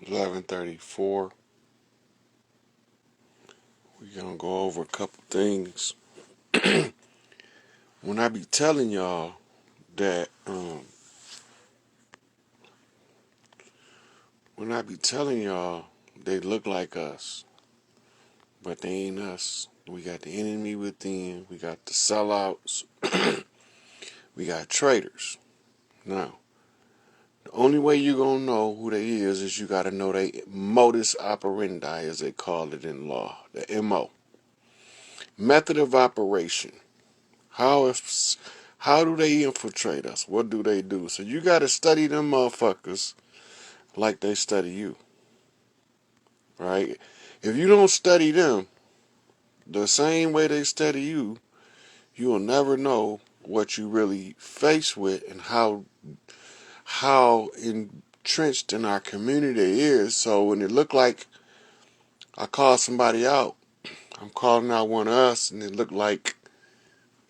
11:34. We're gonna go over a couple things. When I be telling y'all that, when I be telling y'all they look like us, but they ain't us. We got the enemy within. We got the sellouts. We got traitors. Now, the only way you gonna know who they is you gotta know they modus operandi, as they call it in law, the MO, method of operation. How if how do they infiltrate us? What do they do? So you gotta study them motherfuckers like they study you, right? If you don't study them the same way they study you, you will never know what you really face with and how entrenched in our community it is. So when it look like I call somebody out, I'm calling out one of us, and it look like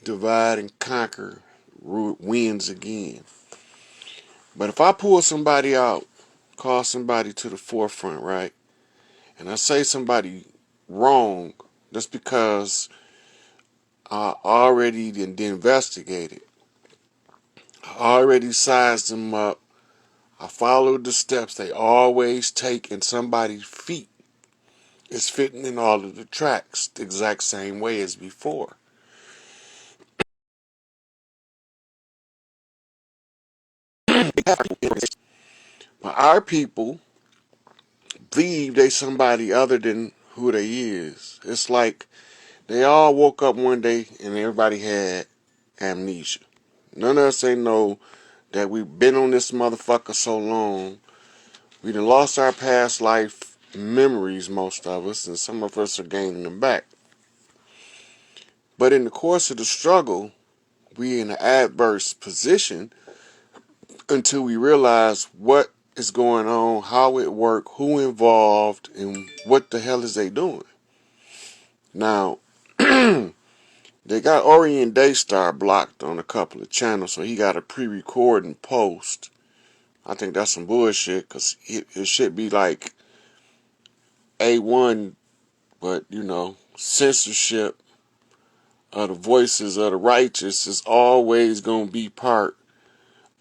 divide and conquer wins again. But if I pull somebody out, call somebody to the forefront, right, and I say somebody wrong, that's because I already investigated. I already sized them up. I followed the steps they always take, and somebody's feet is fitting in all of the tracks the exact same way as before. But our people believe they somebody other than who they is. It's like they all woke up one day and everybody had amnesia. None of us ain't know that we've been on this motherfucker so long. We done lost our past life memories, most of us, and some of us are gaining them back. But in the course of the struggle, we in an adverse position until we realize what is going on, how it worked, who involved, and what the hell is they doing. Now, they got Orient Daystar blocked on a couple of channels, so he got a pre-record and post. I think that's some bullshit, because it should be like A1, but, censorship of the voices of the righteous is always going to be part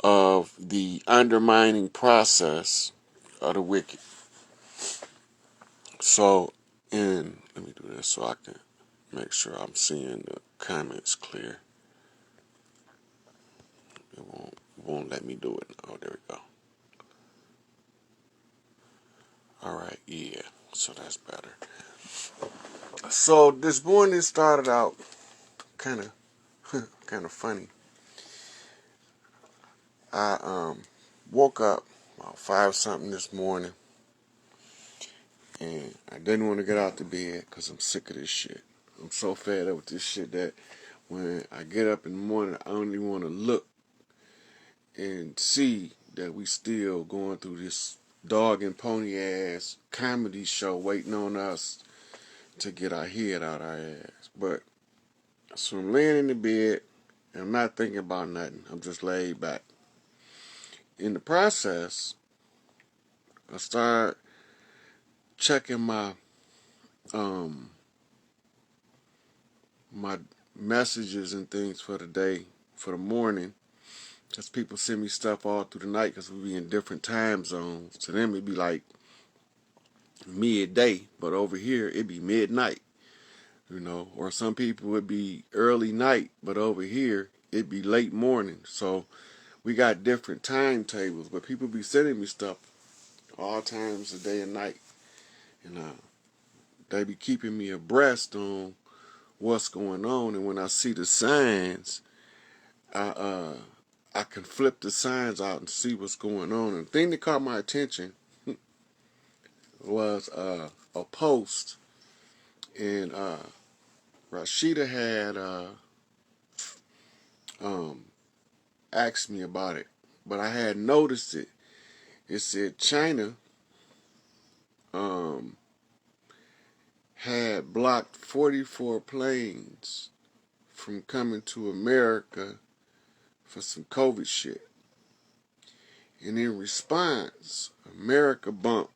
of the undermining process of the wicked. So, and let me do this so I can make sure I'm seeing the comments clear. It won't let me do it. Oh, there we go. All right, yeah. So that's better. So this morning started out kind of funny. I woke up about 5 something this morning, and I didn't want to get out the bed because I'm sick of this shit. I'm so fed up with this shit that when I get up in the morning, I only want to look and see that we still going through this dog and pony ass comedy show waiting on us to get our head out our ass. But so I'm laying in the bed and I'm not thinking about nothing. I'm just laid back. In the process, I start checking um my messages and things for the day, for the morning. Because people send me stuff all through the night because we be in different time zones. To them, it'd be like midday, but over here, it'd be midnight. Or some people would be early night, but over here, it'd be late morning. So we got different timetables, but people be sending me stuff all times of day and night. And they be keeping me abreast on what's going on. And when I see the signs, I uh, I can flip the signs out and see what's going on. And the thing that caught my attention was a post, and Rashida had um, asked me about it, but I had noticed it. It said China um, had blocked 44 planes from coming to America for some COVID shit. And in response, America bumped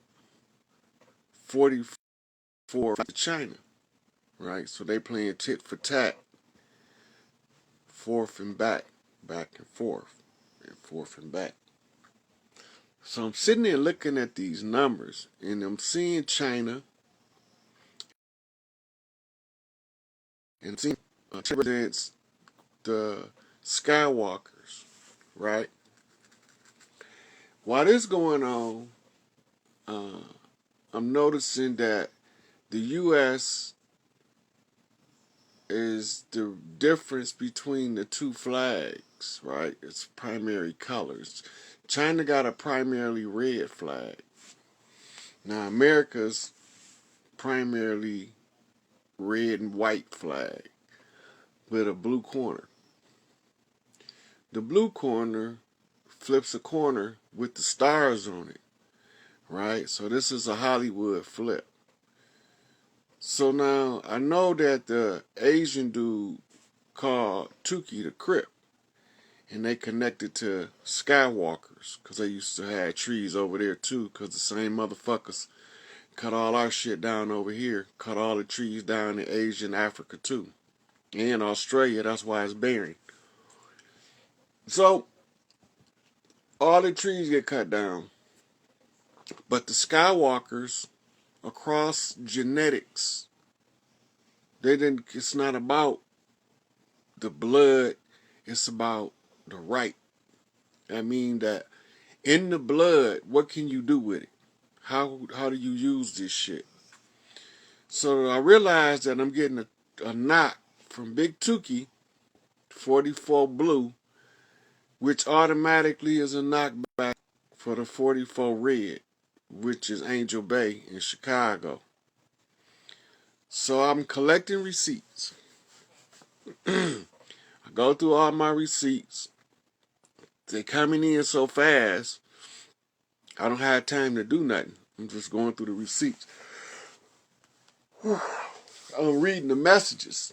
44 to China, right? So they playing tit for tat, forth and back, back and forth and back. So I'm sitting there looking at these numbers, and I'm seeing China and seeing represents the Skywalkers, right? While this going on, uh, I'm noticing that the U.S. is the difference between the two flags, right? It's primary colors. China got a primarily red flag. Now, America's primarily red and white flag with a blue corner. The blue corner flips a corner with the stars on it, right? So this is a Hollywood flip. So now I know that the Asian dude called Tukey the Crip, and they connected to Skywalkers because they used to have trees over there too, because the same motherfuckers cut all our shit down over here, cut all the trees down in Asia and Africa too, and Australia. That's why it's barren. So all the trees get cut down, but the Skywalkers across genetics, they didn't. It's not about the blood. It's about the right. I mean that in the blood, what can you do with it? How do you use this shit? So I realized that I'm getting a knock from Big Tukey, 44 Blue, which automatically is a knockback for the 44 Red, which is Angel Bay in Chicago. So I'm collecting receipts. I go through all my receipts. They're coming in so fast, I don't have time to do nothing. I'm just going through the receipts. I'm reading the messages,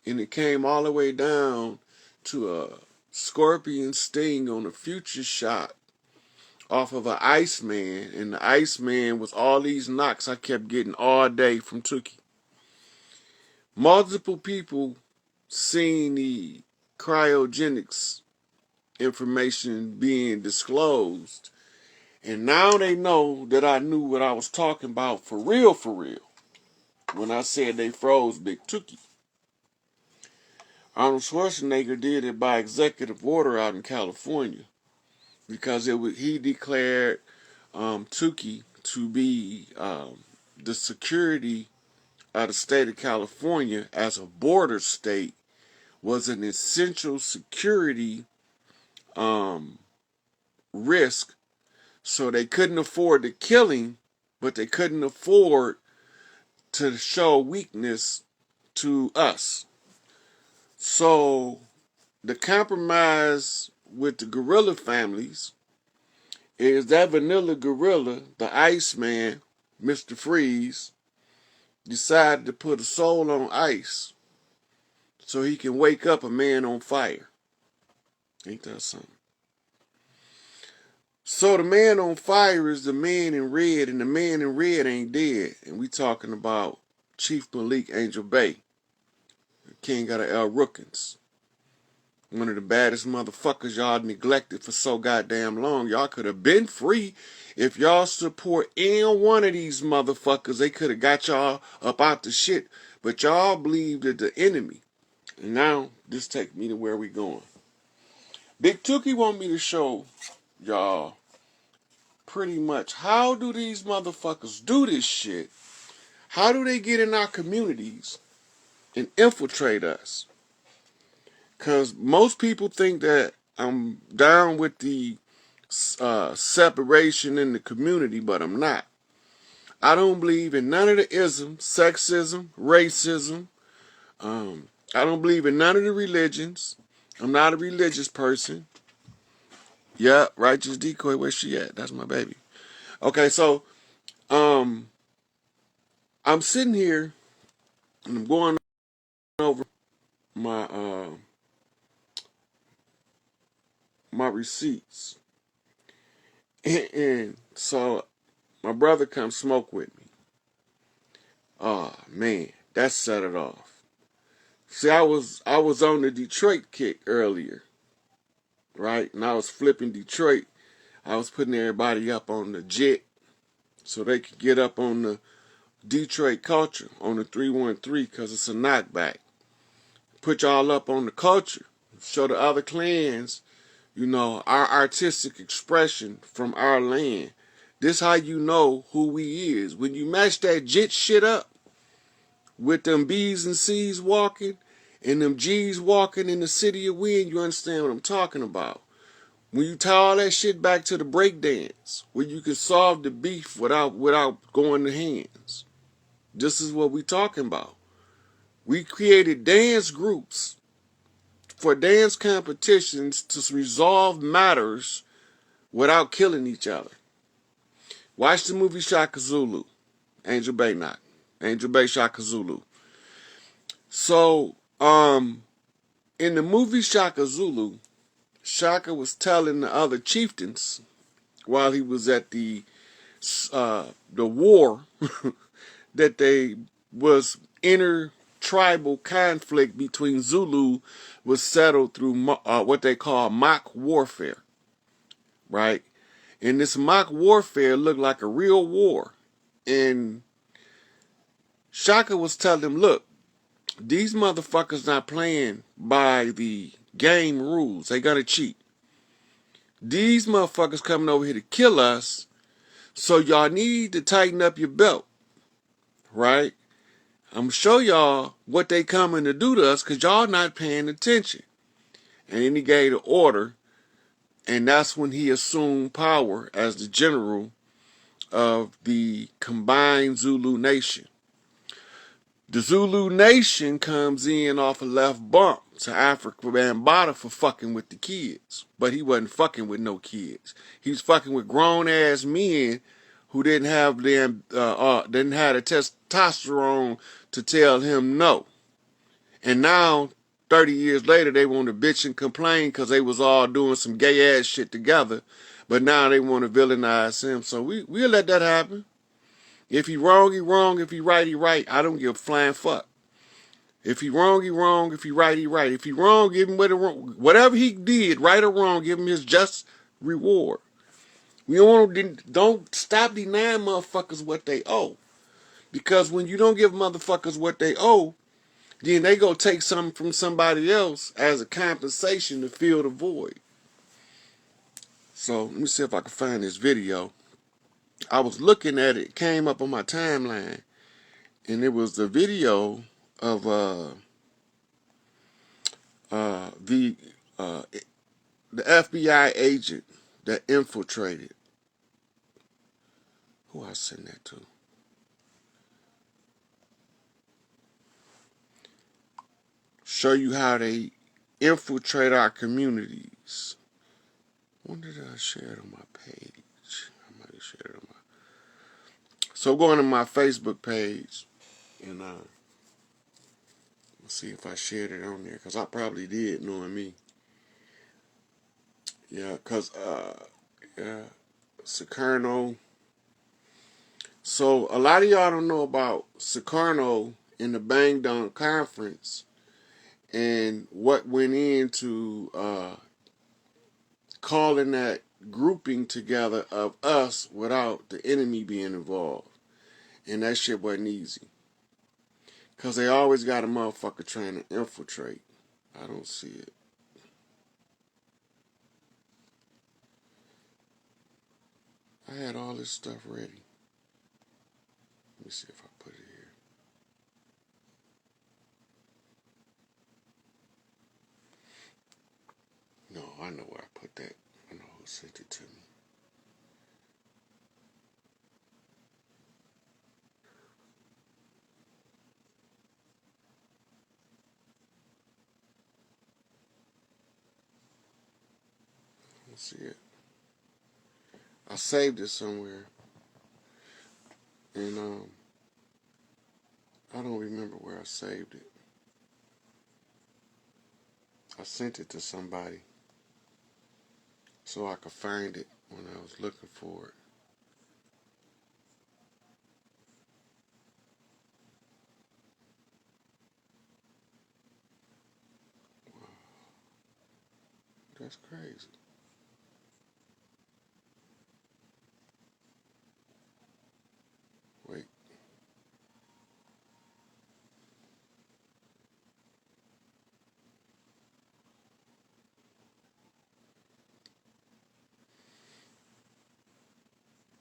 and it came all the way down to a scorpion sting on a future shot off of an Iceman, and the Iceman was all these knocks I kept getting all day from Tukey. Multiple people seeing the cryogenics information being disclosed, and now they know that I knew what I was talking about for real, when I said they froze Big Tukey. Arnold Schwarzenegger did it by executive order out in California because he declared Tukey to be the security of the state of California as a border state was an essential security risk. So they couldn't afford to kill him, but they couldn't afford to show weakness to us. So the compromise with the gorilla families is that vanilla gorilla, the Iceman, Mr. Freeze, decided to put a soul on ice so he can wake up a man on fire. Ain't that something? So the man on fire is the man in red, and the man in red ain't dead. And we talking about Chief Malik Angel Bay, king of the El Rookins. One of the baddest motherfuckers y'all neglected for so goddamn long. Y'all could have been free if y'all support any one of these motherfuckers. They could have got y'all up out the shit. But y'all believed in the enemy. And now, this take me to where we going. Big Tukey want me to show y'all pretty much how do these motherfuckers do this shit? How do they get in our communities and infiltrate us? Because most people think that I'm down with the separation in the community, but I'm not. I don't believe in none of the isms, sexism, racism. I don't believe in none of the religions. I'm not a religious person. Yeah, Righteous Decoy, where she at? That's my baby. Okay, so I'm sitting here and I'm going over my my receipts. And so my brother comes smoke with me. Oh man, that set it off. See, I was on the Detroit kick earlier, right? And I was flipping Detroit. I was putting everybody up on the jet so they could get up on the Detroit culture on the 313 because it's a knockback. Put y'all up on the culture. Show the other clans, our artistic expression from our land. This how you know who we is. When you match that jit shit up with them B's and C's walking and them G's walking in the city of wind, you understand what I'm talking about. When you tie all that shit back to the breakdance, where you can solve the beef without going to hands. This is what we talking about. We created dance groups for dance competitions to resolve matters without killing each other. Watch the movie Shaka Zulu. Angel Bay not. Angel Bay Shaka Zulu. So, in the movie Shaka Zulu, Shaka was telling the other chieftains while he was at the war that they was inter-tribal conflict between Zulu was settled through what they call mock warfare, right? And this mock warfare looked like a real war. And Shaka was telling them, look, these motherfuckers not playing by the game rules. They gonna cheat. These motherfuckers coming over here to kill us, so y'all need to tighten up your belt, right? I'm gonna show y'all what they coming to do to us because y'all not paying attention. And then he gave the order, and that's when he assumed power as the general of the combined Zulu nation. The Zulu nation comes in off a left bump to Africa Bambaataa for fucking with the kids. But he wasn't fucking with no kids. He was fucking with grown ass men who didn't have the testosterone to tell him no. And now, 30 years later, they want to bitch and complain because they was all doing some gay ass shit together. But now they want to villainize him. So we'll let that happen. If he wrong, he wrong. If he right, he right. I don't give a flying fuck. If he wrong, he wrong. If he right, he right. If he wrong, give him whatever he did, right or wrong, give him his just reward. We don't stop denying motherfuckers what they owe. Because when you don't give motherfuckers what they owe, then they go take something from somebody else as a compensation to fill the void. So let me see if I can find this video. I was looking at it, came up on my timeline, and it was the video of the FBI agent that infiltrated. Who I sent that to? Show you how they infiltrate our communities. When did I share it on my page? I might have shared it on my. So going to my Facebook page and let's see if I shared it on there because I probably did, knowing me. Yeah, because Sukarno. So a lot of y'all don't know about Sukarno in the Bang Dong Conference and what went into calling that grouping together of us without the enemy being involved. And that shit wasn't easy. Because they always got a motherfucker trying to infiltrate. I don't see it. I had all this stuff ready. Let me see if I put it here. No, I know where I put that. I know who sent it to me. Let's see it. I saved it somewhere. And I don't remember where I saved it. I sent it to somebody so I could find it when I was looking for it. That's crazy. Wait.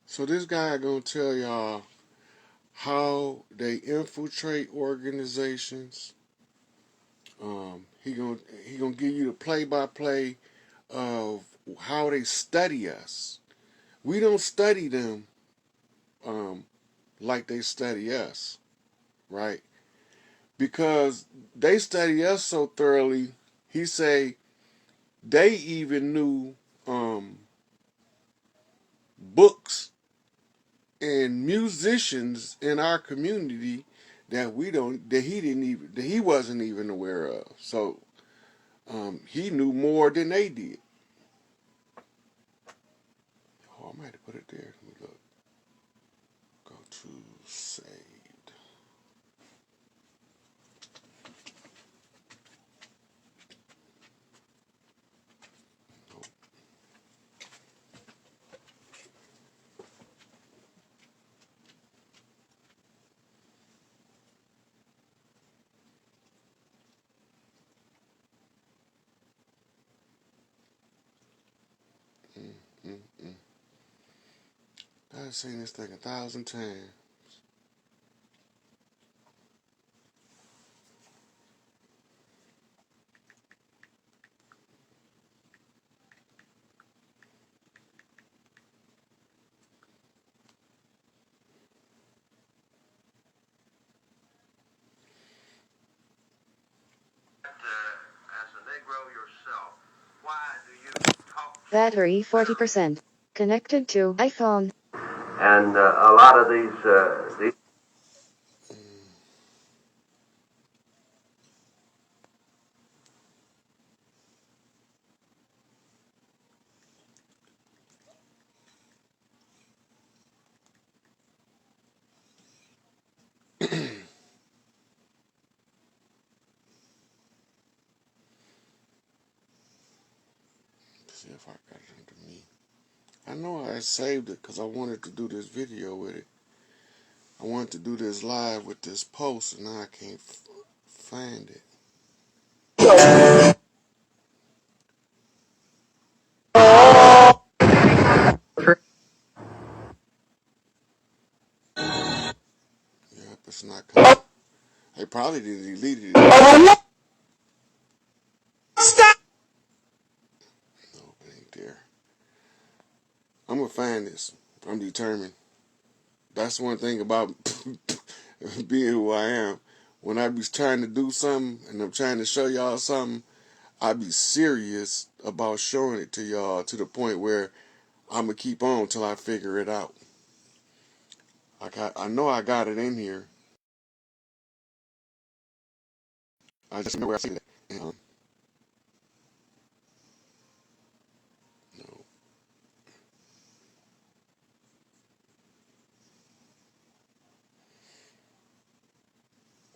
So this guy gonna tell y'all how they infiltrate organizations. He gonna give you the play by play of how they study us. We don't study them um, like they study us, right? Because they study us so thoroughly. He say they even knew books and musicians in our community that we don't that he didn't even that he wasn't even aware of. So he knew more than they did. Oh, I might have put it there. Let me look. Go to saved. Nope. Mm, mm, mm. I've seen this thing 1,000 times. Battery 40%. Connected to iPhone. And a lot of these See if I got it under me. I know I saved it because I wanted to do this video with it. I wanted to do this live with this post, and now I can't find it. Yep, it's not coming. They probably deleted it. No, it ain't there. I'm gonna find this. I'm determined. That's one thing about being who I am. When I be trying to do something and I'm trying to show y'all something, I be serious about showing it to y'all to the point where I'm gonna keep on till I figure it out. I know I got it in here. I just know where I see it. No,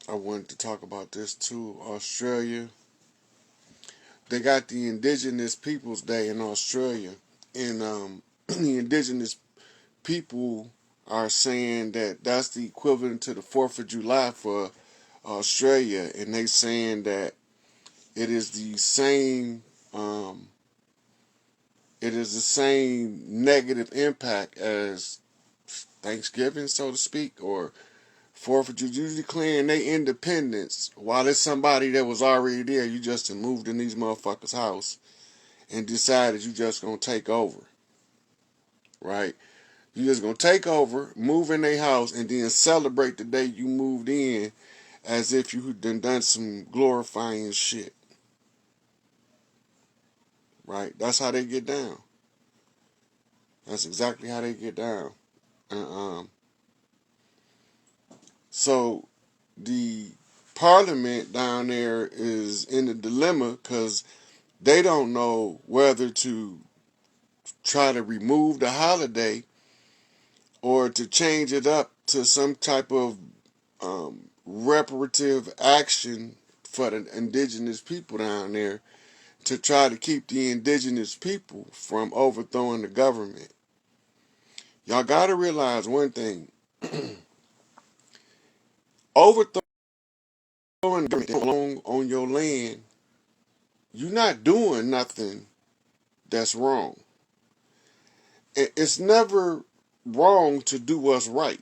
I wanted to talk about this too. Australia, they got the Indigenous Peoples Day in Australia, and the Indigenous people are saying that that's the equivalent to the 4th of July for Australia, and they saying that it is the same. Um, it is the same negative impact as Thanksgiving, so to speak, or 4th of July. You declaring their independence while it's somebody that was already there. You just moved in these motherfuckers' house and decided you just gonna take over, right? You just gonna take over, move in their house, and then celebrate the day you moved in as if you done some glorifying shit, right? That's how they get down. That's exactly how they get down. And, so the parliament down there is in a dilemma because they don't know whether to try to remove the holiday or to change it up to some type of reparative action for the indigenous people down there to try to keep the indigenous people from overthrowing the government. Y'all got to realize one thing. Overthrowing the government on your land, you're not doing nothing that's wrong. It's never wrong to do what's right.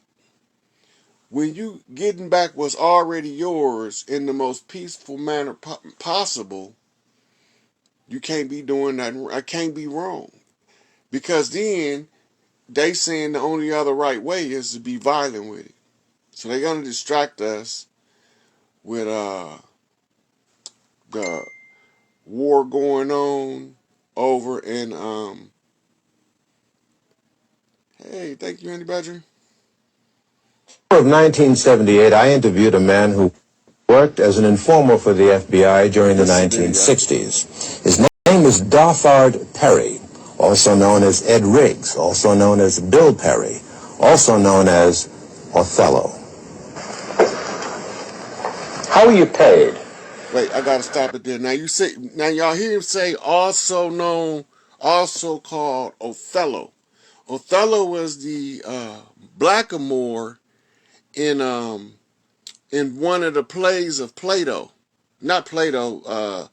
When you getting back what's already yours in the most peaceful manner possible, you can't be doing nothing. I can't be wrong. Because then they saying the only other right way is to be violent with it. So they're gonna distract us with the war going on over in hey, thank you, Andy Badger. Of 1978, I interviewed a man who worked as an informer for the FBI during the 1960s. His name is Dothard Perry, also known as Ed Riggs, also known as Bill Perry, also known as Othello. How are you paid? Wait, I gotta stop it there. Now y'all hear him say also known, also called Othello. Othello was the blackamoor in one of the plays of Plato, not Plato,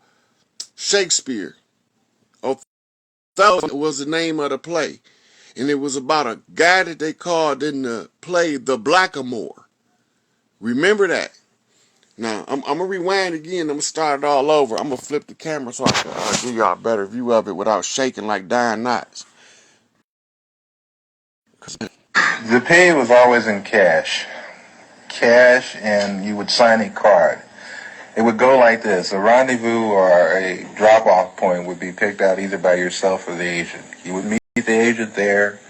Shakespeare. Othello was the name of the play, and it was about a guy that they called in the play the blackamoor. Remember that. Now I'm gonna rewind again. I'm gonna start it all over. I'm gonna flip the camera so I can give y'all a better view of it without shaking like dying knots. The pay was always in cash. Cash, and you would sign a card. It would go like this. A rendezvous or a drop-off point would be picked out either by yourself or the agent. You would meet the agent there.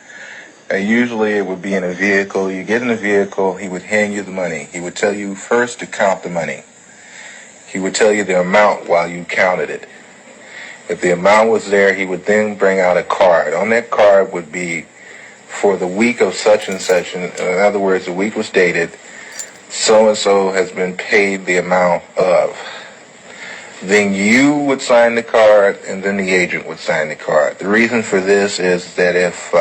Usually it would be in a vehicle. You get in the vehicle, he would hand you the money. He would tell you first to count the money. He would tell you the amount while you counted it. If the amount was there, he would then bring out a card. On that card would be for the week of such and such. In other words, the week was dated. So-and-so has been paid the amount of. Then you would sign the card, and then the agent would sign the card. The reason for this is that if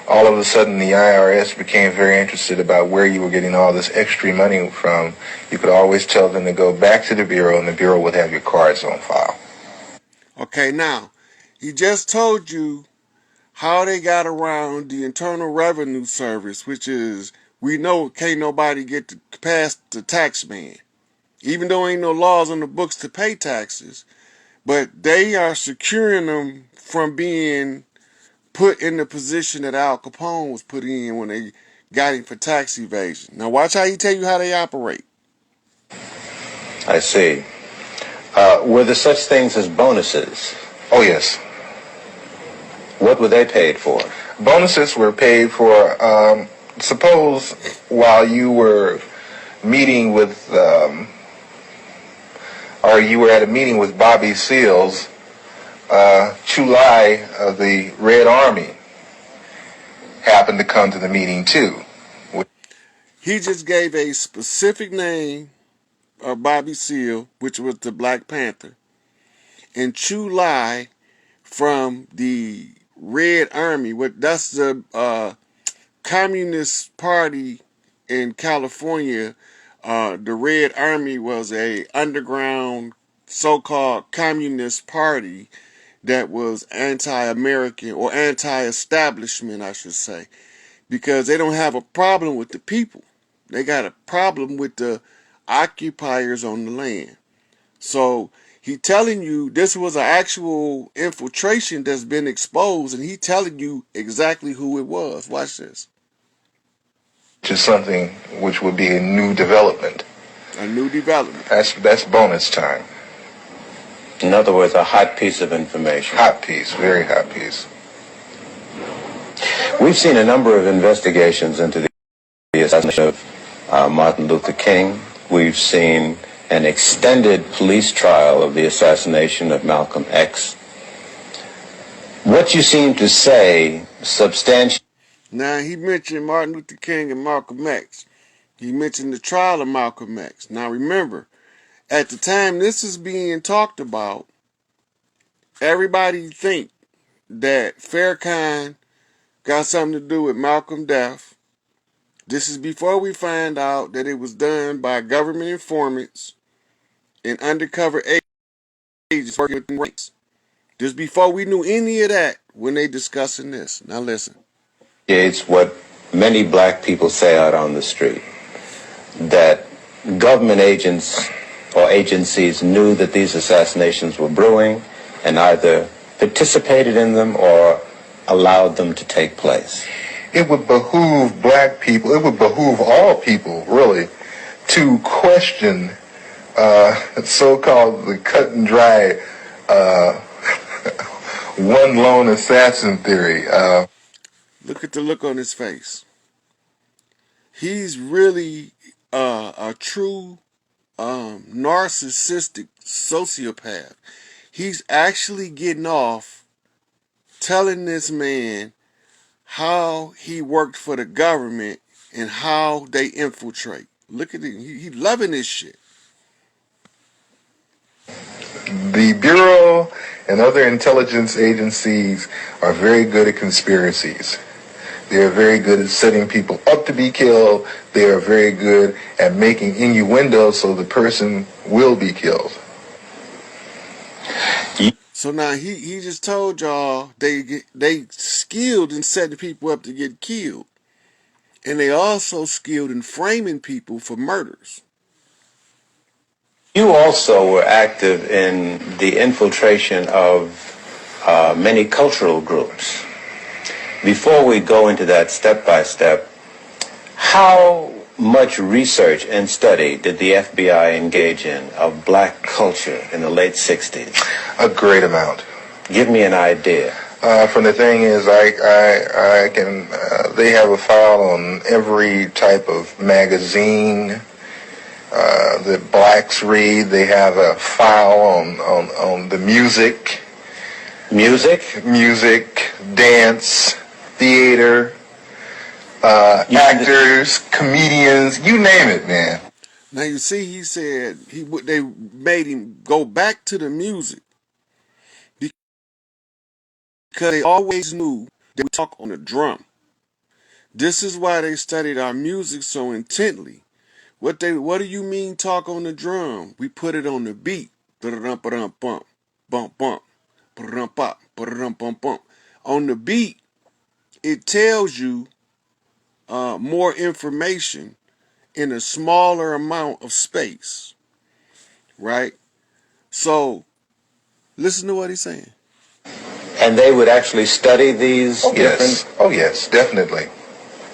all of a sudden the IRS became very interested about where you were getting all this extra money from, you could always tell them to go back to the Bureau, and the Bureau would have your cards on file. Okay, now, he just told you how they got around the Internal Revenue Service, which is, we know can't nobody get past the tax man. Even though ain't no laws on the books to pay taxes, but they are securing them from being put in the position that Al Capone was put in when they got him for tax evasion. Now watch how he tell you how they operate. I see. Were there such things as bonuses? Oh, yes. What were they paid for? Bonuses were paid for, suppose while you were meeting with, or you were at a meeting with Bobby Seals, Chu Lai of the Red Army happened to come to the meeting too. He just gave a specific name of Bobby Seale, which was the Black Panther, and Chu Lai from the Red Army. That's the Communist Party in California. The Red Army was a underground so-called communist party that was anti-American or anti-establishment, I should say, because they don't have a problem with the people. They got a problem with the occupiers on the land. So he telling you this was an actual infiltration that's been exposed, and he telling you exactly who it was. Watch this. Which is something which would be a new development. A new development. That's bonus time. In other words, a hot piece of information. Hot piece, very hot piece. We've seen a number of investigations into the assassination of Martin Luther King. We've seen an extended police trial of the assassination of Malcolm X. What you seem to say substantiates. Now, he mentioned Martin Luther King and Malcolm X. He mentioned the trial of Malcolm X. Now, remember, at the time this is being talked about, everybody think that Farrakhan got something to do with Malcolm death. This is before we find out that it was done by government informants and undercover agents working with the race. Just before we knew any of that when they discussing this. Now listen. It's what many black people say out on the street, that government agents or agencies knew that these assassinations were brewing and either participated in them or allowed them to take place. It would behoove black people, it would behoove all people, really, to question so-called the cut and dry one lone assassin theory. Look at the look on his face. He's really a true narcissistic sociopath. He's actually getting off telling this man how he worked for the government and how they infiltrate. Look at him. He loving this shit. The Bureau and other intelligence agencies are very good at conspiracies. They are very good at setting people up to be killed. They are very good at making innuendos so the person will be killed. So now he just told y'all they skilled in setting people up to get killed. And they also skilled in framing people for murders. You also were active in the infiltration of many cultural groups. Before we go into that step by step, how much research and study did the FBI engage in of black culture in the late 60s? A great amount. Give me an idea. From the thing is, I can, they have a file on every type of magazine that blacks read. They have a file on the music. Music, dance, theater, actors, comedians, you name it, man. Now you see, he said they made him go back to the music because they always knew that we talk on the drum. This is why they studied our music so intently. What do you mean talk on the drum? We put it on the beat. Bump, bump, bump, bump. On the beat, it tells you more information in a smaller amount of space, right? So, listen to what he's saying. And they would actually study these Yes. Oh, yes, definitely.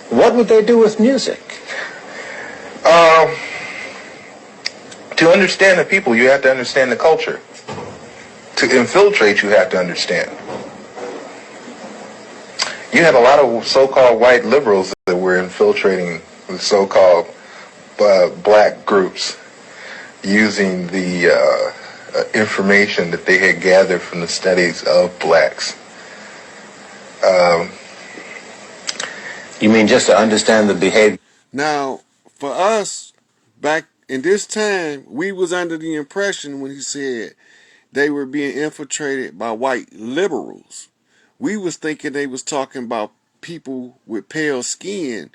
What would they do with music? To understand the people, you have to understand the culture. To infiltrate, you have to understand. You had a lot of so-called white liberals that were infiltrating the so-called black groups using the information that they had gathered from the studies of blacks. You mean just to understand the behavior? Now, for us, back in this time, we was under the impression when he said they were being infiltrated by white liberals. We was thinking they was talking about people with pale skin.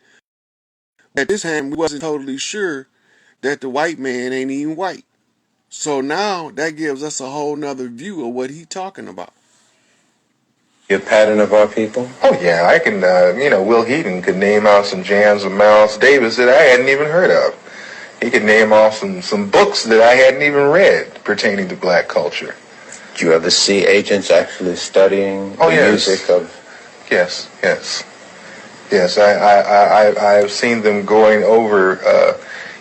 At this time, we wasn't totally sure that the white man ain't even white. So now that gives us a whole nother view of what he talking about. Your pattern of our people? Oh, yeah, I can, Will Heaton could name out some jams of Miles Davis that I hadn't even heard of. He could name off some books that I hadn't even read pertaining to black culture. Did you ever see agents actually studying the music of... Yes. Yes, I've seen them going over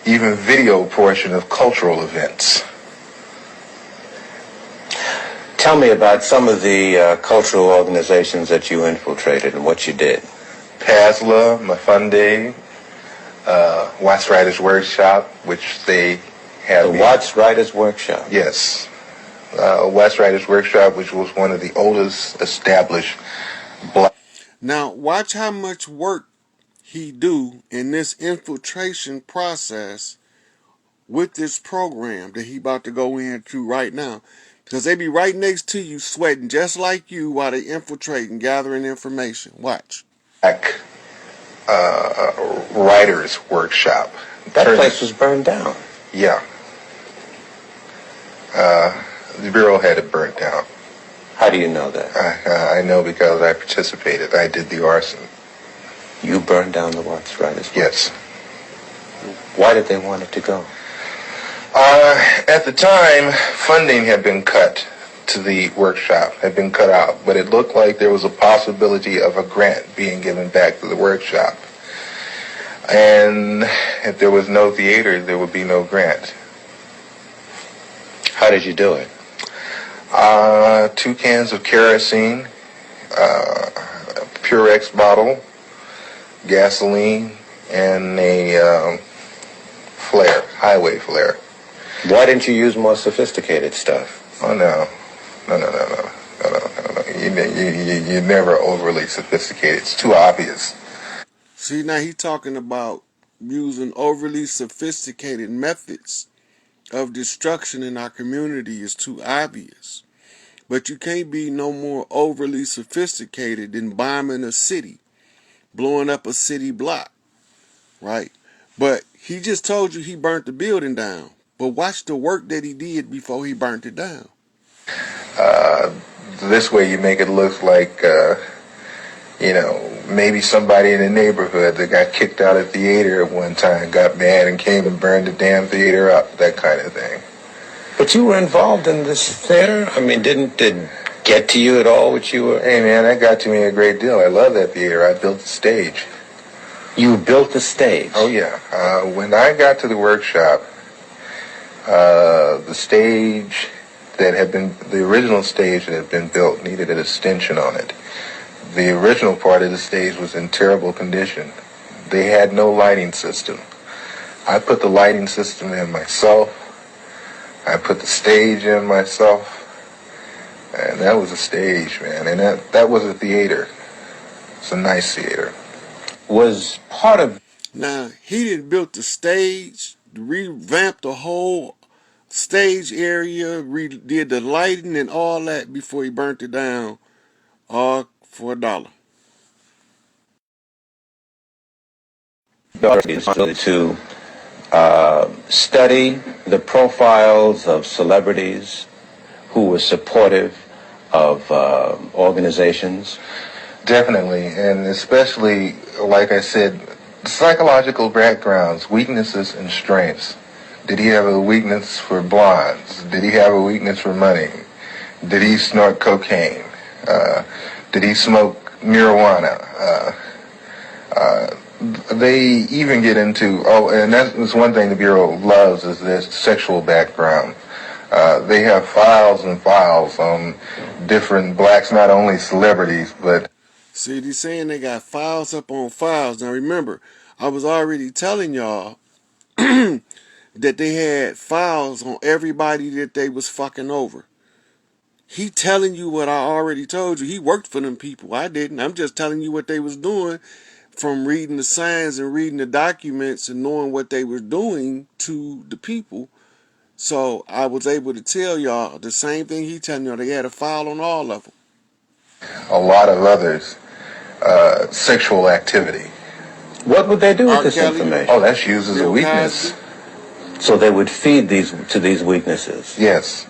even video portion of cultural events. Tell me about some of the cultural organizations that you infiltrated and what you did. PASLA, Mafunde, Watts Writers Workshop, which they have... The Watts Writers Workshop? Yes. Watts Writers Workshop, which was one of the oldest established black... Now, watch how much work he do in this infiltration process with this program that he about to go into right now. Because they be right next to you, sweating just like you while they infiltrate and gathering information. Watch. Black writers workshop. That place was burned down. Yeah. The Bureau had it burnt down. How do you know that? I know because I participated. I did the arson. You burned down the Watts Writers? Yes. Why did they want it to go? At the time, funding had been cut to the workshop, had been cut out, but it looked like there was a possibility of a grant being given back to the workshop. And if there was no theater, there would be no grant. How did you do it? 2 cans of kerosene, a Purex bottle, gasoline, and a flare, highway flare. Why didn't you use more sophisticated stuff? Oh, no. No. You're never overly sophisticated. It's too obvious. See, now he talking about using overly sophisticated methods of destruction in our community is too obvious. But you can't be no more overly sophisticated than bombing a city, blowing up a city block, right? But he just told you he burnt the building down. But watch the work that he did before he burnt it down. This way you make it look like, maybe somebody in the neighborhood that got kicked out of theater at one time got mad and came and burned the damn theater up, that kind of thing. But you were involved in this theater? I mean, didn't it get to you at all what you were... Hey, man, that got to me a great deal. I love that theater. I built the stage. You built the stage? Oh, yeah. When I got to the workshop, the stage that had been, the original stage that had been built needed an extension on it. The original part of the stage was in terrible condition. They had no lighting system. I put the lighting system in myself. I put the stage in myself. And that was a stage, man. And that was a theater. It's a nice theater. Was part of... Now, he didn't build the stage, revamped the whole stage area, did the lighting and all that before he burnt it down, all for $1. to study the profiles of celebrities who were supportive of organizations. Definitely, and especially, like I said, psychological backgrounds, weaknesses and strengths. Did he have a weakness for blondes? Did he have a weakness for money? Did he snort cocaine? Did he smoke marijuana? They even get into, and that's one thing the Bureau loves is their sexual background. They have files and files on different blacks, not only celebrities, but... See, they're saying they got files up on files. Now remember, I was already telling y'all that they had files on everybody that they was fucking over. He telling you what I already told you. He worked for them people. I didn't. I'm just telling you what they was doing from reading the signs and reading the documents and knowing what they were doing to the people. So I was able to tell y'all the same thing he telling y'all. They had a file on all of them. A lot of others, sexual activity. What would they do with this Kelly, information? Oh, that's used as a Bill weakness. Cosby. So they would feed these weaknesses. Yes.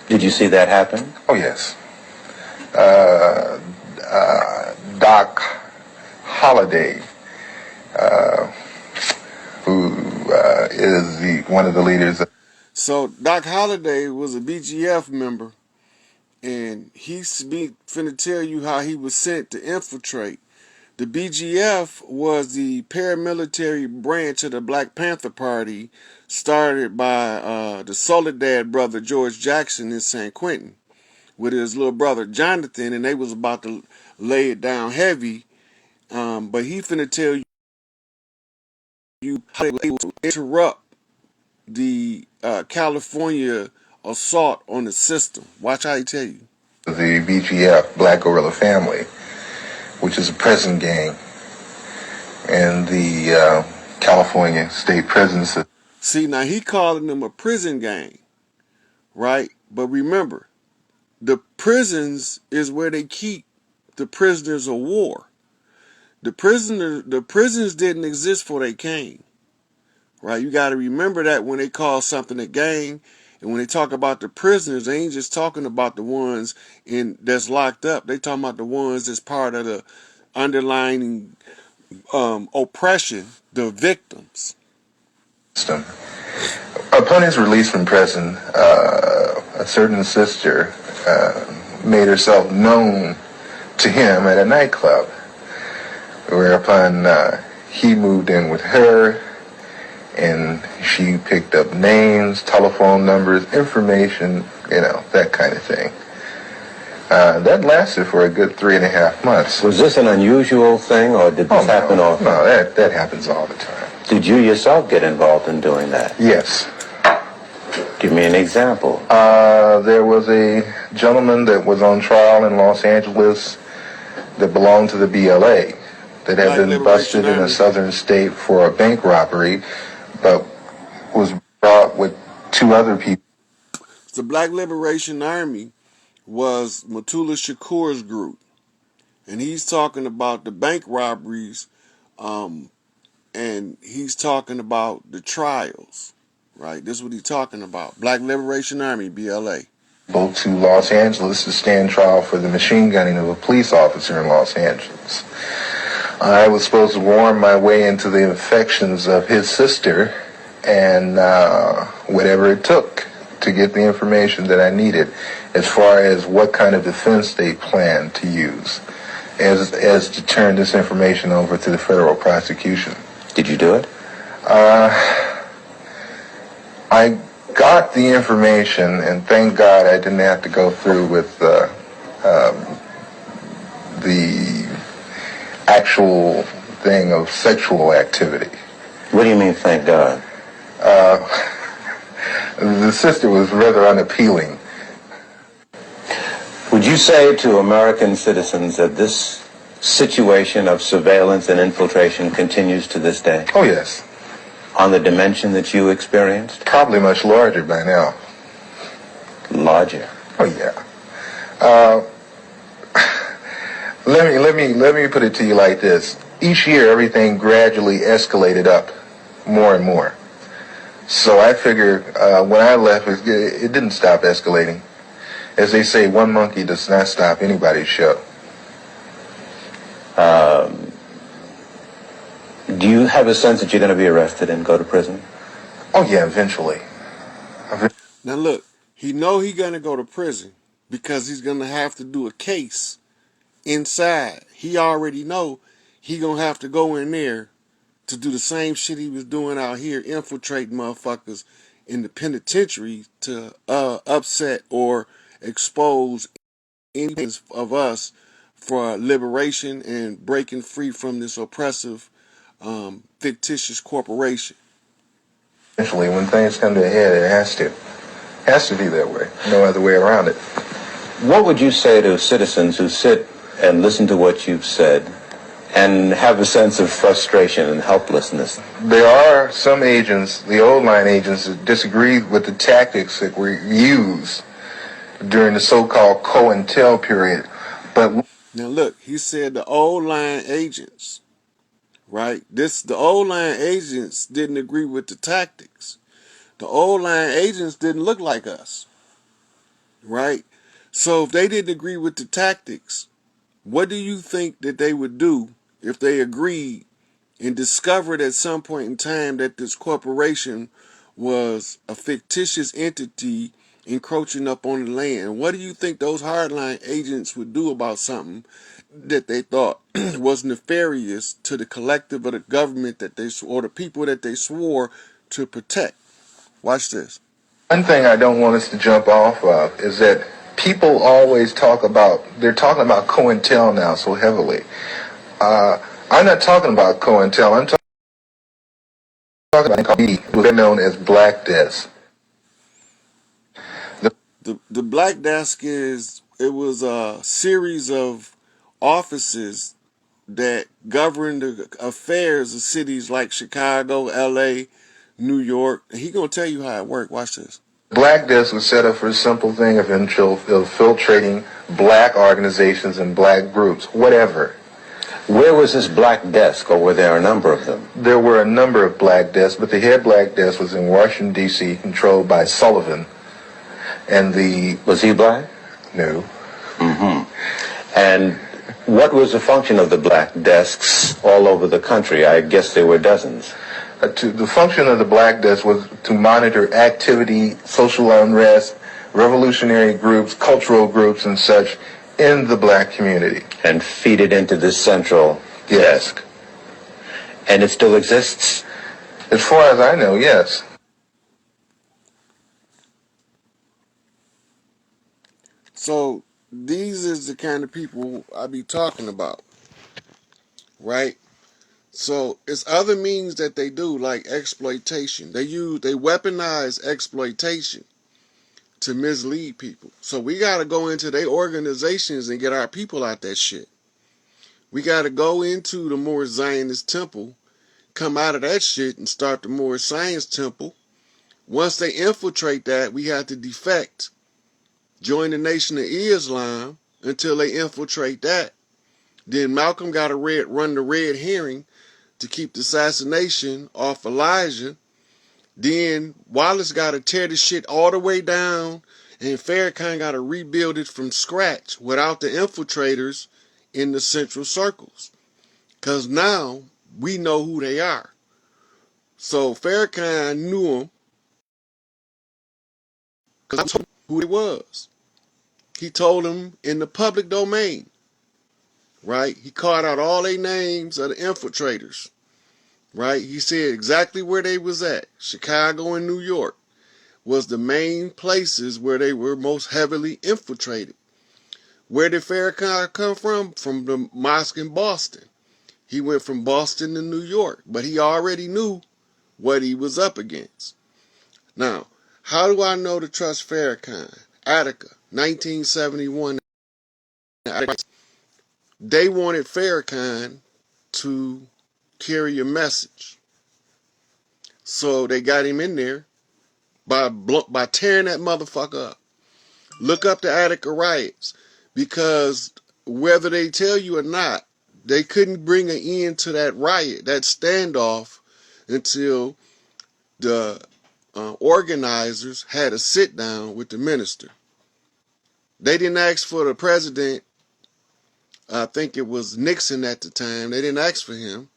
Did you see that happen? Oh, yes. Doc Holliday, who is one of the leaders of... So Doc Holliday was a BGF member, and he's finna tell you how he was sent to infiltrate. The BGF was the paramilitary branch of the Black Panther Party, started by the Soledad brother George Jackson in San Quentin with his little brother Jonathan, and they was about to lay it down heavy. But he finna tell you how they were able to interrupt the California assault on the system. Watch how he tell you. the BGF, Black Guerrilla Family, which is a prison gang in the California State Prison System. See, now he calling them a prison gang, right? But remember, the prisons is where they keep the prisoners of war. The prisons didn't exist before they came. Right? You got to remember that when they call something a gang, and when they talk about the prisoners, they ain't just talking about the ones that's locked up. They talking about the ones that's part of the underlying oppression, the victims. System. Upon his release from prison, a certain sister made herself known to him at a nightclub, whereupon he moved in with her, and she picked up names, telephone numbers, information, that kind of thing. That lasted for a good 3.5 months. Was this an unusual thing, or did this happen often? No, that happens all the time. Did you yourself get involved in doing that? Yes. Give me an example. There was a gentleman that was on trial in Los Angeles that belonged to the BLA that had been busted in a southern state for a bank robbery, but was brought with 2 other people. The Black Liberation Army was Mutulu Shakur's group, and he's talking about the bank robberies, and he's talking about the trials, right? This is what he's talking about. Black Liberation Army, BLA. Go to Los Angeles to stand trial for the machine gunning of a police officer in Los Angeles. I was supposed to worm my way into the affections of his sister, and whatever it took to get the information that I needed as far as what kind of defense they planned to use as to turn this information over to the federal prosecution. Did you do it? I got the information, and thank God I didn't have to go through with the actual thing of sexual activity. What do you mean, thank God? The sister was rather unappealing. Would you say to American citizens that this situation of surveillance and infiltration continues to this day? Oh, yes. On the dimension that you experienced? Probably much larger by now. Larger? Oh, yeah. Let me put it to you like this. Each year, everything gradually escalated up more and more. So I figure when I left, it didn't stop escalating. As they say, one monkey does not stop anybody's show. Do you have a sense that you're going to be arrested and go to prison? Oh, yeah, eventually. Now look, he know he gonna go to prison because he's gonna have to do a case inside. He already know he gonna have to go in there to do the same shit he was doing out here, infiltrating motherfuckers in the penitentiary to upset or expose any of us for liberation and breaking free from this oppressive, fictitious corporation. Eventually, when things come to a head, it has to. Has to be that way. No other way around it. What would you say to citizens who sit and listen to what you've said and have a sense of frustration and helplessness? There are some agents, the old line agents, that disagree with the tactics that were used during the so-called COINTEL period. But now look, he said the old line agents, right? The old line agents didn't agree with the tactics. The old line agents didn't look like us, right? So if they didn't agree with the tactics, what do you think that they would do if they agreed and discovered at some point in time that this corporation was a fictitious entity encroaching up on the land? What do you think those hardline agents would do about something that they thought was nefarious to the collective of the government that or the people that they swore to protect? Watch this. one thing I don't want us to jump off of is that people always they're talking about COINTEL now so heavily. I'm not talking about COINTEL. I'm talking about they're known as Black Desk. The Black Desk was a series of offices that govern the affairs of cities like Chicago, LA, New York. And he gonna tell you how it worked. Watch this. Black Desk was set up for a simple thing of infiltrating black organizations and black groups, whatever. Where was this black desk, or were there a number of them? There were a number of black desks, but the head black desk was in Washington, D.C., controlled by Sullivan. And Was he black? No. And what was the function of the black desks all over the country? I guess there were dozens. The function of the black desk was to monitor activity, social unrest, revolutionary groups, cultural groups, and such in the black community. And feed it into this central desk. And it still exists? As far as I know, yes. So these is the kind of people I be talking about, right? So it's other means that they do, like exploitation. They weaponize exploitation to mislead people. So we got to go into their organizations and get our people out that shit. We got to go into the Moorish Zionist temple, come out of that shit and start the Moorish Science temple. Once they infiltrate that, we have to defect, join the Nation of Islam until they infiltrate that. Then Malcolm got to run the red herring to keep the assassination off Elijah. Then Wallace got to tear the shit all the way down, and Farrakhan got to rebuild it from scratch without the infiltrators in the central circles. Because now we know who they are. So Farrakhan knew them because who he was. He told them in the public domain, right? He called out all their names of the infiltrators, right? He said exactly where they was at. Chicago and New York was the main places where they were most heavily infiltrated. Where did Farrakhan come from? From the mosque in Boston. He went from Boston to New York, but he already knew what he was up against. Now, how do I know to trust Farrakhan? Attica, 1971. They wanted Farrakhan to carry a message. So they got him in there by tearing that motherfucker up. Look up the Attica riots, because whether they tell you or not, they couldn't bring an end to that riot, that standoff, until the organizers had a sit down with the minister. They didn't ask for the president. I think it was Nixon at the time. They didn't ask for him,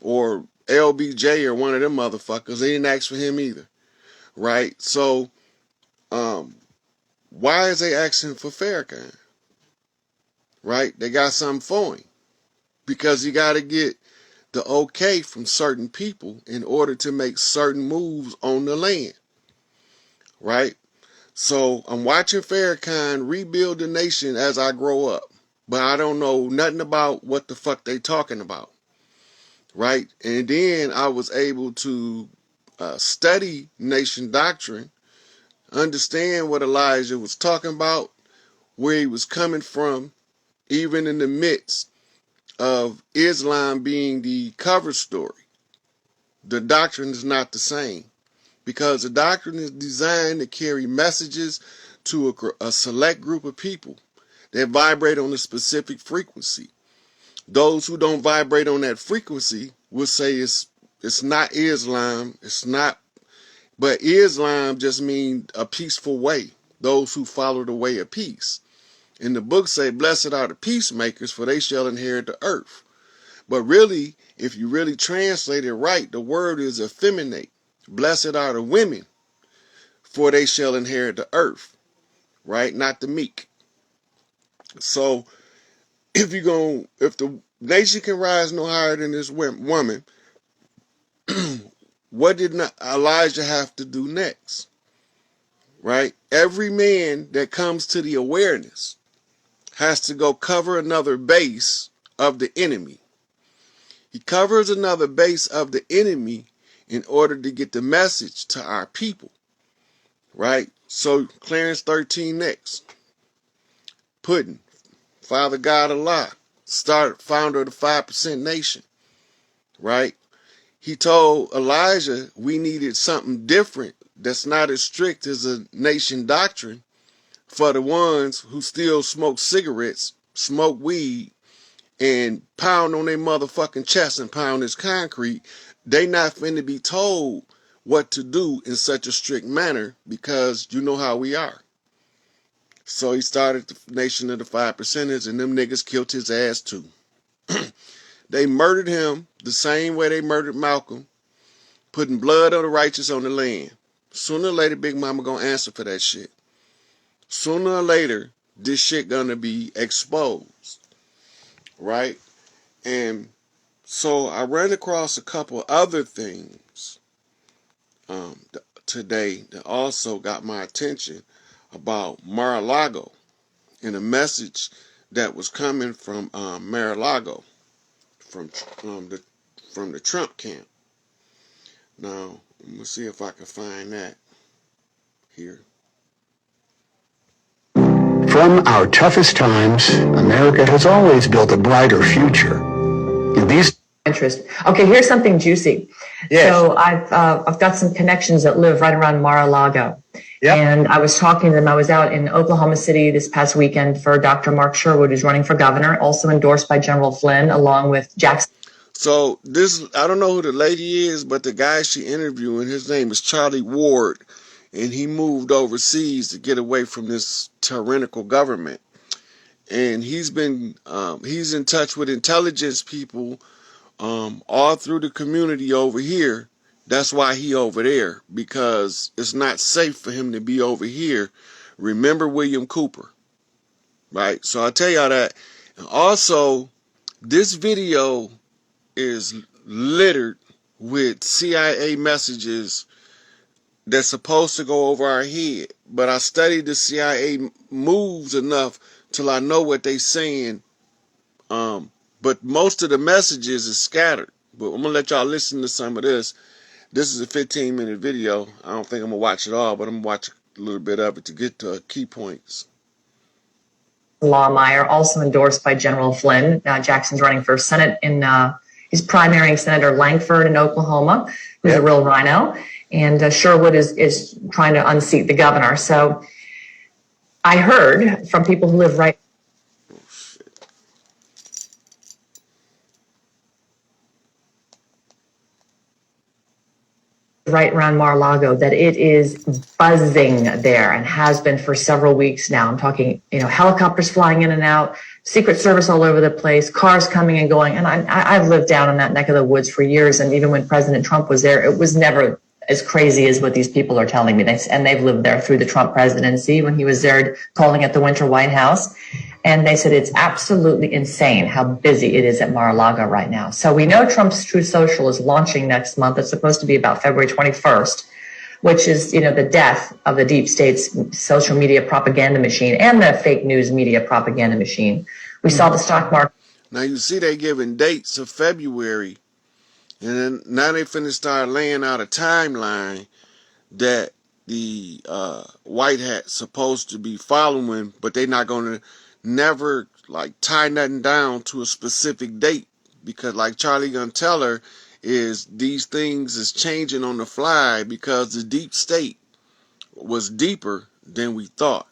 or LBJ or one of them motherfuckers. They didn't ask for him either, right? So, why is they asking for Farrakhan? Right? They got something for him, because you got to get the okay from certain people in order to make certain moves on the land, right? So I'm watching Farrakhan rebuild the nation as I grow up, but I don't know nothing about what the fuck they talking about, right? And then I was able to study nation doctrine, understand what Elijah was talking about, where he was coming from, even in the midst of Islam being the cover story. The doctrine is not the same, because the doctrine is designed to carry messages to a select group of people that vibrate on a specific frequency. Those who don't vibrate on that frequency will say it's not Islam, it's not, but Islam just means a peaceful way, those who follow the way of peace. And the book say, blessed are the peacemakers, for they shall inherit the earth. But really, if you really translate it right, the word is effeminate. Blessed are the women, for they shall inherit the earth, right? Not the meek. So if the nation can rise no higher than this woman, what did Elijah have to do next? Right? Every man that comes to the awareness has to go cover another base of the enemy. He covers another base of the enemy in order to get the message to our people. Right? So Clarence 13 next. Puddin, Father God Allah, founder of the 5% Nation. Right? He told Elijah we needed something different that's not as strict as a nation doctrine for the ones who still smoke cigarettes, smoke weed, and pound on their motherfucking chest and pound this concrete. They not finna be told what to do in such a strict manner because you know how we are. So he started the Nation of the 5%ers, and them niggas killed his ass too. They murdered him the same way they murdered Malcolm, putting blood of the righteous on the land. Sooner or later, Big Mama gonna answer for that shit. Sooner or later, this shit gonna be exposed, right? And so I ran across a couple other things today that also got my attention about Mar-a-Lago and a message that was coming from Mar-a-Lago from the Trump camp. Now, I'm gonna see if I can find that here. From our toughest times, America has always built a brighter future. In these interest. Okay, here's something juicy. Yes. So I've got some connections that live right around Mar-a-Lago. Yep. And I was talking to them. I was out in Oklahoma City this past weekend for Dr. Mark Sherwood, who's running for governor, also endorsed by General Flynn, along with Jackson. So this, I don't know who the lady is, but the guy she interviewing, his name is Charlie Ward, and he moved overseas to get away from this tyrannical government. And he's in touch with intelligence people all through the community over here. That's why he over there, because it's not safe for him to be over here. Remember William Cooper, right? So I'll tell y'all that. And also, this video is littered with CIA messages that's supposed to go over our head. But I studied the CIA moves enough till I know what they saying. But most of the messages is scattered. But I'm going to let y'all listen to some of this. This is a 15-minute video. I don't think I'm going to watch it all, but I'm going to watch a little bit of it to get to key points. Lawmeyer, also endorsed by General Flynn. Jackson's running for Senate he's primarying Senator Langford in Oklahoma, who's a real rhino. And Sherwood is trying to unseat the governor. So I heard from people who live right around Mar-a-Lago that it is buzzing there and has been for several weeks now. I'm talking, helicopters flying in and out, Secret Service all over the place, cars coming and going. And I've lived down in that neck of the woods for years. And even when President Trump was there, it was never as crazy as what these people are telling me. And they've lived there through the Trump presidency when he was there calling it the Winter White House. And they said it's absolutely insane how busy it is at Mar-a-Lago right now. So we know Trump's Truth Social is launching next month. It's supposed to be about February 21st, which is, the death of the deep state's social media propaganda machine and the fake news media propaganda machine. We saw the stock market. Now you see they giving dates of February, and then now they finna start laying out a timeline that the White Hat's supposed to be following, but they're not gonna never tie nothing down to a specific date, because like Charlie gonna tell her is these things is changing on the fly because the deep state was deeper than we thought.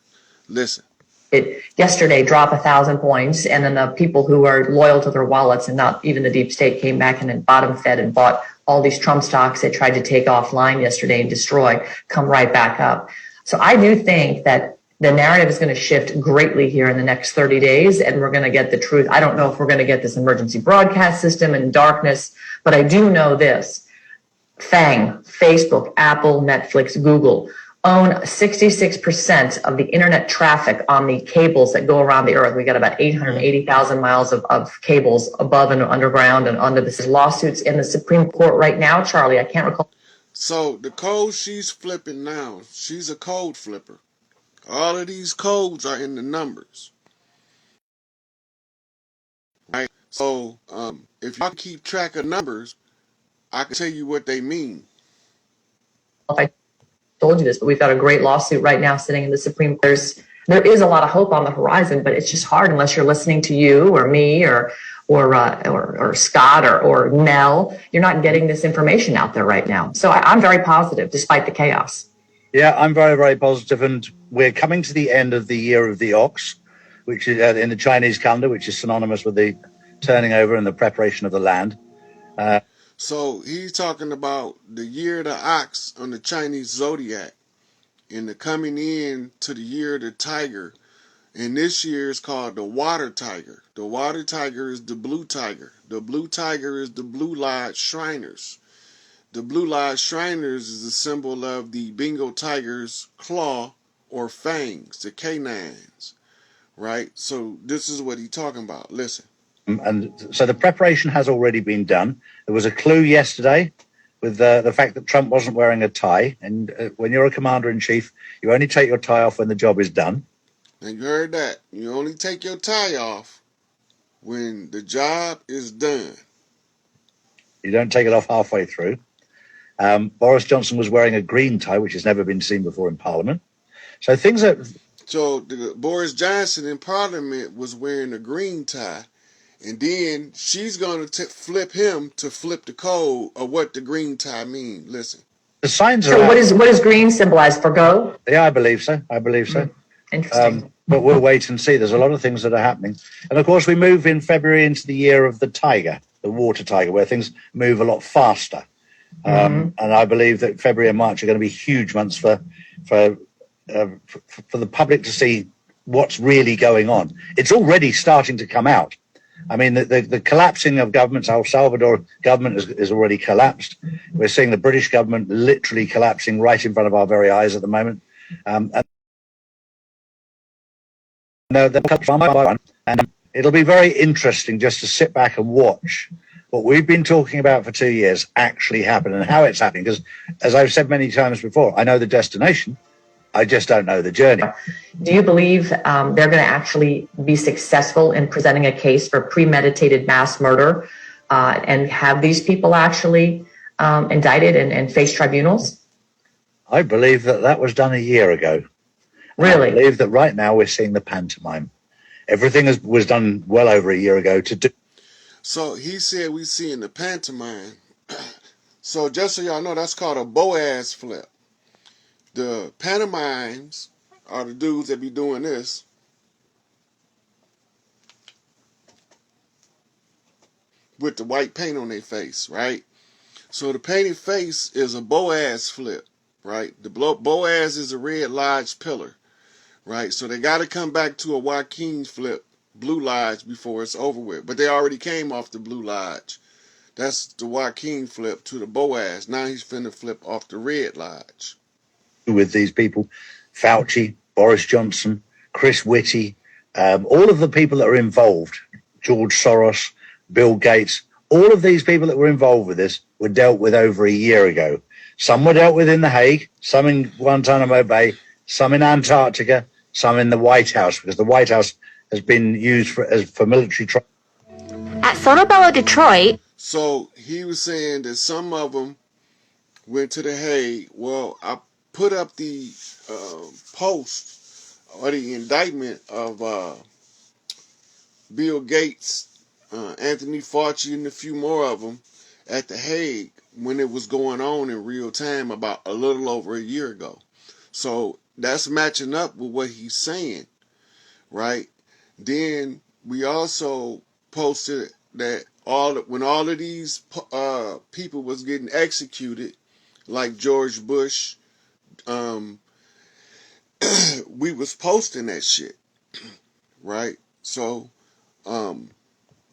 Listen. It yesterday dropped 1,000 points, and then the people who are loyal to their wallets and not even the deep state came back and then bottom fed and bought all these Trump stocks they tried to take offline yesterday and destroy, come right back up. So I do think that the narrative is going to shift greatly here in the next 30 days, and we're going to get the truth. I don't know if we're going to get this emergency broadcast system and darkness, but I do know this. FANG, Facebook, Apple, Netflix, Google own 66% of the internet traffic on the cables that go around the earth. We got about 880,000 miles of cables above and underground and under this lawsuits in the Supreme Court right now. Charlie, I can't recall. So the code she's flipping now, she's a code flipper. All of these codes are in the numbers. Right? So if y'all keep track of numbers, I can tell you what they mean. I told you this, but we've got a great lawsuit right now sitting in the Supreme Court. There is a lot of hope on the horizon, but it's just hard unless you're listening to you or me or Scott or Mel. You're not getting this information out there right now. So I'm very positive despite the chaos. Yeah, I'm very, very positive, and we're coming to the end of the year of the ox, which is in the Chinese calendar, which is synonymous with the turning over and the preparation of the land. So he's talking about the year of the ox on the Chinese zodiac and the coming in to the year of the tiger. And this year is called the water tiger. The water tiger is the blue tiger. The blue tiger is the Blue Lodge Shriners. The Blue Lodge Shriners is a symbol of the Bengal tiger's claw or fangs, the canines, right? So this is what he's talking about. Listen. And so the preparation has already been done. There was a clue yesterday with the fact that Trump wasn't wearing a tie. And when you're a commander-in-chief, you only take your tie off when the job is done. And you heard that. You only take your tie off when the job is done. You don't take it off halfway through. Boris Johnson was wearing a green tie, which has never been seen before in Parliament. So things are... So Boris Johnson in Parliament was wearing a green tie. And then she's going to flip him to flip the code of what the green tie means. Listen. The signs are... So what does green symbolize? For go? Yeah, I believe so. Interesting. But we'll wait and see. There's a lot of things that are happening. And of course, we move in February into the year of the tiger, the water tiger, where things move a lot faster. And I believe that February and March are going to be huge months for the public to see what's really going on. It's already starting to come out. I mean, the collapsing of governments, El Salvador government is already collapsed. We're seeing the British government literally collapsing right in front of our very eyes at the moment. And it'll be very interesting just to sit back and watch what we've been talking about for 2 years actually happen and how it's happening. Because, as I've said many times before, I know the destination. I just don't know the journey. Do you believe they're going to actually be successful in presenting a case for premeditated mass murder and have these people actually indicted and face tribunals? I believe that was done a year ago. Really? I believe that right now we're seeing the pantomime. Everything was done well over a year ago to do. So he said we seeing the pantomime. So just so y'all know, that's called a Boaz flip. The pantomimes are the dudes that be doing this. With the white paint on their face, right? So the painted face is a Boaz flip, right? The Boaz is a Red Lodge pillar, right? So they got to come back to a Joaquin flip, Blue Lodge, before it's over with. But they already came off the Blue Lodge. That's the Joaquin flip to the Boaz. Now he's finna flip off the Red Lodge. With these people, Fauci, Boris Johnson, Chris Whitty, all of the people that are involved, George Soros, Bill Gates, all of these people that were involved with this were dealt with over a year ago. Some were dealt with in The Hague, some in Guantanamo Bay, some in Antarctica, some in the White House, because the White House has been used for military trials. At Photobello Detroit. So he was saying that some of them went to The Hague. Well, I put up the post or the indictment of Bill Gates, Anthony Fauci, and a few more of them at The Hague when it was going on in real time about a little over a year ago. So that's matching up with what he's saying, right? Then we also posted that when all of these people was getting executed, like George Bush, we was posting that shit, right? So we're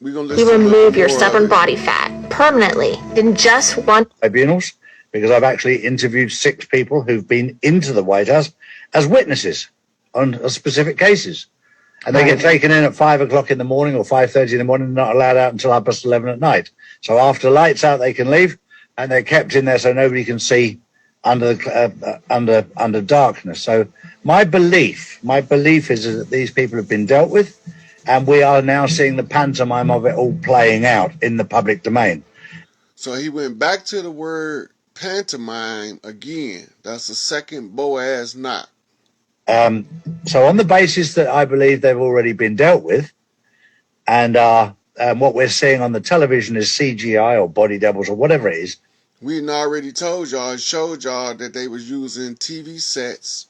gonna listen. You remove your stubborn body fat permanently in just one tribunals, because I've actually interviewed 6 people who've been into the White House as witnesses on specific cases, and they get taken in at 5 o'clock in the morning or 5:30 in the morning, not allowed out until 11:30 at night. So after lights out, they can leave, and they're kept in there so nobody can see under darkness. So my belief is that these people have been dealt with, and we are now seeing the pantomime of it all playing out in the public domain. So he went back to the word pantomime again. That's the second Boaz knot. So on the basis that I believe they've already been dealt with, and what we're seeing on the television is CGI or body doubles or whatever it is, We had already told y'all and showed y'all that they was using TV sets.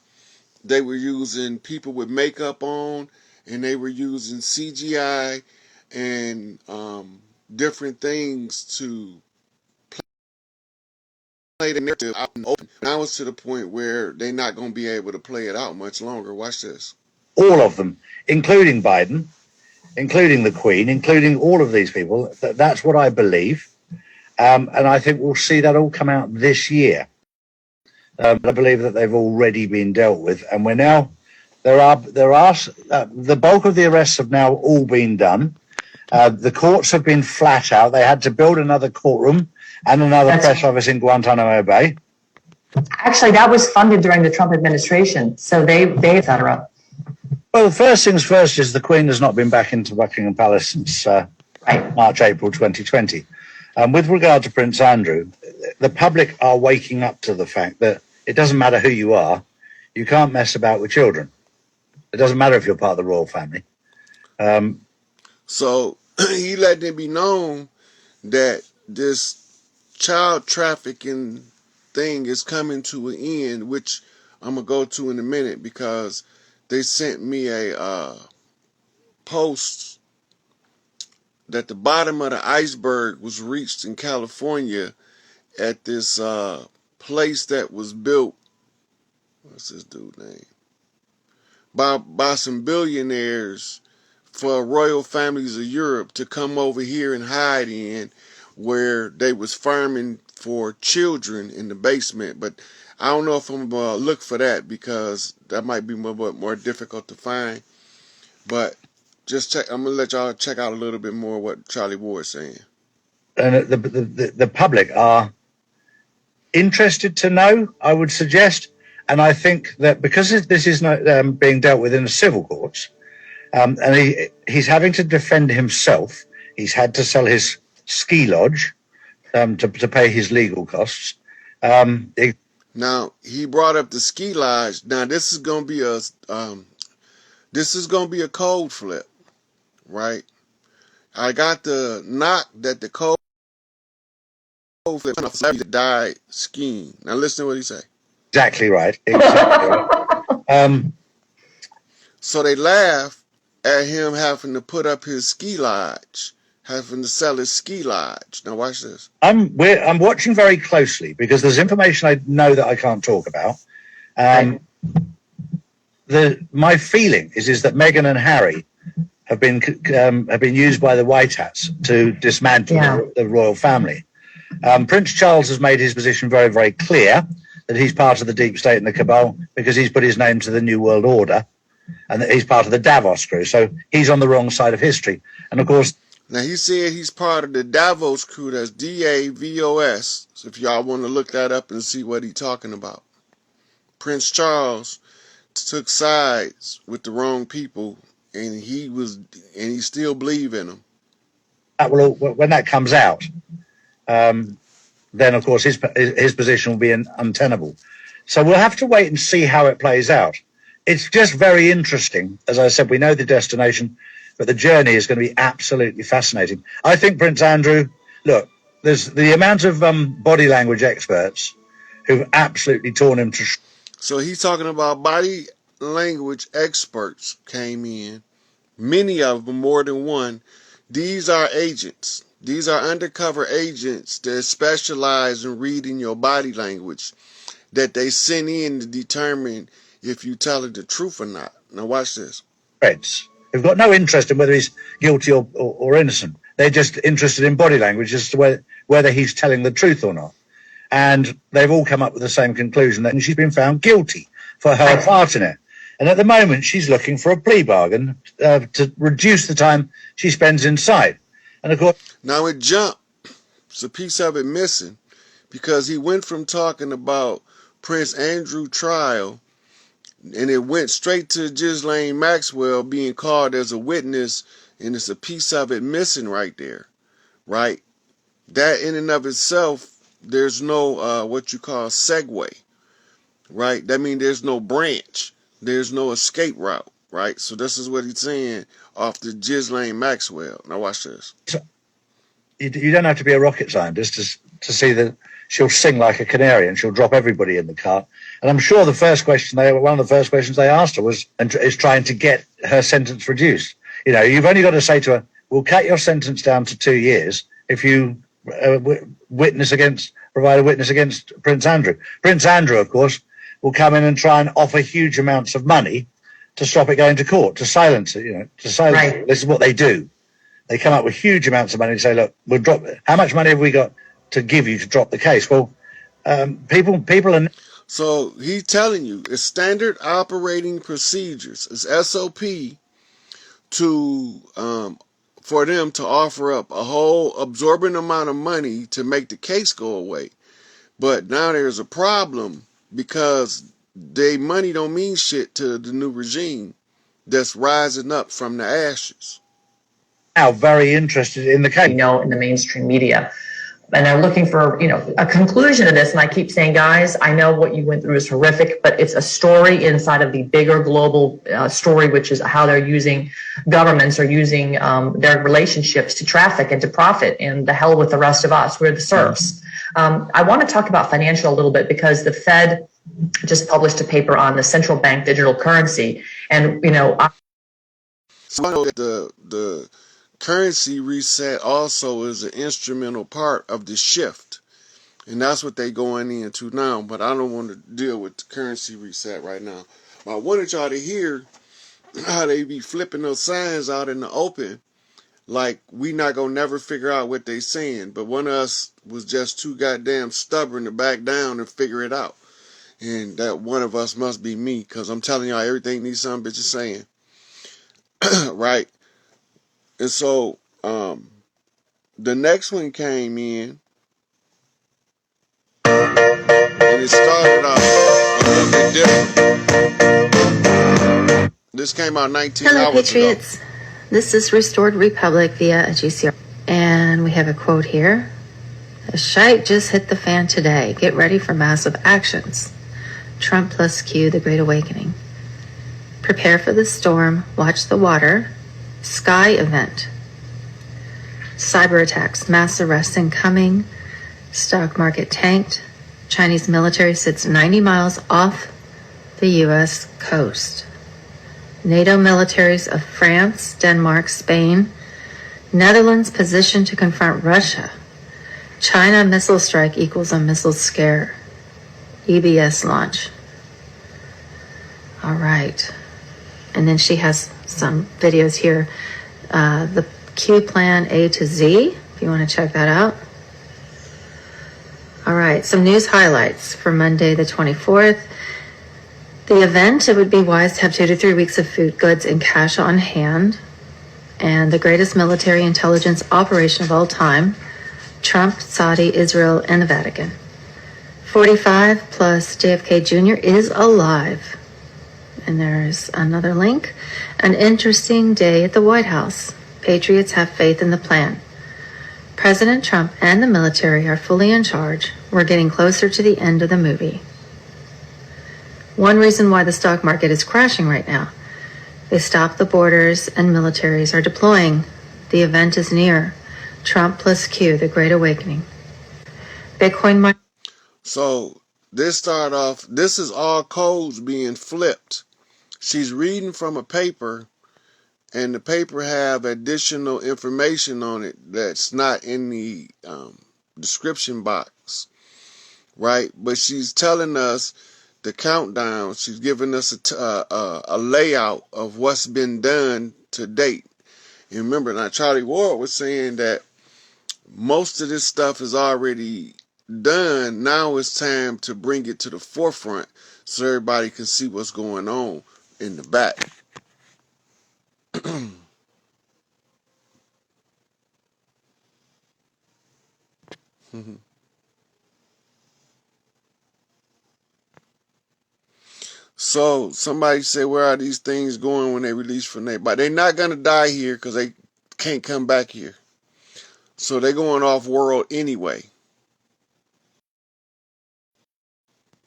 They were using people with makeup on, and they were using CGI and different things to play the narrative out in the open. Now it's to the point where they're not going to be able to play it out much longer. Watch this. All of them, including Biden, including the Queen, including all of these people. That's what I believe. And I think we'll see that all come out this year. I believe that they've already been dealt with, and we're now the bulk of the arrests have now all been done. The courts have been flat out. They had to build another courtroom and another press office in Guantanamo Bay. Actually, that was funded during the Trump administration, so they et cetera. Well, the first things first is the Queen has not been back into Buckingham Palace since March, April 2020. With regard to Prince Andrew, the public are waking up to the fact that it doesn't matter who you are, you can't mess about with children. It doesn't matter if you're part of the royal family. So he let it be known that this child trafficking thing is coming to an end, which I'm going to go to in a minute, because they sent me a post that the bottom of the iceberg was reached in California at this place that was built, what's this dude's name, by some billionaires for royal families of Europe to come over here and hide in, where they was farming for children in the basement. But I don't know if I'm going to look for that, because that might be more difficult to find. But just check. I'm going to let y'all check out a little bit more what Charlie Ward's saying. And the public are interested to know, I would suggest. And I think that because this is not being dealt with in the civil courts, and he's having to defend himself, he's had to sell his ski lodge to pay his legal costs. Now he brought up the ski lodge. Now this is going to be a code flip, right? I got the knock that the code flip died skiing. Now listen to what he say. Exactly right. Exactly right. So they laugh at him having to put up his ski lodge, having to sell his ski lodge. Now watch this. I'm watching very closely, because there's information I know that I can't talk about. My feeling is that Meghan and Harry have been used by the White Hats to dismantle the royal family. Prince Charles has made his position very, very clear that he's part of the deep state and the cabal, because he's put his name to the New World Order, and that he's part of the Davos crew. So he's on the wrong side of history. And of course, now he said he's part of the Davos crew. That's DAVOS. So if y'all want to look that up and see what he's talking about. Prince Charles took sides with the wrong people, and he still believe in them. When that comes out, then of course his position will be untenable. So we'll have to wait and see how it plays out. It's just very interesting. As I said, we know the destination, but the journey is going to be absolutely fascinating. I think Prince Andrew, look, there's the amount of body language experts who've absolutely torn him to. So he's talking about body language experts came in, many of them, more than one. These are agents. These are undercover agents that specialize in reading your body language, that they send in to determine if you telling the truth or not. Now watch this. Who've got no interest in whether he's guilty or innocent. They're just interested in body language as to whether he's telling the truth or not. And they've all come up with the same conclusion, that she's been found guilty for her part in it. And at the moment, she's looking for a plea bargain to reduce the time she spends inside. And of course, now it jumped. It's a piece of it missing, because he went from talking about Prince Andrew trial, and it went straight to Ghislaine Maxwell being called as a witness, and it's a piece of it missing right there, right? That in and of itself, there's no what you call segue, right? That means there's no branch, there's no escape route, right? So this is what he's saying off the Ghislaine Maxwell. Now watch this. You don't have to be a rocket scientist to see that she'll sing like a canary and she'll drop everybody in the cart. And I'm sure one of the first questions they asked her is trying to get her sentence reduced. You know, you've only got to say to her, we'll cut your sentence down to 2 years if you provide a witness against Prince Andrew. Prince Andrew, of course, will come in and try and offer huge amounts of money to stop it going to court, to silence it, Right. it. This is what they do. They come up with huge amounts of money and say, look, we'll drop it. How much money have we got to give you to drop the case? Well, people are... So he's telling you it's standard operating procedures. It's SOP to for them to offer up a whole absorbent amount of money to make the case go away. But now there's a problem because their money don't mean shit to the new regime that's rising up from the ashes. Now very interested in the case. In the mainstream media. And they're looking for, a conclusion to this. And I keep saying, guys, I know what you went through is horrific, but it's a story inside of the bigger global story, which is how governments are using their relationships to traffic and to profit, and the hell with the rest of us. We're the serfs. I want to talk about financial a little bit because the Fed just published a paper on the central bank digital currency. And, So I know that the currency reset also is an instrumental part of the shift. And that's what they're going into now. But I don't want to deal with the currency reset right now. But I wanted y'all to hear how they be flipping those signs out in the open. Like we not going to never figure out what they saying. But one of us was just too goddamn stubborn to back down and figure it out. And that one of us must be me. Because I'm telling y'all everything these son bitches saying. Right? And so, the next one came in, and it started off a little bit different. This came out 19 Hello, hours Patriots. ago. This is Restored Republic via a GCR. And we have a quote here. The shite just hit the fan today. Get ready for massive actions. Trump plus Q, the Great Awakening. Prepare for the storm. Watch the water. Sky event. Cyber attacks. Mass arrests incoming. Stock market tanked. Chinese military sits 90 miles off the U.S. coast. NATO militaries of France, Denmark, Spain, Netherlands positioned to confront Russia. China missile strike equals a missile scare. EBS launch. All right. And then she has some videos here. The Q plan A to Z, if you want to check that out. All right, some news highlights for Monday the 24th. The event, it would be wise to have 2 to 3 weeks of food, goods, and cash on hand. And the greatest military intelligence operation of all time, Trump, Saudi, Israel, and the Vatican. 45 plus JFK Jr. is alive. And there's another link. An interesting day at the White House. Patriots have faith in the plan. President Trump and the military are fully in charge. We're getting closer to the end of the movie. One reason why the stock market is crashing right now. They stopped the borders and militaries are deploying. The event is near. Trump plus Q, the Great Awakening. Bitcoin. So this started off, this is all codes being flipped. She's reading from a paper, and the paper have additional information on it that's not in the description box, right? But she's telling us the countdown. She's giving us a layout of what's been done to date. And remember, now Charlie Ward was saying that most of this stuff is already done. Now it's time to bring it to the forefront so everybody can see what's going on in the back. So somebody say, where are these things going when they release from their body? They're not going to die here because they can't come back here. So they're going off world anyway.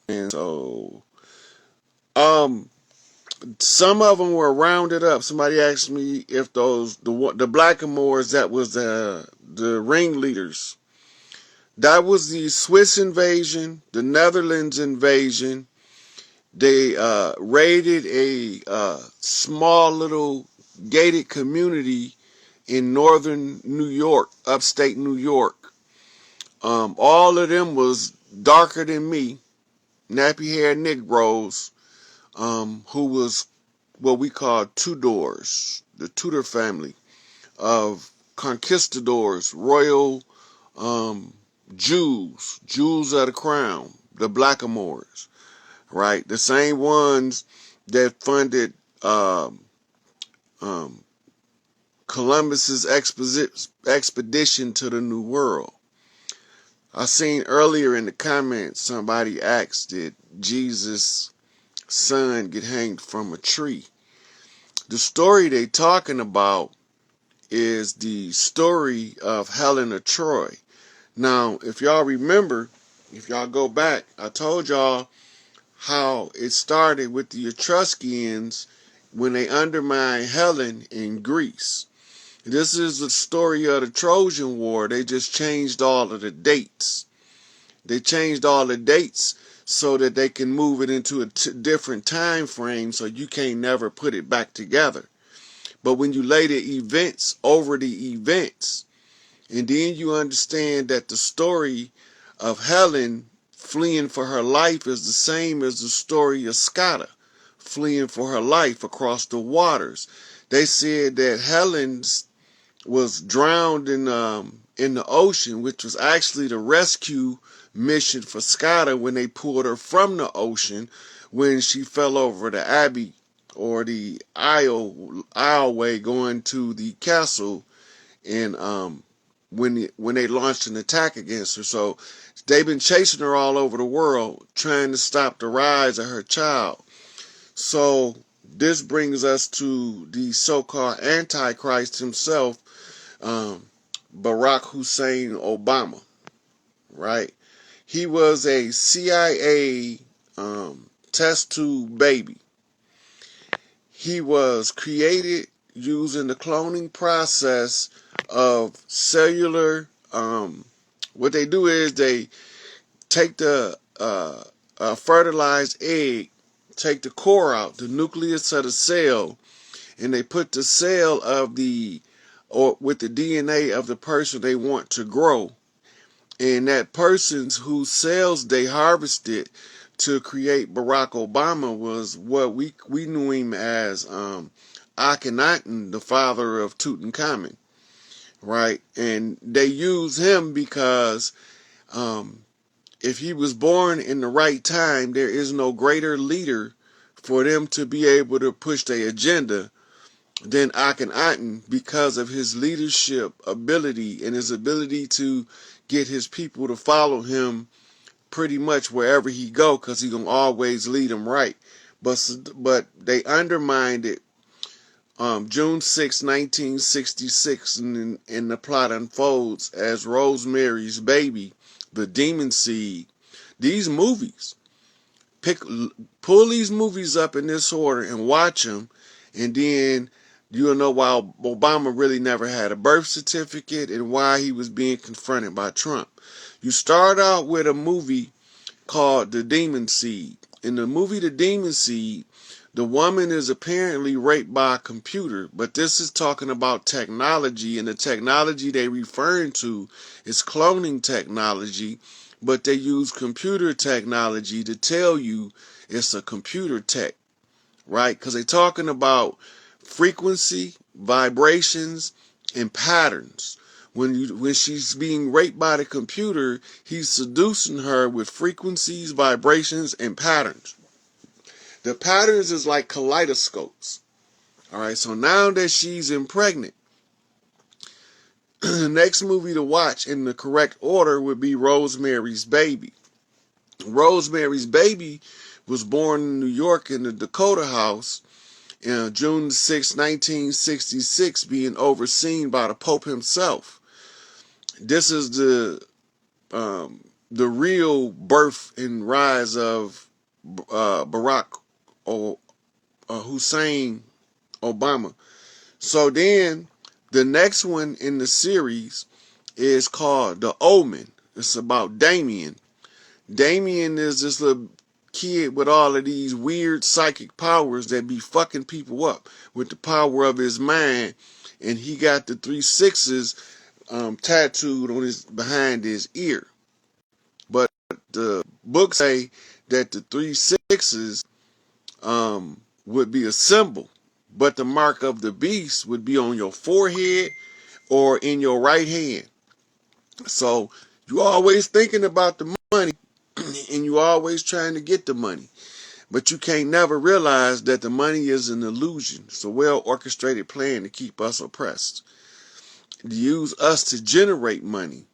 And so, some of them were rounded up. Somebody asked me if the Blackamoors that was the ringleaders, That was the Swiss invasion, the Netherlands invasion. They raided a small little gated community in northern New York, upstate New York. All of them was darker than me, nappy-haired Negroes, who was what we call Tudors, the Tudor family of conquistadors, royal Jews of the crown, the blackamoors, right? The same ones that funded Columbus's expedition to the New World. I seen earlier in the comments somebody asked, did Jesus' son get hanged from a tree? The story they talking about is the story of Helen of Troy. Now, if y'all remember, if y'all go back, I told y'all how it started with the Etruscans when they undermined Helen in Greece. This is the story of the Trojan War. They just changed all of the dates. They changed all the dates so that they can move it into a different time frame so you can't never put it back together. But when you lay the events over the events, and then you understand that the story of Helen fleeing for her life is the same as the story of Scotta fleeing for her life across the waters. They said that Helen's was drowned in the ocean, which was actually the rescue mission for Scotta when they pulled her from the ocean when she fell over the abbey or the aisleway going to the castle, and when they launched an attack against her. So they've been chasing her all over the world trying to stop the rise of her child. So this brings us to the so-called Antichrist himself, Barack Hussein Obama, right? He was a CIA test tube baby. He was created using the cloning process of cellular. What they do is they take the fertilized egg, take the core out, the nucleus of the cell, and they put the cell of with the DNA of the person they want to grow. And that person's whose cells they harvested to create Barack Obama was what we knew him as Akhenaten, the father of Tutankhamun, right? And they use him because if he was born in the right time, there is no greater leader for them to be able to push their agenda than Akhenaten, because of his leadership ability and his ability to get his people to follow him pretty much wherever he go, because he's going to always lead them right. But they undermined it June 6, 1966, and the plot unfolds as Rosemary's Baby, The Demon Seed. These movies, pull these movies up in this order and watch them, and then you'll know why Obama really never had a birth certificate and why he was being confronted by Trump. You start out with a movie called The Demon Seed. In the movie The Demon Seed, the woman is apparently raped by a computer, but this is talking about technology, and the technology they referring to is cloning technology, but they use computer technology to tell you it's a computer tech, right? Because they're talking about frequency, vibrations, and patterns. When she's being raped by the computer, he's seducing her with frequencies, vibrations, and patterns. The patterns is like kaleidoscopes. All right, so now that she's impregnant, the next movie to watch in the correct order would be Rosemary's Baby. Rosemary's Baby was born in New York in the Dakota House, June 6, 1966, being overseen by the Pope himself. This is the real birth and rise of Barack Hussein Obama. So then the next one in the series is called The Omen. It's about Damien. Damien is this little kid with all of these weird psychic powers that be fucking people up with the power of his mind, and he got the 3 sixes tattooed on his behind his ear. But the books say that the 3 sixes would be a symbol, but the mark of the beast would be on your forehead or in your right hand. So you always thinking about the money and you always trying to get the money. But you can't never realize that the money is an illusion. It's a well orchestrated plan to keep us oppressed. To use us to generate money.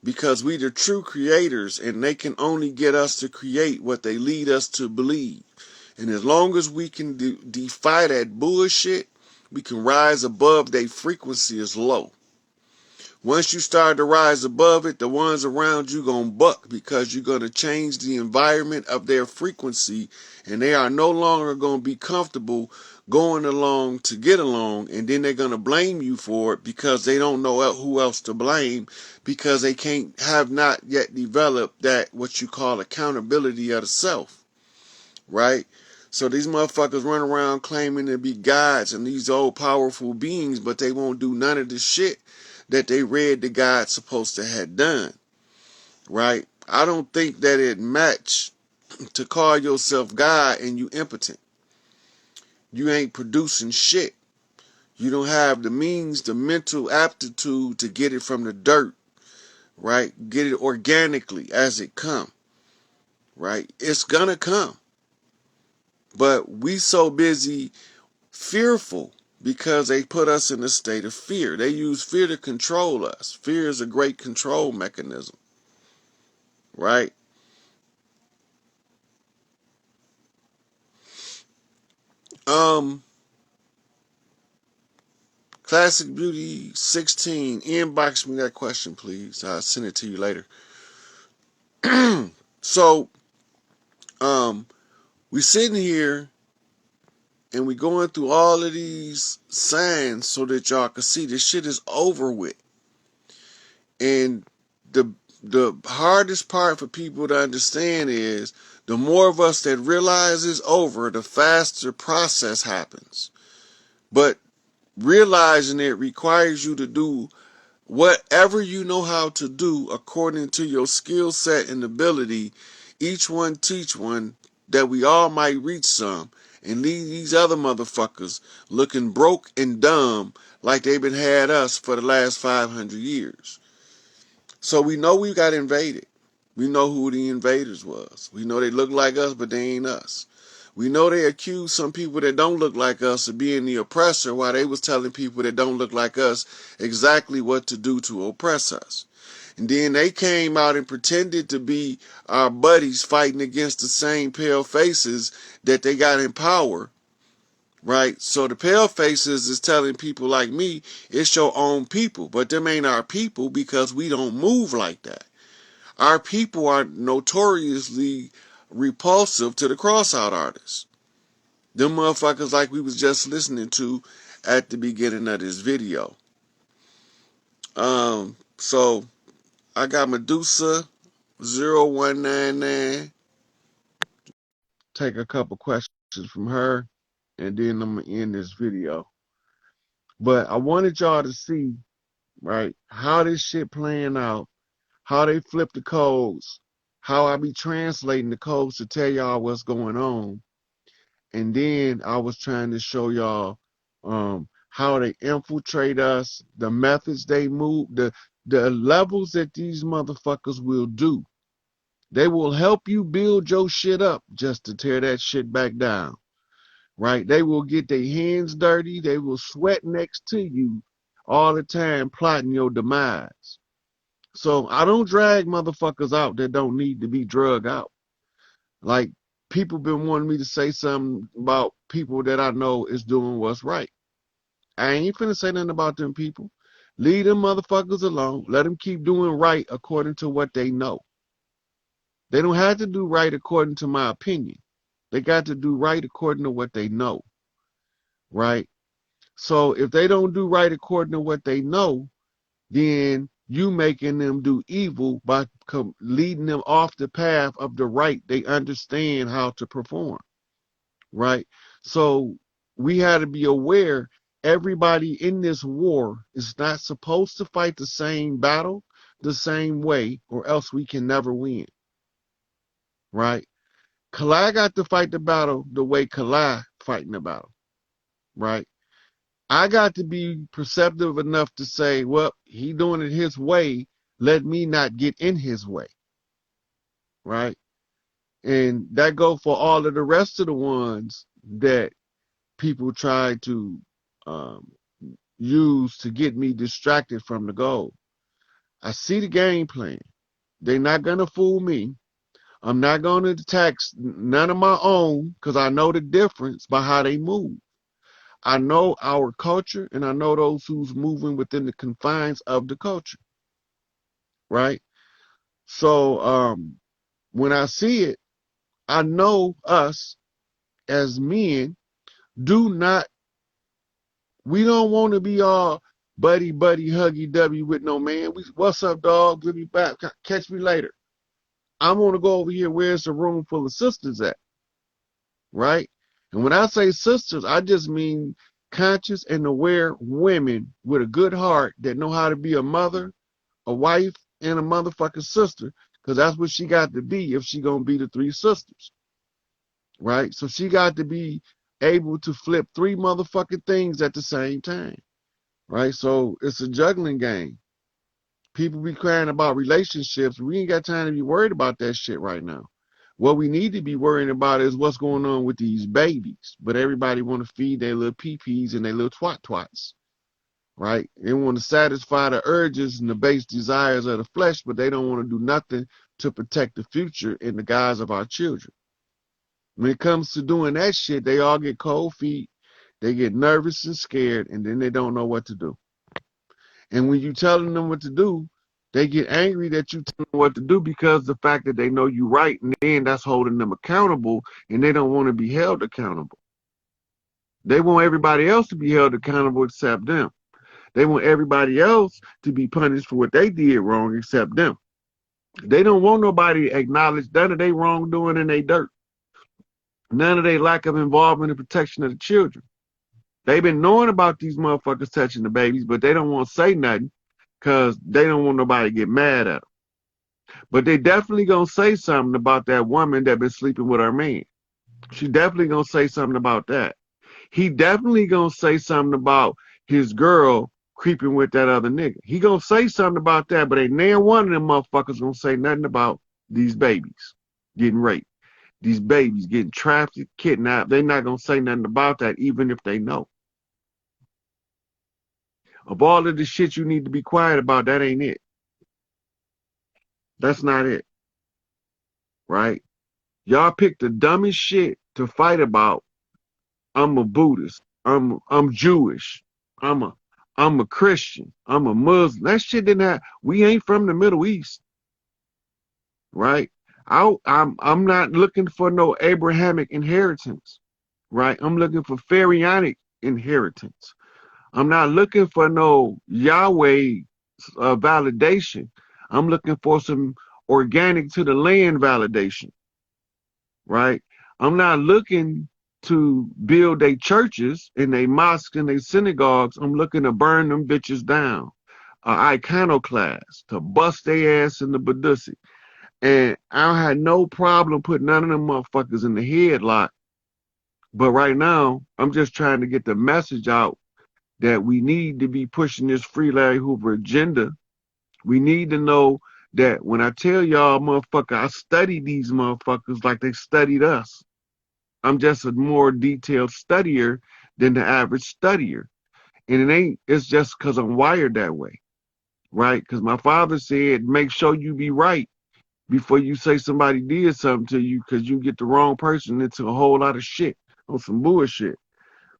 Because we the true creators and they can only get us to create what they lead us to believe. And as long as we can defy that bullshit, we can rise above their frequency is low. Once you start to rise above it, the ones around you gonna buck because you're gonna change the environment of their frequency, and they are no longer gonna be comfortable going along to get along, and then they're gonna blame you for it because they don't know who else to blame because they have not yet developed that what you call accountability of the self, right? So these motherfuckers run around claiming to be gods and these old powerful beings, but they won't do none of the shit that they read the God supposed to have done, right? I don't think that it match to call yourself God and you impotent. You ain't producing shit. You don't have the means, the mental aptitude to get it from the dirt, right? Get it organically as it come, right? It's gonna come. But we so busy fearful because they put us in a state of fear. They use fear to control us. Fear is a great control mechanism, right? Classic Beauty 16, inbox me that question, please. I'll send it to you later. So, we sitting here and we going through all of these signs so that y'all can see this shit is over with. And the hardest part for people to understand is the more of us that realize it's over, the faster process happens. But realizing it requires you to do whatever you know how to do according to your skill set and ability. Each one teach one, that we all might reach some and leave these other motherfuckers looking broke and dumb like they've been had us for the last 500 years. So we know we got invaded. We know who the invaders was. We know they look like us, but they ain't us. We know they accuse some people that don't look like us of being the oppressor while they was telling people that don't look like us exactly what to do to oppress us. And then they came out and pretended to be our buddies fighting against the same pale faces that they got in power, right? So the pale faces is telling people like me, it's your own people, but them ain't our people because we don't move like that. Our people are notoriously repulsive to the cross-out artists. Them motherfuckers like we was just listening to at the beginning of this video. So I got Medusa 0199. Take a couple questions from her, and then I'm gonna end this video. But I wanted y'all to see, right, how this shit playing out, how they flip the codes, how I be translating the codes to tell y'all what's going on. And then I was trying to show y'all how they infiltrate us, the methods they move, the levels that these motherfuckers will do. They will help you build your shit up just to tear that shit back down, right? They will get their hands dirty. They will sweat next to you all the time plotting your demise. So I don't drag motherfuckers out that don't need to be drug out. Like, people been wanting me to say something about people that I know is doing what's right. I ain't finna say nothing about them people. Leave them motherfuckers alone. Let them keep doing right according to what they know. They don't have to do right according to my opinion. They got to do right according to what they know, right? So if they don't do right according to what they know, then You making them do evil by leading them off the path of the right. They understand how to perform, right? So we had to be aware everybody in this war is not supposed to fight the same battle the same way, or else we can never win, right? Kalai got to fight the battle the way Kalai fighting the battle, right? I got to be perceptive enough to say, well, he doing it his way. Let me not get in his way, right? And that go for all of the rest of the ones that people try to use to get me distracted from the goal. I see the game plan. They're not going to fool me. I'm not going to tax none of my own because I know the difference by how they move. I know our culture, and I know those who's moving within the confines of the culture, right? So when I see it, I know us as men we don't want to be all buddy, huggy, W with no man. What's up, dog? Give me back. Catch me later. I want to go over here. Where's the room full of sisters at? Right? And when I say sisters, I just mean conscious and aware women with a good heart that know how to be a mother, a wife, and a motherfucking sister, because that's what she got to be if she gonna be the three sisters, right? So she got to be able to flip three motherfucking things at the same time, right? So it's a juggling game. People be crying about relationships. We ain't got time to be worried about that shit right now. What we need to be worrying about is what's going on with these babies. But everybody want to feed their little pee-pees and their little twat-twats, right? They want to satisfy the urges and the base desires of the flesh, but they don't want to do nothing to protect the future and the guise of our children. When it comes to doing that shit, they all get cold feet, they get nervous and scared, and then they don't know what to do. And when you telling them what to do, they get angry that you tell them what to do because the fact that they know you right, and then that's holding them accountable, and they don't want to be held accountable. They want everybody else to be held accountable except them. They want everybody else to be punished for what they did wrong except them. They don't want nobody to acknowledge none of their wrongdoing in their dirt. None of their lack of involvement in protection of the children. They've been knowing about these motherfuckers touching the babies, but they don't want to say nothing because they don't want nobody to get mad at them. But they definitely going to say something about that woman that been sleeping with her man. She definitely going to say something about that. He definitely going to say something about his girl creeping with that other nigga. He going to say something about that, but ain't near one of them motherfuckers going to say nothing about these babies getting raped. These babies getting trafficked, kidnapped. They're not going to say nothing about that, even if they know. Of all of the shit you need to be quiet about, that ain't it. That's not it. Right? Y'all picked the dumbest shit to fight about. I'm a Buddhist. I'm Jewish. I'm a Christian. I'm a Muslim. That shit didn't have. We ain't from the Middle East. Right? I'm not looking for no Abrahamic inheritance. Right? I'm looking for pharaonic inheritance. I'm not looking for no Yahweh validation. I'm looking for some organic to the land validation, right? I'm not looking to build their churches and their mosques and their synagogues. I'm looking to burn them bitches down, iconoclast, to bust their ass in the Badussi. And I had no problem putting none of them motherfuckers in the headlock. But right now, I'm just trying to get the message out that we need to be pushing this free Larry Hoover agenda. We need to know that when I tell y'all, motherfucker, I study these motherfuckers like they studied us. I'm just a more detailed studier than the average studier. And it's just because I'm wired that way, right? Because my father said, make sure you be right before you say somebody did something to you, because you get the wrong person into a whole lot of shit on some bullshit.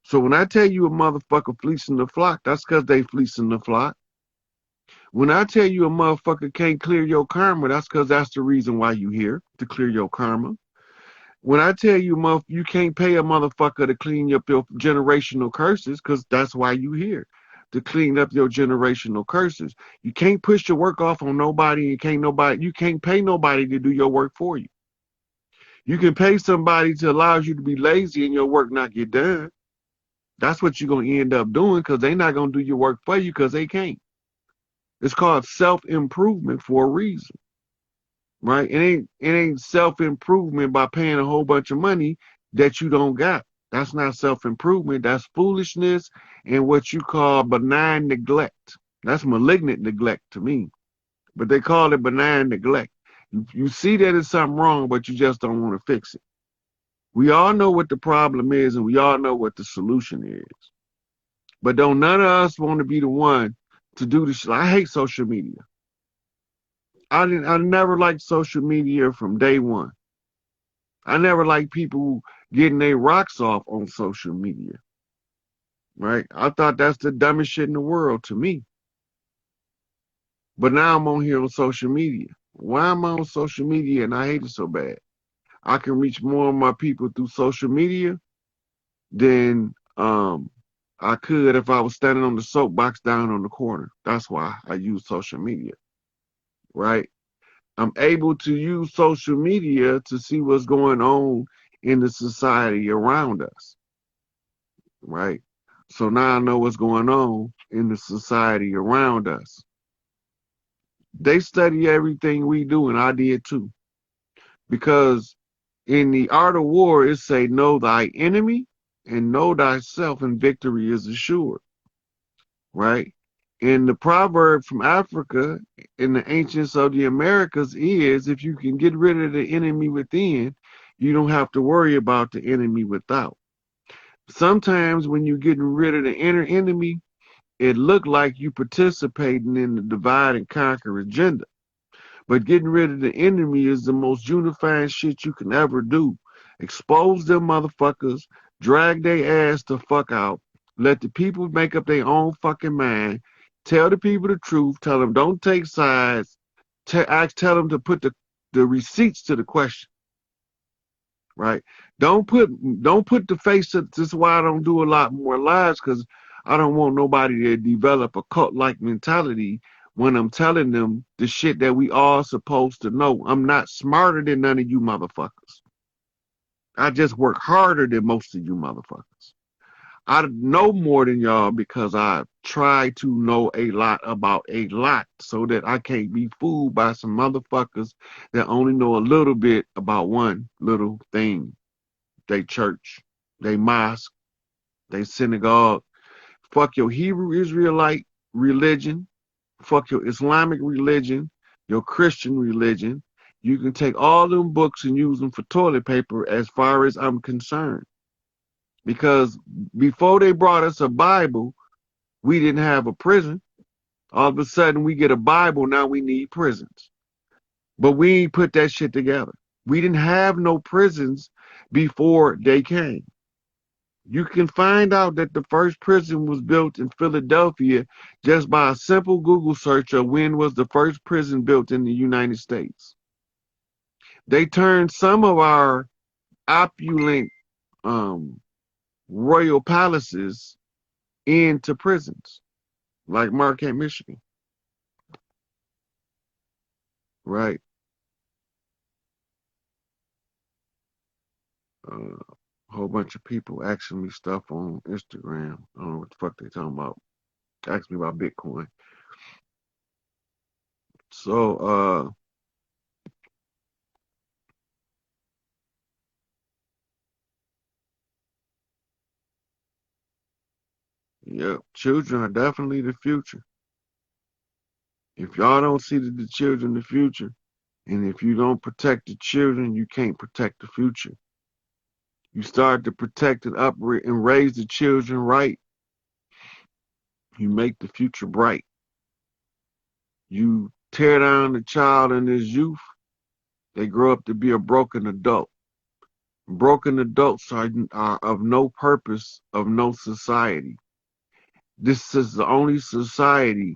So when I tell you a motherfucker fleecing the flock, that's because they fleecing the flock. When I tell you a motherfucker can't clear your karma, that's because that's the reason why you here, to clear your karma. When I tell you you can't pay a motherfucker to clean up your generational curses, because that's why you here. to clean up your generational curses. You can't push your work off on nobody, and you can't pay nobody to do your work for you. You can pay somebody to allow you to be lazy and your work not get done. That's what you're going to end up doing, because they're not going to do your work for you because they can't. It's called self-improvement for a reason, right? It ain't self-improvement by paying a whole bunch of money that you don't got. That's not self-improvement. That's foolishness and what you call benign neglect. That's malignant neglect to me, but they call it benign neglect. You see that it's something wrong, but you just don't want to fix it. We all know what the problem is, and we all know what the solution is. But don't none of us want to be the one to do this. I hate social media. I never liked social media from day one. I never liked people getting their rocks off on social media. Right? I thought that's the dumbest shit in the world to me. But now I'm on here on social media. Why am I on social media and I hate it so bad? I can reach more of my people through social media than I could if I was standing on the soapbox down on the corner. That's why I use social media, right? I'm able to use social media to see what's going on in the society around us, right? So now I know what's going on in the society around us. They study everything we do, and I did too. Because in the art of war, it say, know thy enemy and know thyself, and victory is assured, right? And the proverb from Africa in the ancients of the Americas is, if you can get rid of the enemy within, you don't have to worry about the enemy without. Sometimes when you're getting rid of the inner enemy, it look like you participating in the divide and conquer agenda. But getting rid of the enemy is the most unifying shit you can ever do. Expose them motherfuckers, drag their ass the fuck out, let the people make up their own fucking mind, tell the people the truth, tell them don't take sides, tell them to put the receipts to the question, right? Don't put the face to, this is why I don't do a lot more lives, because I don't want nobody to develop a cult-like mentality when I'm telling them the shit that we all supposed to know. I'm not smarter than none of you motherfuckers. I just work harder than most of you motherfuckers. I know more than y'all because I try to know a lot about a lot, so that I can't be fooled by some motherfuckers that only know a little bit about one little thing. They church, they mosque, they synagogue. Fuck your Hebrew Israelite religion. Fuck your Islamic religion, your Christian religion. You can take all them books and use them for toilet paper as far as I'm concerned. Because before they brought us a Bible, we didn't have a prison. All of a sudden we get a Bible, now we need prisons. But we ain't put that shit together. We didn't have no prisons before they came. You can find out that the first prison was built in Philadelphia just by a simple Google search of when was the first prison built in the United States. They turned some of our opulent royal palaces into prisons, like Marquette, Michigan. Right? A whole bunch of people asking me stuff on Instagram. I don't know what the fuck they talking about. Ask me about Bitcoin. So, yeah, children are definitely the future. If y'all don't see the children the future, and if you don't protect the children, you can't protect the future. You start to protect and raise the children right, you make the future bright. You tear down the child in his youth, they grow up to be a broken adult. Broken adults are of no purpose, of no society. This is the only society,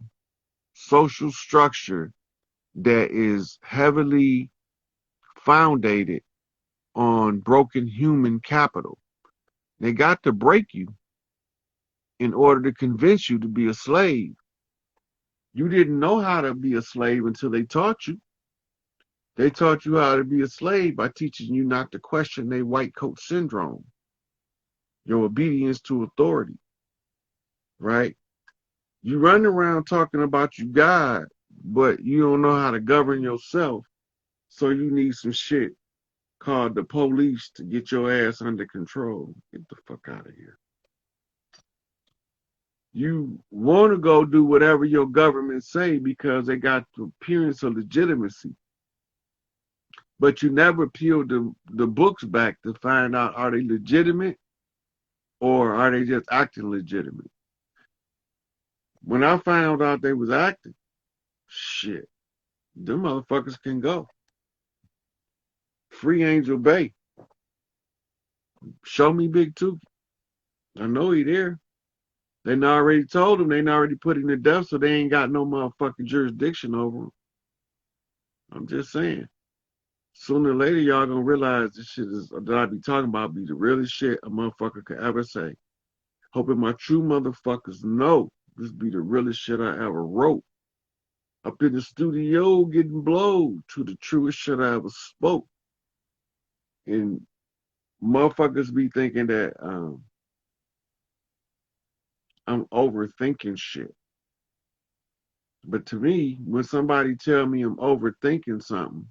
social structure that is heavily founded on broken human capital. They got to break you in order to convince you to be a slave. You didn't know how to be a slave until they taught you. They taught you how to be a slave by teaching you not to question their white coat syndrome, your obedience to authority, right? You run around talking about you God, but you don't know how to govern yourself. So you need some shit called the police to get your ass under control. Get the fuck out of here. You want to go do whatever your government say because they got the appearance of legitimacy. But you never peel the books back to find out, are they legitimate or are they just acting legitimate? When I found out they was acting, shit, them motherfuckers can go. Free Angel Bay. Show me Big Tookie. I know he there. They already told him, they already put him to death, so they ain't got no motherfucking jurisdiction over him. I'm just saying. Sooner or later, y'all gonna realize this shit is that I be talking about be the realest shit a motherfucker could ever say. Hoping my true motherfuckers know this be the realest shit I ever wrote. Up in the studio getting blowed to the truest shit I ever spoke. And motherfuckers be thinking that I'm overthinking shit. But to me, when somebody tell me I'm overthinking something,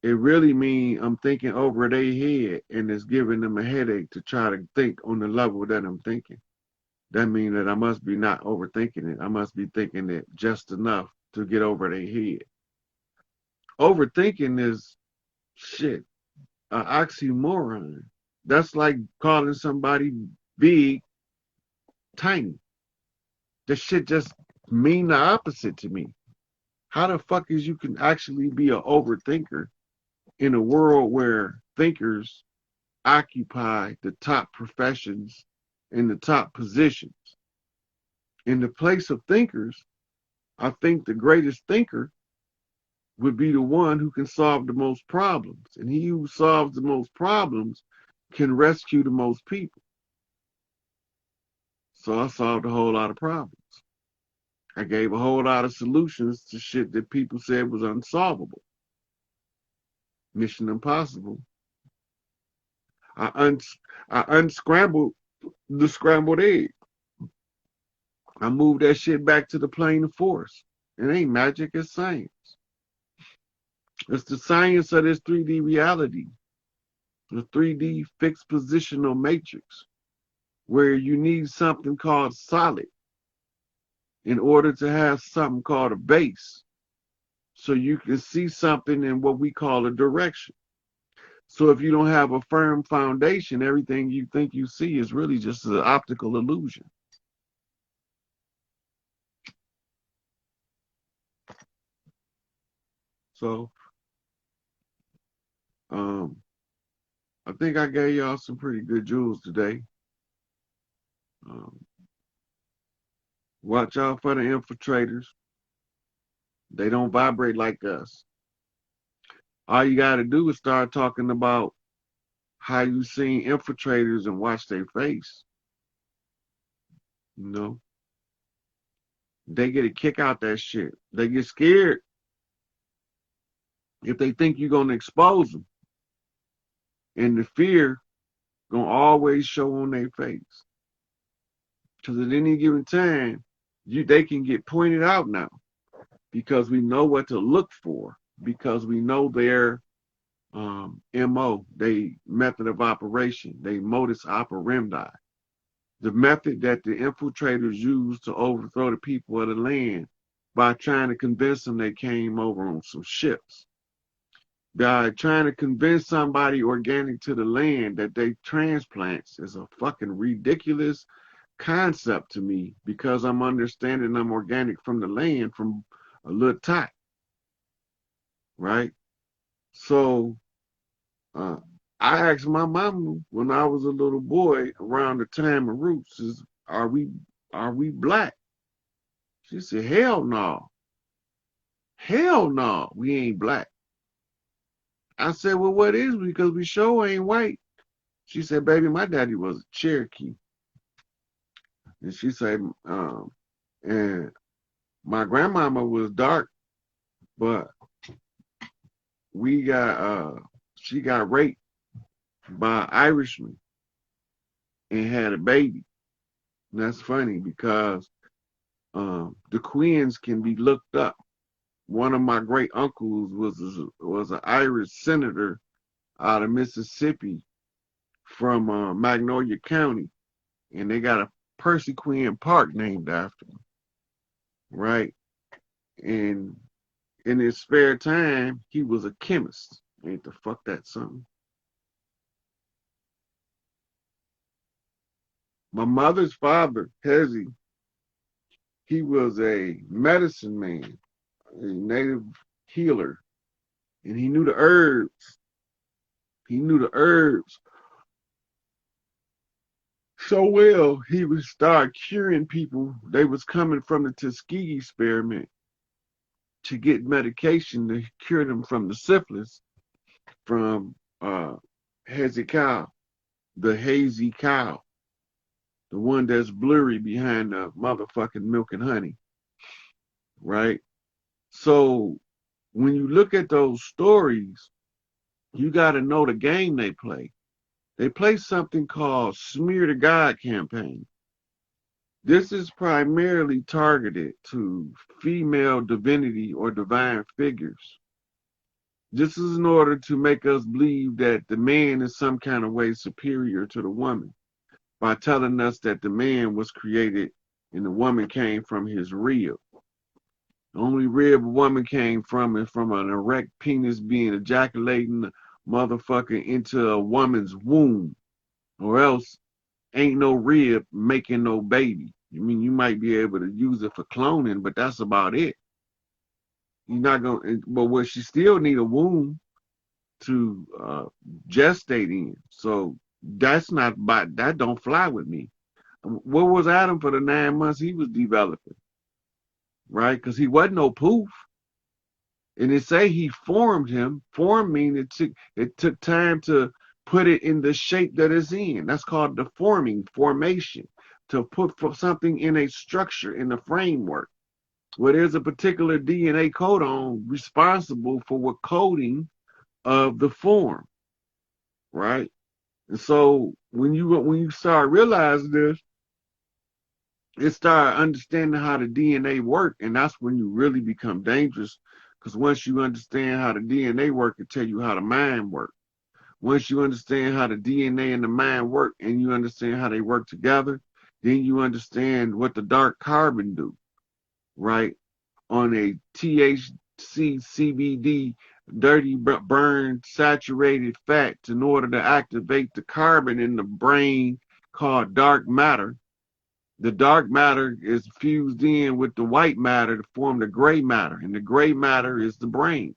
it really means I'm thinking over their head and it's giving them a headache to try to think on the level that I'm thinking. That means that I must be not overthinking it. I must be thinking it just enough to get over their head. Overthinking is shit, an oxymoron. That's like calling somebody big, tiny. That shit just mean the opposite to me. How the fuck is you can actually be an overthinker in a world where thinkers occupy the top professions and the top positions? In the place of thinkers, I think the greatest thinker would be the one who can solve the most problems. And he who solves the most problems can rescue the most people. So I solved a whole lot of problems. I gave a whole lot of solutions to shit that people said was unsolvable. Mission Impossible. I unscrambled the scrambled egg. I moved that shit back to the plane of force. It ain't magic, it's science. It's the science of this 3D reality, the 3D fixed positional matrix, where you need something called solid in order to have something called a base. So you can see something in what we call a direction. So if you don't have a firm foundation, everything you think you see is really just an optical illusion. So, I think I gave y'all some pretty good jewels today. Watch out for the infiltrators. They don't vibrate like us. All you got to do is start talking about how you seen infiltrators and watch their face. You know, they get a kick out that shit. They get scared if they think you're gonna expose them, and the fear gonna always show on their face. Because at any given time, they can get pointed out now, because we know what to look for, because we know their MO, they method of operation, they modus operandi, the method that the infiltrators use to overthrow the people of the land by trying to convince them they came over on some ships, by trying to convince somebody organic to the land that they transplants is a fucking ridiculous concept to me, because I'm understanding I'm organic from the land from a little tot, right? So I asked my mama when I was a little boy around the time of Roots, are we black? She said, hell no. Hell no, we ain't black. I said, well, what is we? Because we sure ain't white. She said, baby, my daddy was a Cherokee. And she said, and my grandmama was dark, but she got raped by an Irishman and had a baby. And that's funny because the Queens can be looked up. One of my great uncles was an Irish senator out of Mississippi from Magnolia County, and they got a Percy Queen Park named after him, right? And in his spare time, he was a chemist. Ain't the fuck that something? My mother's father, Hezzy, he was a medicine man, a native healer, and he knew the herbs. He knew the herbs so well, he would start curing people. They was coming from the Tuskegee experiment to get medication to cure them from the syphilis from hazy cow, the hazy cow, the one that's blurry behind the motherfucking milk and honey, right? So when you look at those stories, you got to know the game they play. They play something called Smear to God campaign. This is primarily targeted to female divinity or divine figures. This is in order to make us believe that the man is some kind of way superior to the woman by telling us that the man was created and the woman came from his rib. The only rib a woman came from is from an erect penis being ejaculating motherfucker into a woman's womb, or else ain't no rib making no baby. I mean, you might be able to use it for cloning, but that's about it. You're not gonna. But what she still need a womb to gestate in. So that's not. That don't fly with me. What was Adam for the 9 months he was developing, right? Because he wasn't no poof. And they say he formed him. Form mean it took time to put it in the shape that it's in. That's called the formation. To put something in a structure, in the framework, where there's a particular DNA codon responsible for what coding of the form, right? And so when you start realizing this, it start understanding how the DNA work, and that's when you really become dangerous. Because once you understand how the DNA work, it tell you how the mind work. Once you understand how the DNA and the mind work, and you understand how they work together, then you understand what the dark carbon do, right? On a THC, CBD, dirty burn saturated fat in order to activate the carbon in the brain called dark matter. The dark matter is fused in with the white matter to form the gray matter, and the gray matter is the brain.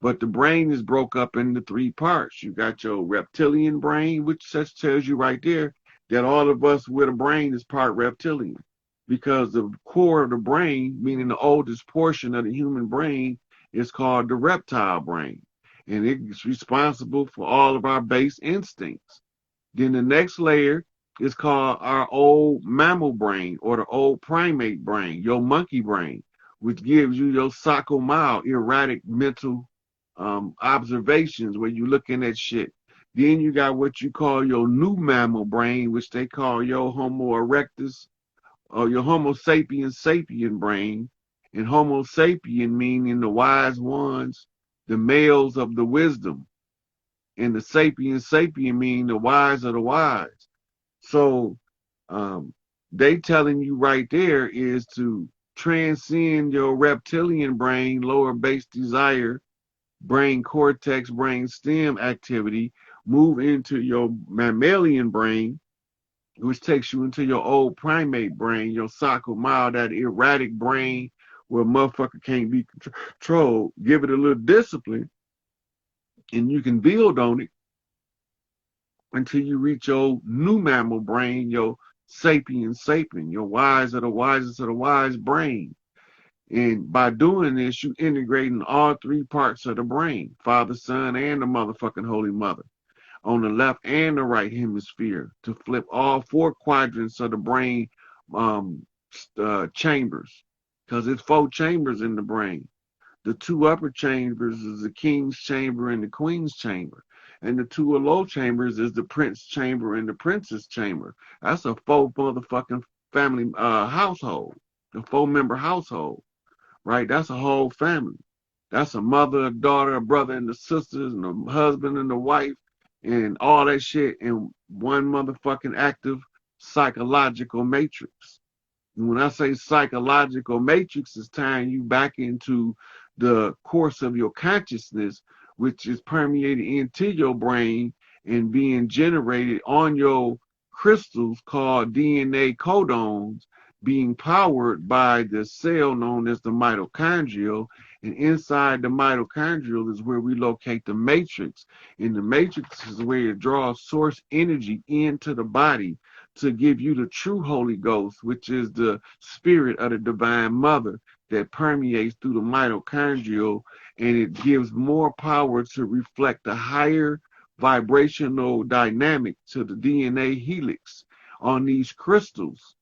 But the brain is broke up into 3 parts. You got your reptilian brain, which just tells you right there that all of us with a brain is part reptilian, because the core of the brain, meaning the oldest portion of the human brain, is called the reptile brain, and it's responsible for all of our base instincts. Then the next layer is called our old mammal brain, or the old primate brain, your monkey brain, which gives you your Sakomao, erratic mental observations where you're looking at shit. Then you got what you call your new mammal brain, which they call your Homo erectus, or your Homo sapiens sapien brain. And Homo sapien meaning the wise ones, the males of the wisdom. And the sapien mean the wise of the wise. So they telling you right there is to transcend your reptilian brain, lower base desire, brain cortex, brain stem activity, move into your mammalian brain, which takes you into your old primate brain, your Sakomao, that erratic brain where motherfucker can't be controlled. Give it a little discipline, and you can build on it until you reach your new mammal brain, your sapien, your wise of the wisest of the wise brain. And by doing this, you integrating all 3 parts of the brain, Father, Son, and the motherfucking Holy Mother, on the left and the right hemisphere, to flip all 4 quadrants of the brain chambers, because it's 4 chambers in the brain. The 2 upper chambers is the king's chamber and the queen's chamber. And the 2 low chambers is the prince chamber and the princess chamber. That's a 4 motherfucking family household. A 4-member household, right? That's a whole family. That's a mother, a daughter, a brother, and the sisters, and a husband and a wife, and all that shit in one motherfucking active psychological matrix. And when I say psychological matrix, it's tying you back into the course of your consciousness, which is permeated into your brain and being generated on your crystals called DNA codons, being powered by the cell known as the mitochondrial. And inside the mitochondrial is where we locate the matrix. And the matrix is where it draws source energy into the body to give you the true Holy Ghost, which is the spirit of the Divine Mother that permeates through the mitochondrial, and it gives more power to reflect the higher vibrational dynamic to the DNA helix on these crystals.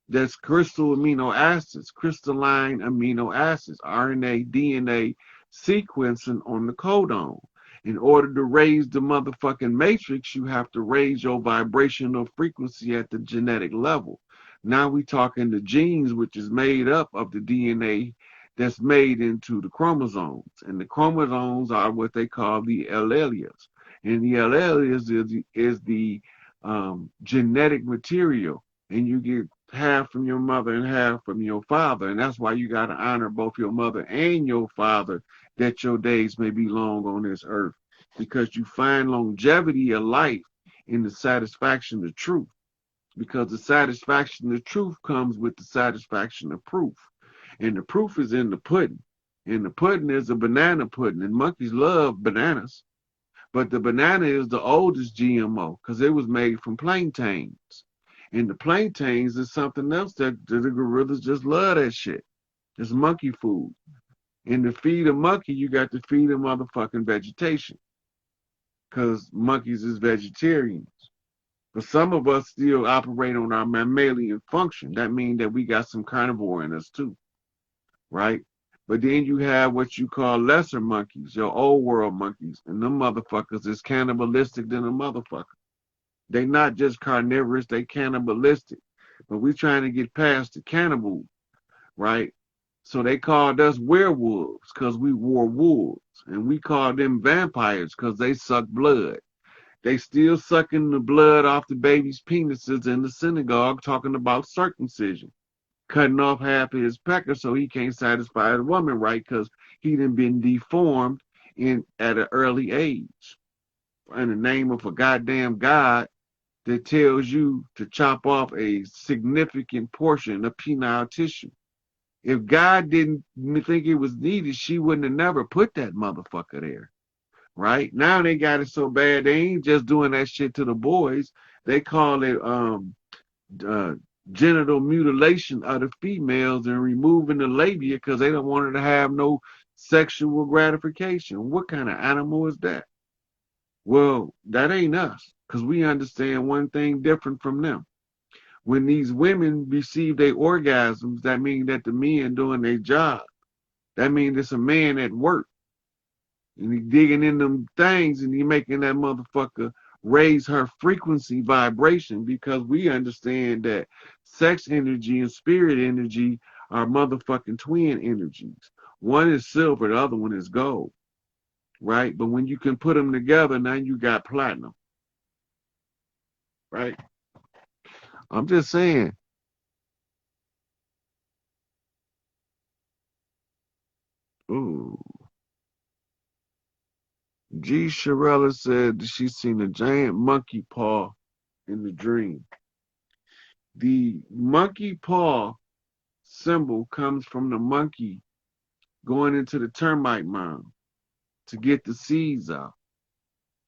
That's crystal amino acids, crystalline amino acids, RNA, DNA sequencing on the codon. In order to raise the motherfucking matrix, you have to raise your vibrational frequency at the genetic level. Now we talking the genes, which is made up of the DNA that's made into the chromosomes. And the chromosomes are what they call the alleles. And the alleles is the genetic material. And you get half from your mother and half from your father. And that's why you got to honor both your mother and your father, that your days may be long on this earth. Because you find longevity of life in the satisfaction of truth. Because the satisfaction of truth comes with the satisfaction of proof. And the proof is in the pudding. And the pudding is a banana pudding. And monkeys love bananas. But the banana is the oldest GMO because it was made from plantains. And the plantains is something else that the gorillas just love that shit. It's monkey food. And to feed a monkey, you got to feed a motherfucking vegetation. Because monkeys is vegetarians. But some of us still operate on our mammalian function. That means that we got some carnivore in us too. Right? But then you have what you call lesser monkeys, your old world monkeys. And them motherfuckers is cannibalistic than a motherfucker. They not just carnivorous, they cannibalistic. But we trying to get past the cannibal, right? So they called us werewolves because we wore wolves. And we called them vampires because they suck blood. They still sucking the blood off the baby's penises in the synagogue talking about circumcision. Cutting off half of his pecker so he can't satisfy the woman right because he done been deformed at an early age. In the name of a goddamn God that tells you to chop off a significant portion of penile tissue. If God didn't think it was needed, she wouldn't have never put that motherfucker there. Right? Now they got it so bad, they ain't just doing that shit to the boys. They call it genital mutilation of the females and removing the labia because they don't want her to have no sexual gratification. What kind of animal is that? Well, that ain't us because we understand one thing different from them. When these women receive their orgasms, that means that the men doing their job. That means it's a man at work. And he digging in them things and he making that motherfucker raise her frequency vibration because we understand that sex energy and spirit energy are motherfucking twin energies. One is silver, the other one is gold. Right? But when you can put them together, now you got platinum. Right? I'm just saying. Ooh. G. Shirella said that she seen a giant monkey paw in the dream. The monkey paw symbol comes from the monkey going into the termite mound to get the seeds out.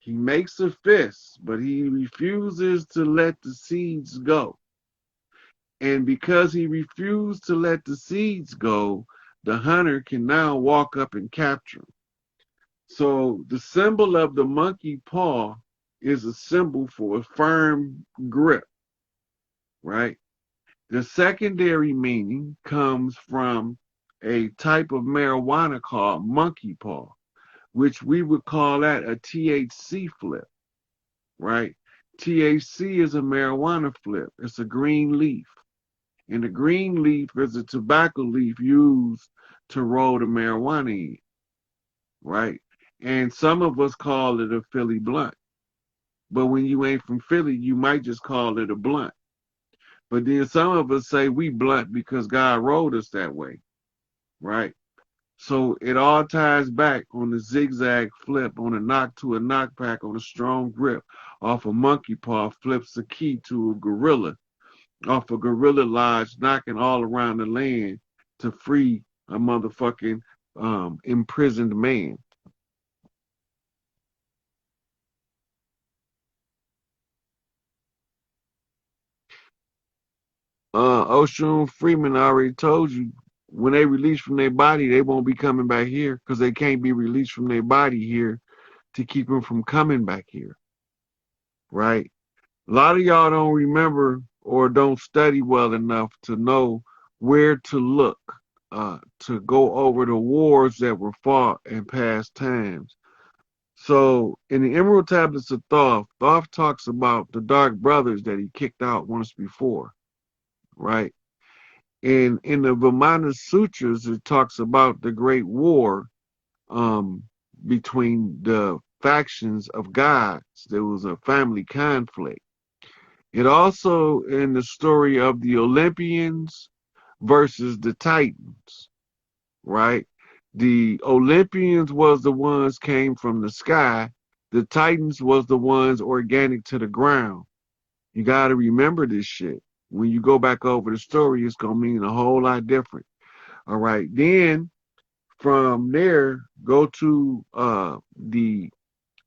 He makes a fist, but he refuses to let the seeds go. And because he refused to let the seeds go, the hunter can now walk up and capture them. So the symbol of the monkey paw is a symbol for a firm grip, right? The secondary meaning comes from a type of marijuana called monkey paw, which we would call that a THC flip, right? THC is a marijuana flip. It's a green leaf. And the green leaf is a tobacco leaf used to roll the marijuana in, right? And some of us call it a Philly blunt. But when you ain't from Philly, you might just call it a blunt. But then some of us say we blunt because God rolled us that way, right? So it all ties back on the zigzag flip, on a knock to a knockback, on a strong grip, off a monkey paw, flips a key to a gorilla, off a gorilla lodge, knocking all around the land to free a motherfucking imprisoned man. Ocean Freeman already told you, when they release from their body, they won't be coming back here because they can't be released from their body here to keep them from coming back here, right? A lot of y'all don't remember or don't study well enough to know where to look, to go over the wars that were fought in past times. So in the Emerald Tablets of Thoth, Thoth talks about the Dark Brothers that he kicked out once before, right? And in the Vimana Sutras, it talks about the Great War between the factions of gods. There was a family conflict. It also in the story of the Olympians versus the Titans, right? The Olympians was the ones came from the sky. The Titans was the ones organic to the ground. You got to remember this shit. When you go back over the story, it's going to mean a whole lot different. All right. Then from there, go to the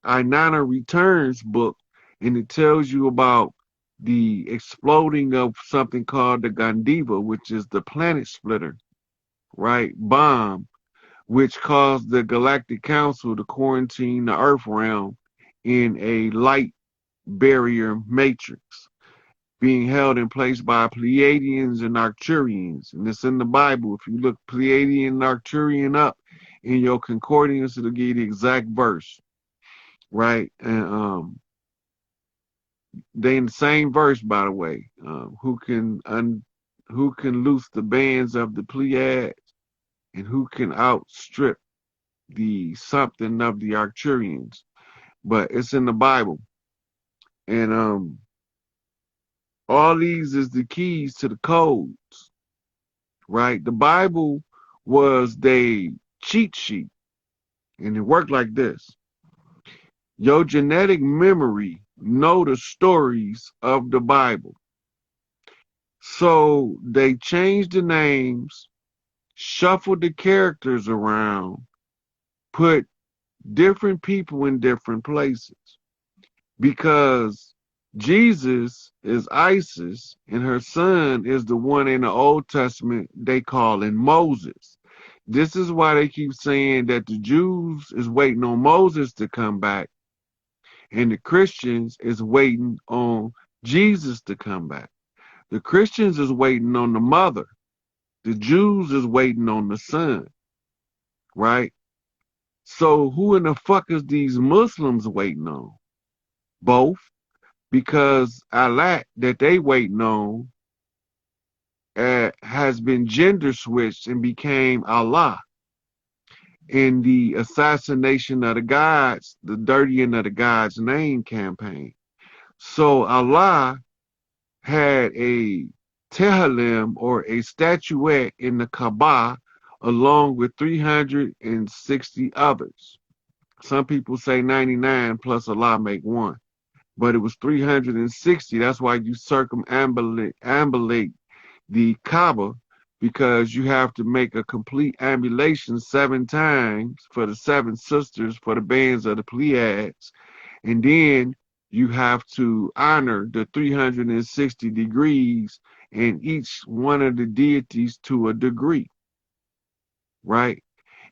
Ainana Returns book, and it tells you about the exploding of something called the Gandiva, which is the planet splitter, right? Bomb, which caused the Galactic Council to quarantine the Earth realm in a light barrier matrix, being held in place by Pleiadians and Arcturians. And it's in the Bible. If you look Pleiadian and Arcturian up in your concordance, it'll give you the exact verse, right? And they in the same verse, by the way. Who can loose the bands of the Pleiades, and who can outstrip the something of the Arcturians? But it's in the Bible. And all these is the keys to the codes, right? The Bible was the cheat sheet, and it worked like this. Your genetic memory know the stories of the Bible. So they changed the names, shuffled the characters around, put different people in different places. Because Jesus is Isis, and her son is the one in the Old Testament they call in Moses. This is why they keep saying that the Jews is waiting on Moses to come back, and the Christians is waiting on Jesus to come back. The Christians is waiting on the mother. The Jews is waiting on the son, right? So who in the fuck is these Muslims waiting on? Both. Because Allah that they waiting on has been gender switched and became Allah in the assassination of the gods, the dirtying of the God's name campaign. So Allah had a Tehillim, or a statuette in the Kaaba, along with 360 others. Some people say 99 plus Allah make one. But it was 360. That's why you circumambulate the Kaaba, because you have to make a complete ambulation 7 times for the 7 sisters, for the bands of the Pleiades. And then you have to honor the 360 degrees and each one of the deities to a degree, right?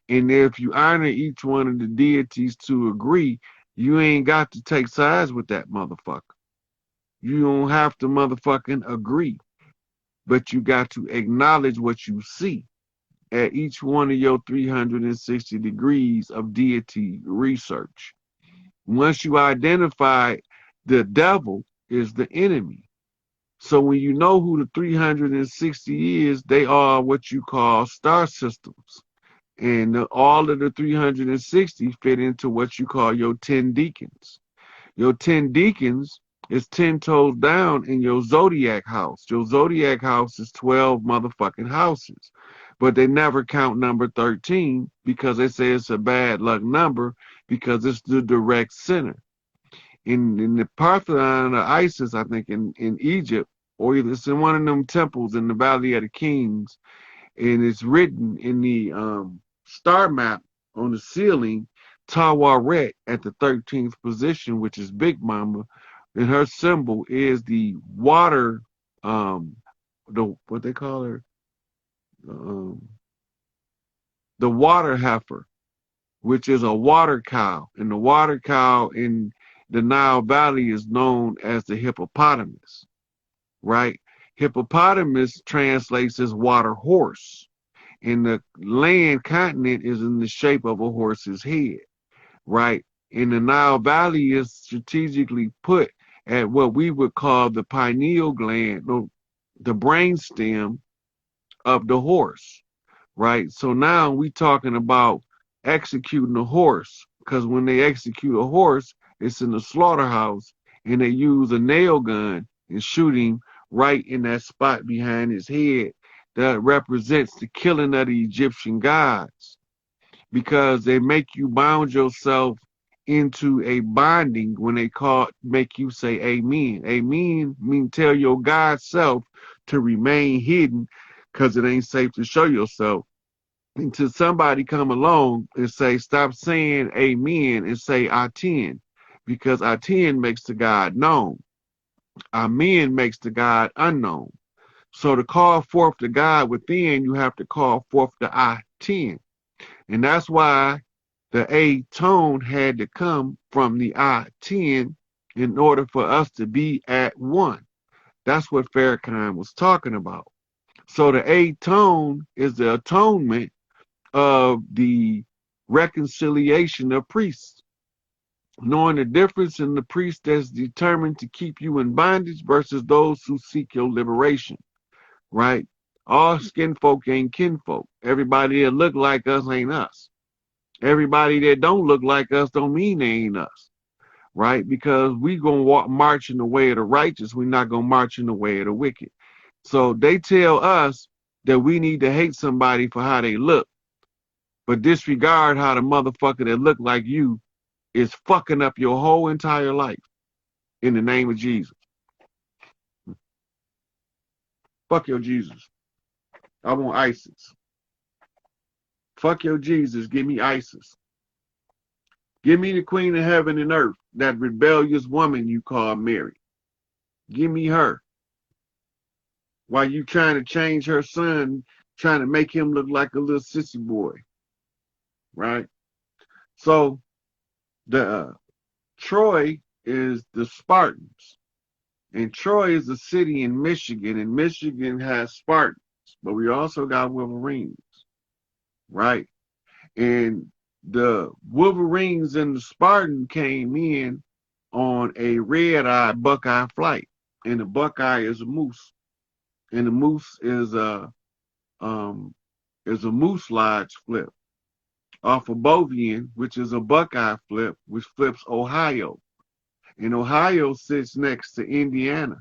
And if you honor each one of the deities to agree, you ain't got to take sides with that motherfucker. You don't have to motherfucking agree. but you got to acknowledge what you see at each one of your 360 degrees of deity research. Once you identify the devil is the enemy. So when you know who the 360 is, they are what you call star systems. And all of the 360 fit into what you call your 10 deacons. Your 10 deacons is 10 toes down in your zodiac house. Your zodiac house is 12 motherfucking houses. But they never count number 13 because they say it's a bad luck number because it's the direct center. In the Parthenon or Isis, I think in Egypt, or it's in one of them temples in the Valley of the Kings, and it's written in the star map on the ceiling, Tawaret at the 13th position, which is Big Mama, and her symbol is the water, what they call her, the water heifer, which is a water cow, and the water cow in the Nile Valley is known as the hippopotamus, right? Hippopotamus translates as water horse, and the land continent is in the shape of a horse's head, right? And the Nile Valley is strategically put at what we would call the pineal gland, the brainstem of the horse, right? So now we talking about executing a horse, because when they execute a horse, it's in the slaughterhouse, and they use a nail gun and shoot him right in that spot behind his head that represents the killing of the Egyptian gods, because they make you bound yourself into a bonding when they make you say amen. Amen mean tell your God self to remain hidden because it ain't safe to show yourself until somebody come along and say, stop saying amen and say Aten, because Aten makes the God known. Amen makes the God unknown. So to call forth the God within, you have to call forth the Aten. And that's why the A tone had to come from the Aten in order for us to be at one. That's what Farrakhan was talking about. So the A tone is the atonement of the reconciliation of priests, knowing the difference in the priest that's determined to keep you in bondage versus those who seek your liberation, right? All skin folk ain't kinfolk. Everybody that look like us ain't us. Everybody that don't look like us don't mean they ain't us, right? Because we gonna march in the way of the righteous. We're not gonna march in the way of the wicked. So they tell us that we need to hate somebody for how they look, but disregard how the motherfucker that look like you is fucking up your whole entire life in the name of Jesus. Fuck your Jesus. I want ISIS. Fuck your Jesus. Give me ISIS. Give me the queen of heaven and earth, that rebellious woman you call Mary. Give me her. While you trying to change her son, trying to make him look like a little sissy boy. Right? So the Troy is the Spartans. And Troy is a city in Michigan, and Michigan has Spartans, but we also got Wolverines, right? And the Wolverines and the Spartan came in on a red-eye Buckeye flight, and the Buckeye is a moose, and the moose is a moose lodge flip off of Bovian, which is a Buckeye flip, which flips Ohio. And Ohio sits next to Indiana.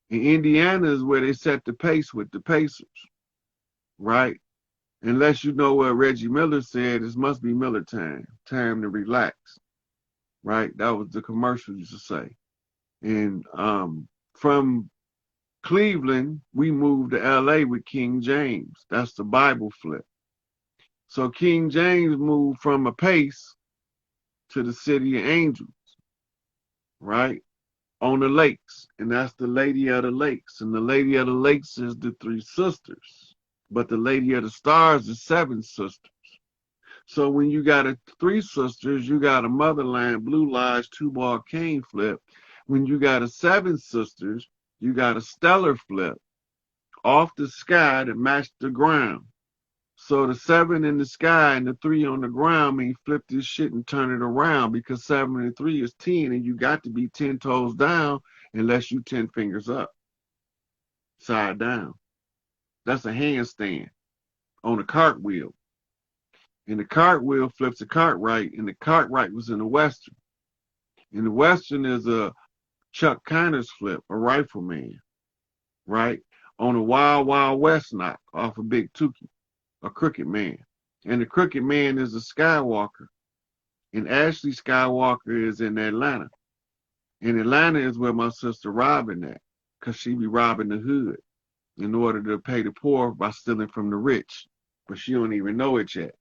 And Indiana is where they set the pace with the Pacers, right? Unless you know what Reggie Miller said, this must be Miller time to relax, right? That was the commercial used to say. And from Cleveland, we moved to LA with King James. That's the Bible flip. So King James moved from a pace to the city of angels, right? On the lakes. And that's the Lady of the Lakes. And the Lady of the Lakes is the three sisters. But the Lady of the Stars is seven sisters. So when you got three sisters, you got a Motherland, Blue Lodge, two-ball cane flip. When you got a seven sisters, You got a stellar flip off the sky to match the ground. So the 7 in the sky and the 3 on the ground mean flip this shit and turn it around, because 7 and 3 is 10, and you got to be 10 toes down unless you 10 fingers up, side down. That's a handstand on a cartwheel. And the cartwheel flips a cartwright, and the cartwright was in the Western. And the Western is a Chuck Connors flip, a rifleman, right? On a Wild Wild West knock off a Big Tukey, a Crooked Man. And the Crooked Man is a Skywalker. And Ashley Skywalker is in Atlanta. And Atlanta is where my sister Robin at, because she be robbing the hood in order to pay the poor by stealing from the rich. But she don't even know it yet,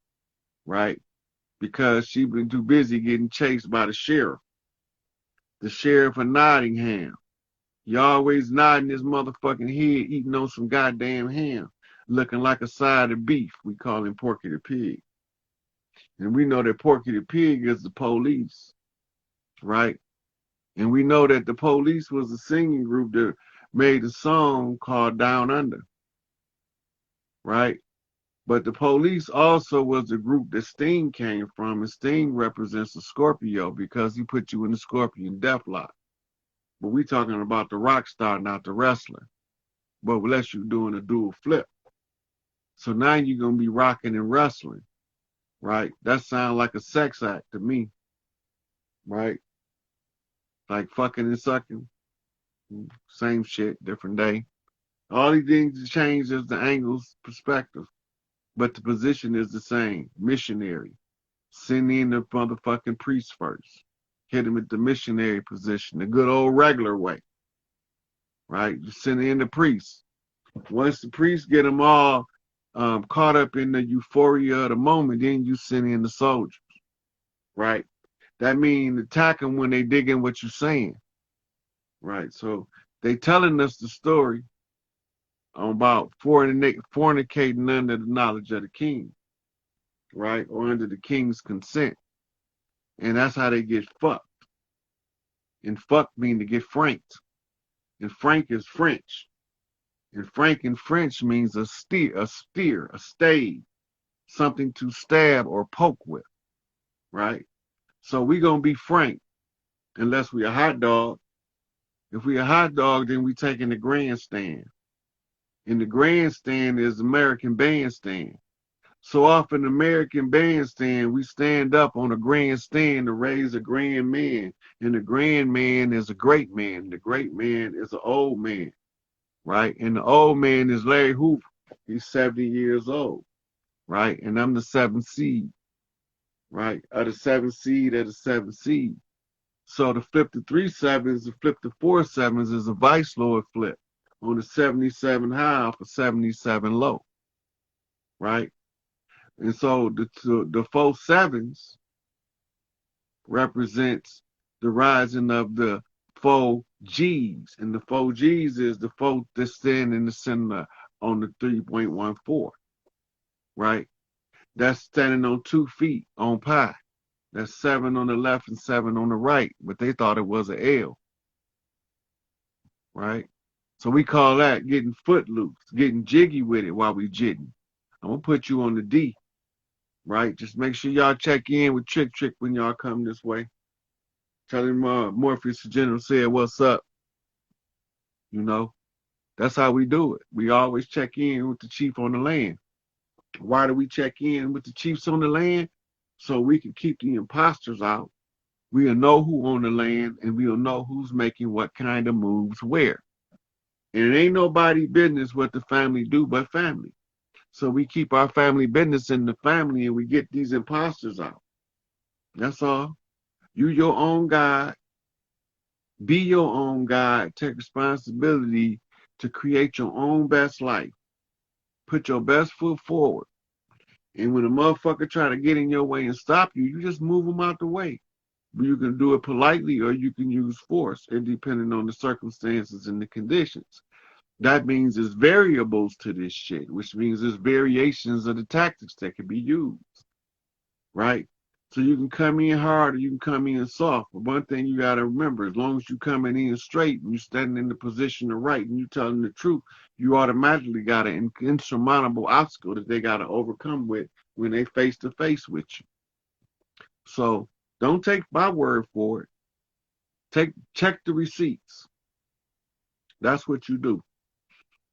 right? Because she been too busy getting chased by the sheriff of Nottingham. He always nodding his motherfucking head, eating on some goddamn ham, looking like a side of beef. We call him Porky the Pig. And we know that Porky the Pig is the police, right? And we know that the police was a singing group that made a song called Down Under, right? But the police also was the group that Sting came from, and Sting represents a Scorpio because he put you in the Scorpion death lock. But we talking about the rock star, not the wrestler. But unless you're doing a dual flip. So now you're going to be rocking and wrestling, right? That sounds like a sex act to me, right? Like fucking and sucking. Same shit, different day. All these things change is the angles, perspective. But the position is the same. Missionary. Send in the motherfucking priest first. Hit him at the missionary position, the good old regular way. Right? You send in the priest. Once the priest get them all caught up in the euphoria of the moment, then you send in the soldiers. Right? That means attack them when they dig in what you're saying. Right? So they telling us the story about fornicating under the knowledge of the king, right? Or under the king's consent. And that's how they get fucked. And fuck mean to get franked. And frank is French. And frank in French means a stave, something to stab or poke with, right? So we gonna be frank unless we a hot dog. If we a hot dog, then we taking the grandstand. And the grandstand is American Bandstand. So off an American Bandstand, we stand up on a grandstand to raise a grand man. And the grand man is a great man. The great man is an old man, right? And the old man is Larry Hoover. He's 70 years old, right? And I'm the 7th seed, right? Of the 7th seed of the 7th seed. So to flip the 3 sevens, to flip the 4 sevens is a vice lord flip on the 77 high off a 77 low, right? And so the 4 sevens represents the rising of the 4 G's, and the 4 G's is the 4 that's standing in the center on the 3.14, right? That's standing on 2 feet on pi. That's 7 on the left and 7 on the right, but they thought it was an L, right? So we call that getting footloose, getting jiggy with it while we jitting. I'm going to put you on the D, right? Just make sure y'all check in with Trick when y'all come this way. Tell him Morpheus the General said, what's up? You know, that's how we do it. We always check in with the chief on the land. Why do we check in with the chiefs on the land? So we can keep the imposters out. We'll know who on the land, and we'll know who's making what kind of moves where. And it ain't nobody business what the family do but family. So we keep our family business in the family, and we get these imposters out. That's all. You your own God. Be your own God. Take responsibility to create your own best life. Put your best foot forward. And when a motherfucker try to get in your way and stop you, you just move them out the way. You can do it politely or you can use force, and depending on the circumstances and the conditions. That means there's variables to this shit, which means there's variations of the tactics that can be used, right? So you can come in hard or you can come in soft. But one thing you got to remember, as long as you coming in straight and you standing in the position of right and you telling the truth, you automatically got an insurmountable obstacle that they got to overcome with when they face to face with you. So don't take my word for it. Check the receipts. That's what you do.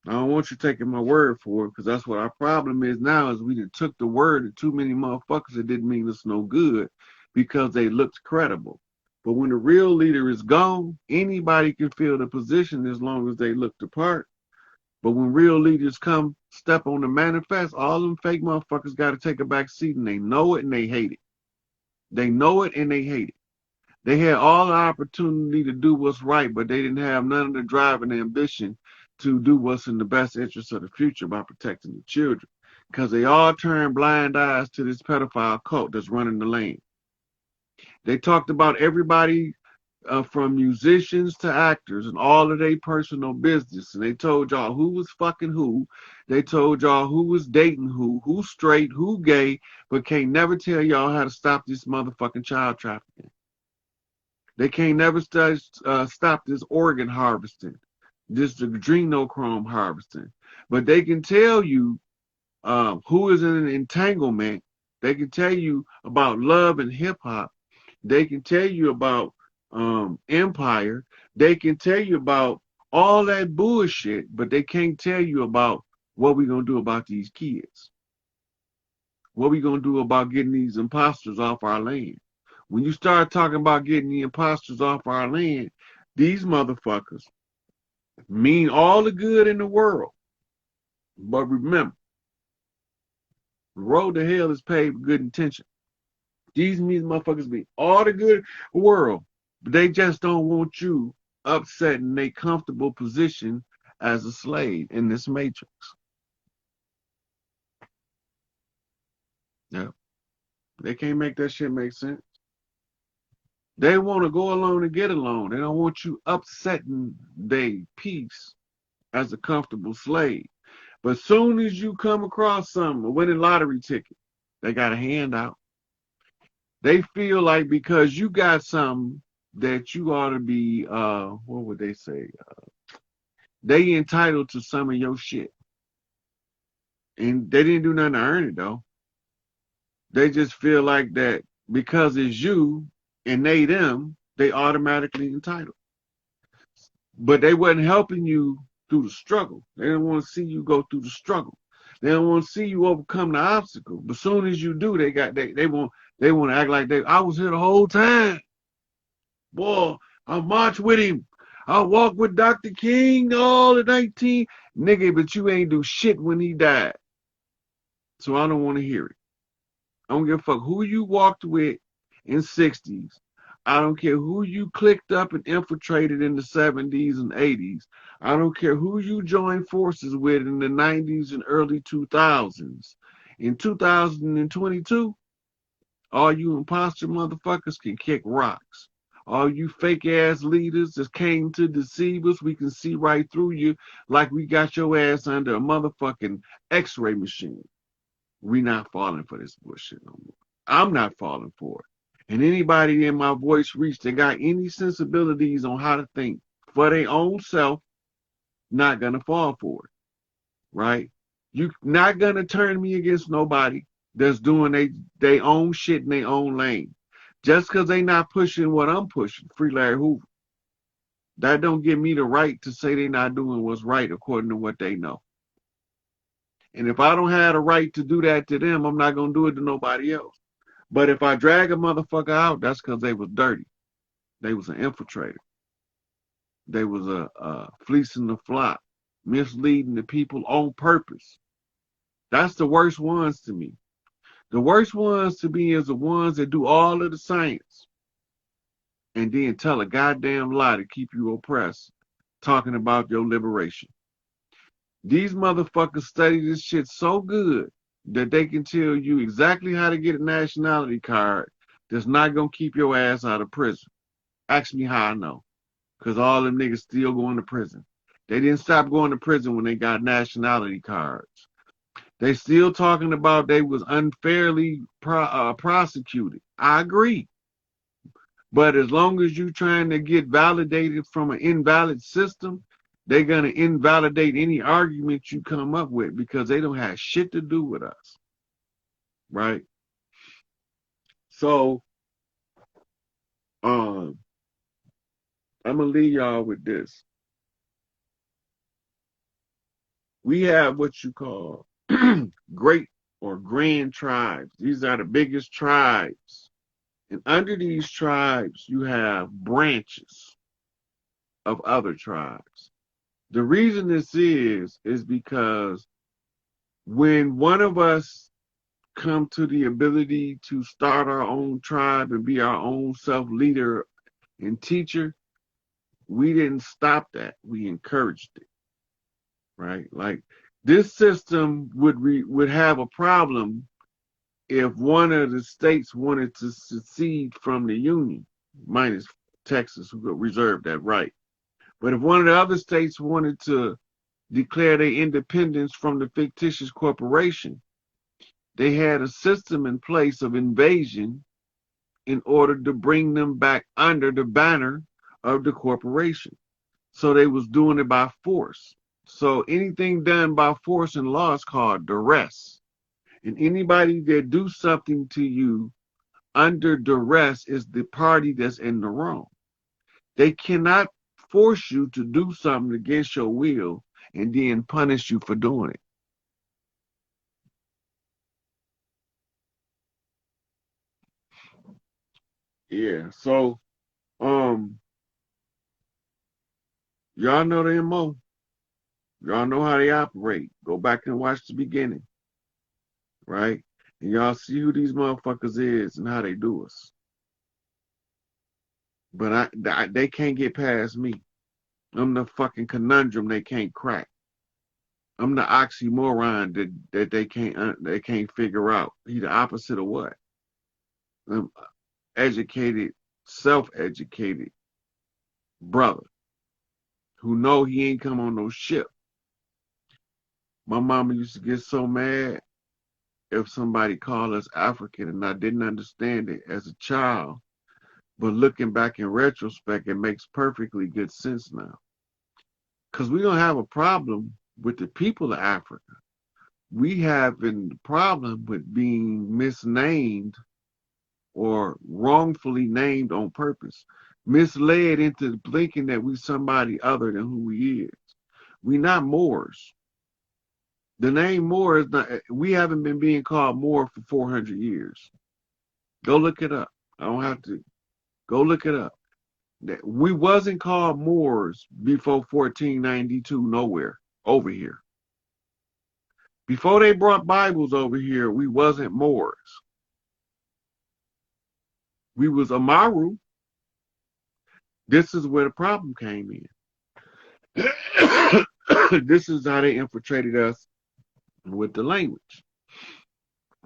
I don't want you taking my word for it, because that's what our problem is now, is we done took the word of too many motherfuckers that didn't mean us no good because they looked credible. But when the real leader is gone, anybody can fill the position as long as they look the part. But when real leaders come, step on the manifest, all them fake motherfuckers got to take a back seat, and they know it and they hate it. They know it and they hate it. They had all the opportunity to do what's right, but they didn't have none of the drive and ambition to do what's in the best interest of the future by protecting the children. Because they all turned blind eyes to this pedophile cult that's running the land. They talked about everybody from musicians to actors and all of their personal business. And they told y'all who was fucking who. They told y'all who was dating who's straight, who gay, but can't never tell y'all how to stop this motherfucking child trafficking. They can't never stop this organ harvesting, this adrenochrome harvesting. But they can tell you who is in an entanglement. They can tell you about love and hip hop. They can tell you about empire. They can tell you about all that bullshit, but they can't tell you about what we're going to do about these kids. What we going to do about getting these imposters off our land. When you start talking about getting the imposters off our land, these motherfuckers mean all the good in the world. But remember, the road to hell is paved with good intention. These motherfuckers mean all the good in the world, but they just don't want you upsetting their comfortable position as a slave in this matrix. Yeah. They can't make that shit make sense. They want to go alone and get along. They don't want you upsetting their peace as a comfortable slave. But soon as you come across something, a winning lottery ticket, they got a handout. They feel like because you got something that you ought to be, what would they say? They entitled to some of your shit. And they didn't do nothing to earn it, though. They just feel like that because it's you, and them, they automatically entitled. But they wasn't helping you through the struggle. They didn't want to see you go through the struggle. They don't want to see you overcome the obstacle. But as soon as you do, they want to act like I was here the whole time. Boy, I marched with him. I walked with Dr. King all the 19. Nigga, but you ain't do shit when he died. So I don't want to hear it. I don't give a fuck who you walked with in 60s. I don't care who you clicked up and infiltrated in the 70s and 80s. I don't care who you joined forces with in the 90s and early 2000s. In 2022, all you imposter motherfuckers can kick rocks. All you fake ass leaders that came to deceive us, we can see right through you like we got your ass under a motherfucking x-ray machine. We not falling for this bullshit no more. I'm not falling for it. And anybody in my voice reach that got any sensibilities on how to think for their own self, not gonna fall for it, right? You not gonna turn me against nobody that's doing they own shit in their own lane. Just because they not pushing what I'm pushing, free Larry Hoover, that don't give me the right to say they not doing what's right according to what they know. And if I don't have the right to do that to them, I'm not gonna do it to nobody else. But if I drag a motherfucker out, that's because they was dirty. They was an infiltrator. They was a fleecing the flock, misleading the people on purpose. That's the worst ones to me. The worst ones to me is the ones that do all of the science and then tell a goddamn lie to keep you oppressed, talking about your liberation. These motherfuckers study this shit so good that they can tell you exactly how to get a nationality card that's not going to keep your ass out of prison. Ask me how I know. Because all them niggas still going to prison. They didn't stop going to prison when they got nationality cards. They still talking about they was unfairly prosecuted. I agree. But as long as you're trying to get validated from an invalid system, they're going to invalidate any argument you come up with because they don't have shit to do with us. Right? So, I'm going to leave y'all with this. We have what you call great or grand tribes. These are the biggest tribes. And under these tribes, you have branches of other tribes. The reason this is because when one of us come to the ability to start our own tribe and be our own self-leader and teacher, we didn't stop that. We encouraged it, right? Like this system would have a problem if one of the states wanted to secede from the Union, minus Texas, who reserved that right. But if one of the other states wanted to declare their independence from the fictitious corporation, they had a system in place of invasion in order to bring them back under the banner of the corporation. So they was doing it by force. So anything done by force and law is called duress. And anybody that do something to you under duress is the party that's in the wrong. They cannot force you to do something against your will and then punish you for doing it. Yeah, so y'all know the MO. Y'all know how they operate. Go back and watch the beginning. Right? And y'all see who these motherfuckers is and how they do us. But they can't get past me. I'm the fucking conundrum they can't crack. I'm the oxymoron that they can't figure out. He the opposite of what? I'm educated, self-educated brother who know he ain't come on no ship. My mama used to get so mad if somebody called us African, and I didn't understand it as a child. But looking back in retrospect, it makes perfectly good sense now. Because we don't have a problem with the people of Africa. We have a problem with being misnamed or wrongfully named on purpose, misled into thinking that we somebody other than who we is. We not Moors. The name Moor is not, we haven't been being called Moor for 400 years. Go look it up. I don't have to. Go look it up. We wasn't called Moors before 1492 nowhere over here. Before they brought Bibles over here, we wasn't Moors. We was Amaru. This is where the problem came in. This is how they infiltrated us with the language.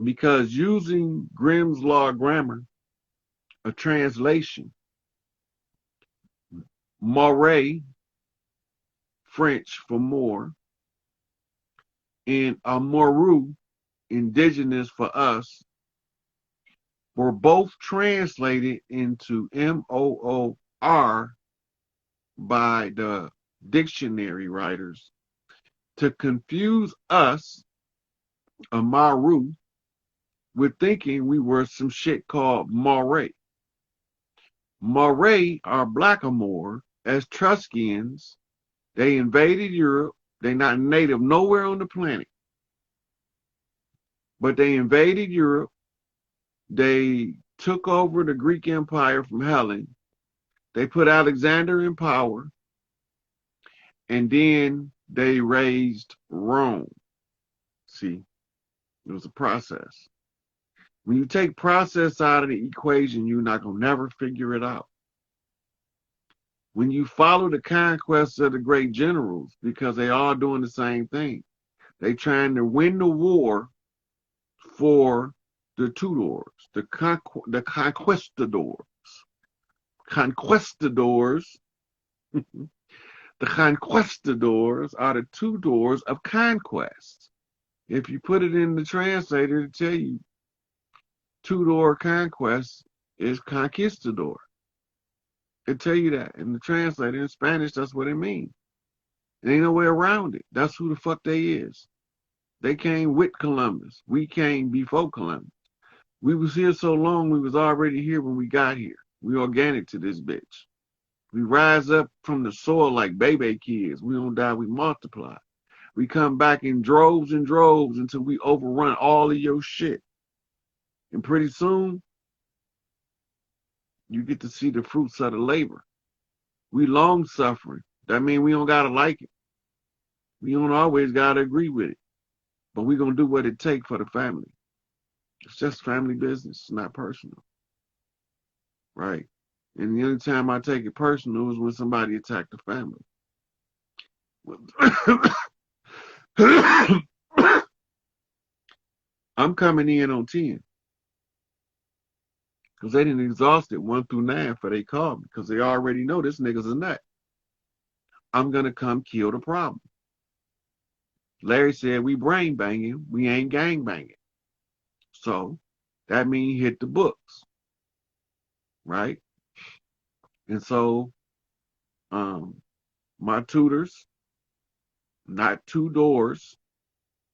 Because using Grimm's Law grammar, a translation, Moray, French for Moor, and Amoru, indigenous for us, were both translated into M-O-O-R by the dictionary writers to confuse us, Amaru, with thinking we were some shit called Moray. Moray are Blackamoor as Etruscans. They invaded Europe. They're not native nowhere on the planet. But they invaded Europe. They took over the Greek Empire from Helen. They put Alexander in power. And then they raised Rome. See, it was a process. When you take process out of the equation, you're not going to never figure it out. When you follow the conquests of the great generals, because they all doing the same thing, they trying to win the war for the Tudors, the conquistadors. Conquistadors, the conquistadors are the two doors of conquest. If you put it in the translator to tell you, two-door conquest is conquistador. It tell you that in the translator in Spanish. That's what it means. There ain't no way around it. That's who the fuck they is. They came with Columbus. We came before Columbus. We was here so long, we was already here when we got here. We organic to this bitch. We rise up from the soil like baby kids. We don't die, we multiply. We come back in droves and droves until we overrun all of your shit. And pretty soon, you get to see the fruits of the labor. We long suffering. That means we don't gotta like it. We don't always gotta agree with it. But we gonna do what it takes for the family. It's just family business, it's not personal. Right? And the only time I take it personal is when somebody attacked the family. I'm coming in on 10. Because they didn't exhaust it 1 through 9 for they called me. Because they already know this nigga's a nut. I'm going to come kill the problem. Larry said we brain banging, we ain't gang banging. So that means hit the books. Right? And so my tutors, not 2 doors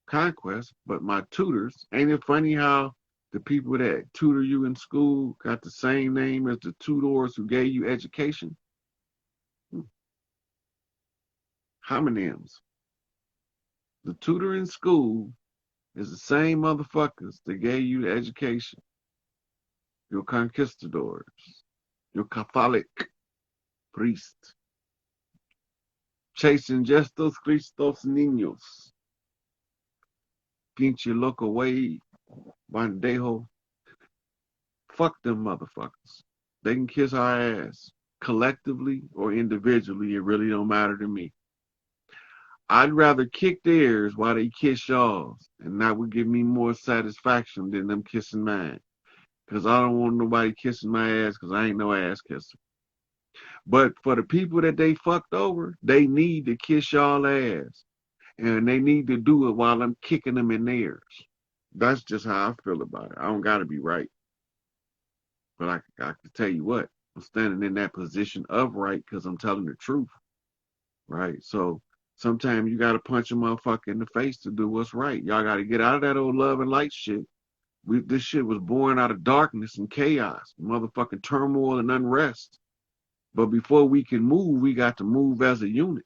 conquest, but my tutors. Ain't it funny how the people that tutor you in school got the same name as the tutors who gave you education? Homonyms. The tutor in school is the same motherfuckers that gave you the education. Your conquistadors, your Catholic priest, chasing gestos Christos niños. Pinche loco way, bandejo. Fuck them motherfuckers. They can kiss our ass collectively or individually. It really don't matter to me. I'd rather kick theirs while they kiss y'all's, and that would give me more satisfaction than them kissing mine. Because I don't want nobody kissing my ass because I ain't no ass kisser. But for the people that they fucked over, they need to kiss y'all ass. And they need to do it while I'm kicking them in theirs. That's just how I feel about it. I don't got to be right. But I can tell you what, I'm standing in that position of right because I'm telling the truth. Right? So sometimes you got to punch a motherfucker in the face to do what's right. Y'all got to get out of that old love and light shit. This shit was born out of darkness and chaos, motherfucking turmoil and unrest. But before we can move, we got to move as a unit.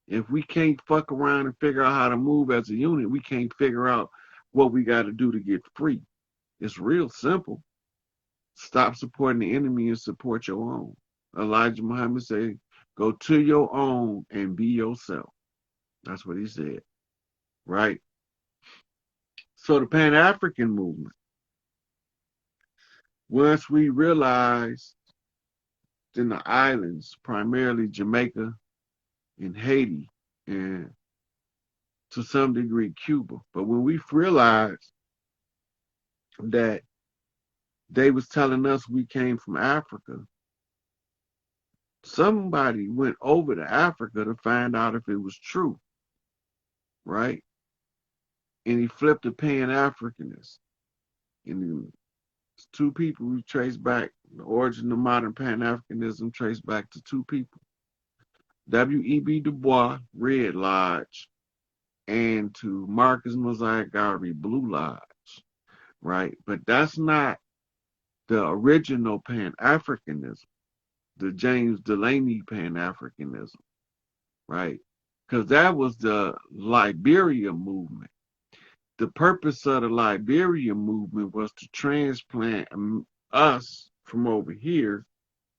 If we can't fuck around and figure out how to move as a unit, we can't figure out what we got to do to get free. It's real simple. Stop supporting the enemy and support your own. Elijah Muhammad said, go to your own and be yourself. That's what he said. Right? So the Pan-African movement, once we realized in the islands, primarily Jamaica and Haiti, and to some degree Cuba, but when we realized that they was telling us we came from Africa, somebody went over to Africa to find out if it was true, right? And he flipped a Pan-Africanist. And 2 people we trace back, the origin of modern Pan-Africanism traced back to 2 people. W.E.B. Du Bois, Red Lodge, and to Marcus Mosiah Garvey, Blue Lodge, right? But that's not the original Pan-Africanism, the James Delaney Pan-Africanism, right? Because that was the Liberia movement. The purpose of the Liberia movement was to transplant us from over here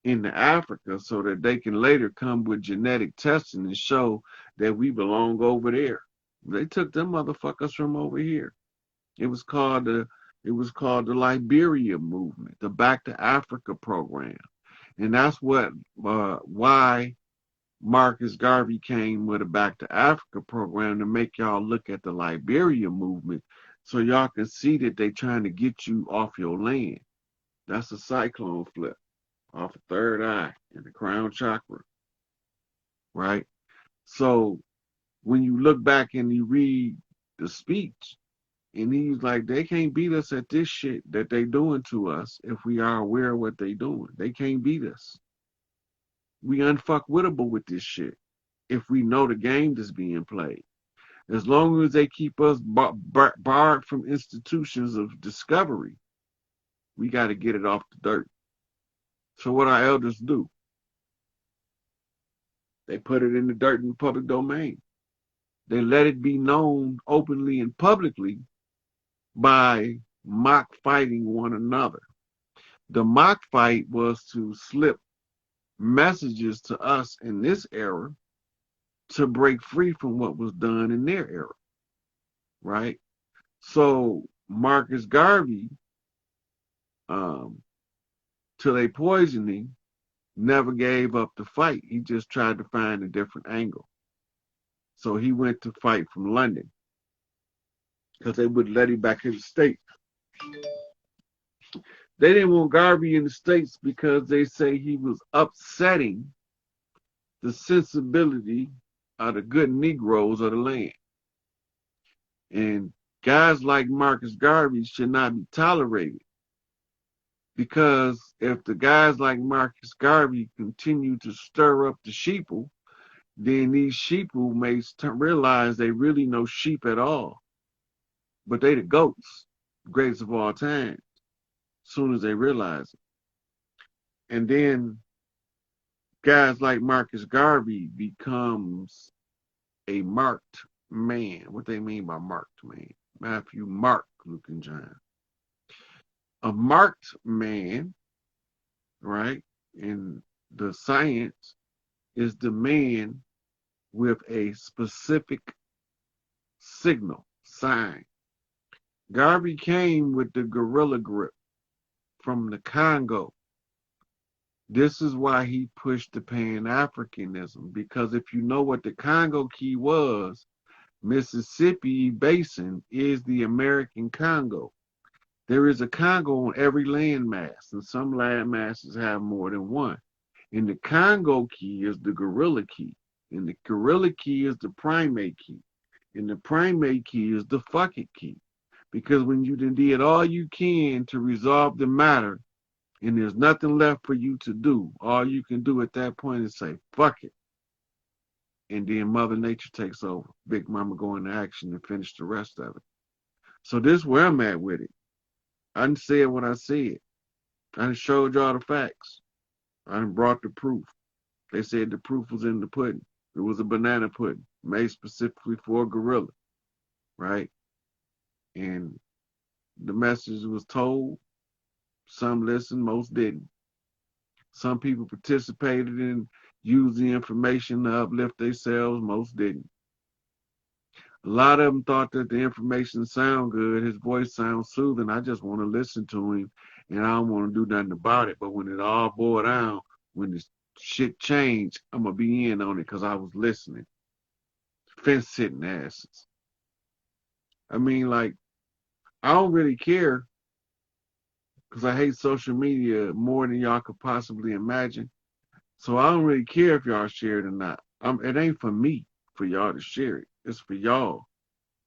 into Africa so that they can later come with genetic testing and show that we belong over there. They took them motherfuckers from over here. It was called the Liberia movement, the Back to Africa program. And that's why Marcus Garvey came with a Back to Africa program, to make y'all look at the Liberia movement so y'all can see that they trying to get you off your land. That's a cyclone flip off the third eye and the crown chakra, right? So when you look back and you read the speech, And he's like, they can't beat us at this shit that they doing to us if we are aware of what they doing. They can't beat us. We unfuckwittable with this shit if we know the game that's being played. As long as they keep us barred from institutions of discovery, we got to get it off the dirt. So what our elders do, they put it in the dirt in the public domain. They let it be known openly and publicly by mock fighting one another. The mock fight was to slip messages to us in this era to break free from what was done in their era, right? So Marcus Garvey, till they poisoning, never gave up the fight. He just tried to find a different angle. So he went to fight from London because they wouldn't let him back in the States. They didn't want Garvey in the States because they say he was upsetting the sensibility of the good Negroes of the land. And guys like Marcus Garvey should not be tolerated, because if the guys like Marcus Garvey continue to stir up the sheeple, then these sheeple may realize they really no sheep at all, but they the goats, greatest of all time, as soon as they realize it. And then guys like Marcus Garvey becomes a marked man. What they mean by marked man? Matthew, Mark, Luke, and John. A marked man, right, in the science, is the man with a specific signal, sign. Garvey came with the gorilla grip from the Congo. This is why he pushed the Pan-Africanism, because if you know what the Congo key was, Mississippi Basin is the American Congo. There is a Congo on every landmass, and some landmasses have more than one. And the Congo key is the gorilla key, and the gorilla key is the primate key, and the primate key is the fuck it key. Because when you did all you can to resolve the matter, and there's nothing left for you to do, all you can do at that point is say, fuck it. And then Mother Nature takes over. Big Mama go into action and finish the rest of it. So this is where I'm at with it. I done said what I said. I done showed y'all the facts. I done brought the proof. They said the proof was in the pudding. It was a banana pudding made specifically for a gorilla, right? And the message was told. Some listened, most didn't. Some people participated and used the information to uplift themselves, most didn't. A lot of them thought that the information sounded good, his voice sounds soothing, I just want to listen to him, and I don't want to do nothing about it. But when it all boiled down, when this shit changed, I'm going to be in on it because I was listening. Fence-sitting asses. I mean, like, I don't really care, because I hate social media more than y'all could possibly imagine. So I don't really care if y'all share it or not. It ain't for me for y'all to share it. It's for y'all.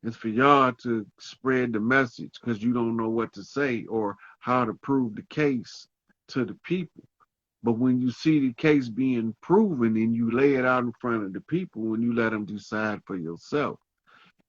It's for y'all to spread the message, because you don't know what to say or how to prove the case to the people. But when you see the case being proven and you lay it out in front of the people and you let them decide for yourself,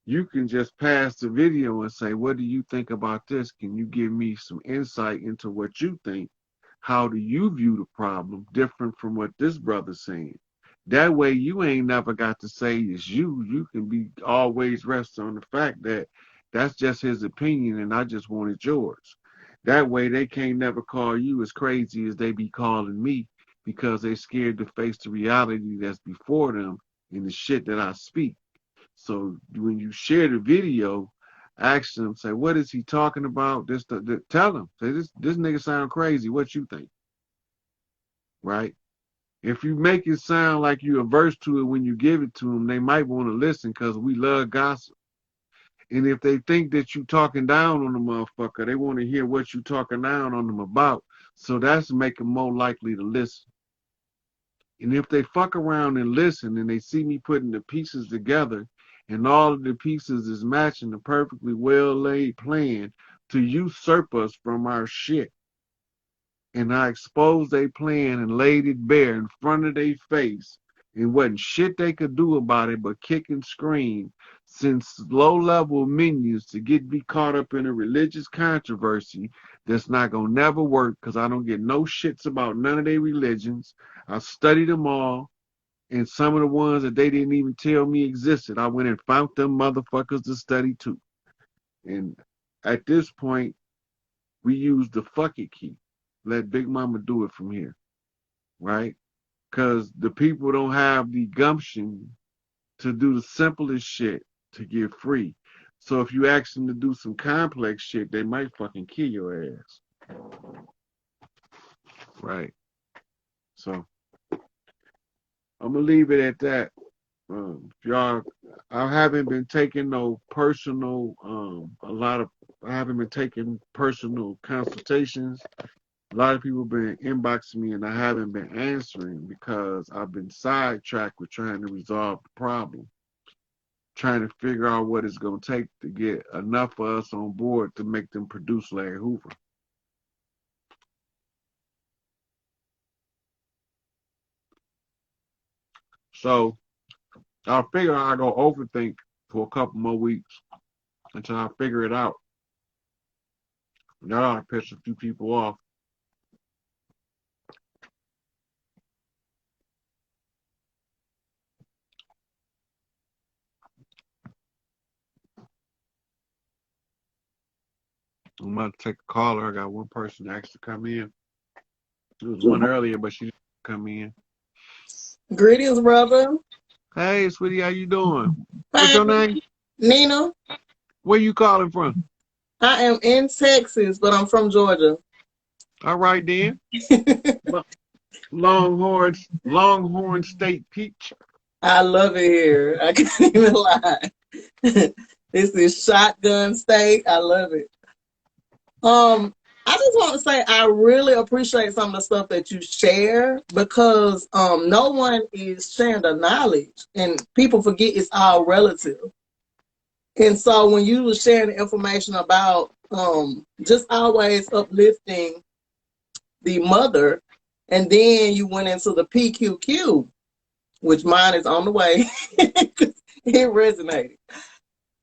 you can just pass the video and say, what do you think about this? Can you give me some insight into what you think? How do you view the problem different from what this brother's saying? That way you ain't never got to say it's you. You can be always rest on the fact that that's just his opinion and I just wanted yours. That way they can't never call you as crazy as they be calling me, because they scared to face the reality that's before them and the shit that I speak. So when you share the video, ask them, say, what is he talking about? Tell them, say, this nigga sound crazy. What you think? Right? If you make it sound like you averse to it when you give it to them, they might want to listen, because we love gossip. And if they think that you talking down on the motherfucker, they want to hear what you talking down on them about. So that's make them more likely to listen. And if they fuck around and listen and they see me putting the pieces together and all of the pieces is matching a perfectly well-laid plan to usurp us from our shit. And I exposed their plan and laid it bare in front of their face. And wasn't shit they could do about it but kick and scream, since low-level minions to get me caught up in a religious controversy that's not gonna never work, because I don't get no shits about none of their religions. I studied them all, and some of the ones that they didn't even tell me existed, I went and found them motherfuckers to study too. And at this point, we use the fuck it key. Let Big Mama do it from here, right? Because the people don't have the gumption to do the simplest shit to get free. So if you ask them to do some complex shit, they might fucking kill your ass. Right. So I'm gonna leave it at that. Y'all, I haven't been taking no personal, I haven't been taking personal consultations. A lot of people have been inboxing me and I haven't been answering because I've been sidetracked with trying to resolve the problem, trying to figure out what it's going to take to get enough of us on board to make them produce Larry Hoover. So I figure I'll go overthink for a couple more weeks until I figure it out. That ought to piss a few people off. I'm about to take a caller. I got one person asked to come in. There was one earlier, but she didn't come in. Greetings, brother. Hey, sweetie, how you doing? What's your name? Nina. Where you calling from? I am in Texas, but I'm from Georgia. All right, then. Longhorn State Peach. I love it here. I can't even lie. This is Shotgun State. I love it. I just want to say I really appreciate some of the stuff that you share because no one is sharing the knowledge and people forget it's all relative. And so when you were sharing the information about just always uplifting the mother, and then you went into the PQQ, which mine is on the way, it resonated.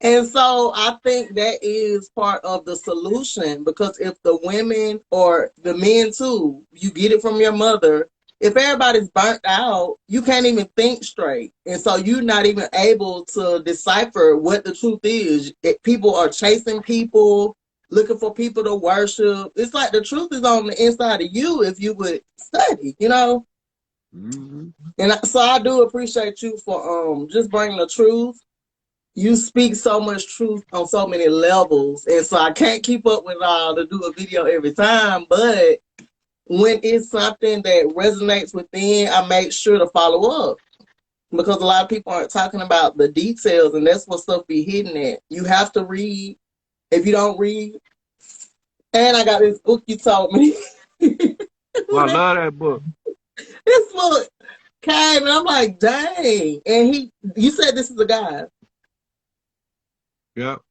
And so I think that is part of the solution, because if the women or the men too, you get it from your mother, if everybody's burnt out, you can't even think straight. And so you're not even able to decipher what the truth is. People are chasing people, looking for people to worship. It's like the truth is on the inside of you if you would study, you know? Mm-hmm. And so I do appreciate you for just bringing the truth. You speak so much truth on so many levels. And so I can't keep up with all to do a video every time. But when it's something that resonates within, I make sure to follow up. Because a lot of people aren't talking about the details, and that's what stuff be hidden at. You have to read. If you don't read, and I got this book you told me. Well, I love that book. This book came, and I'm like, dang. And you said this is a guy. Yep.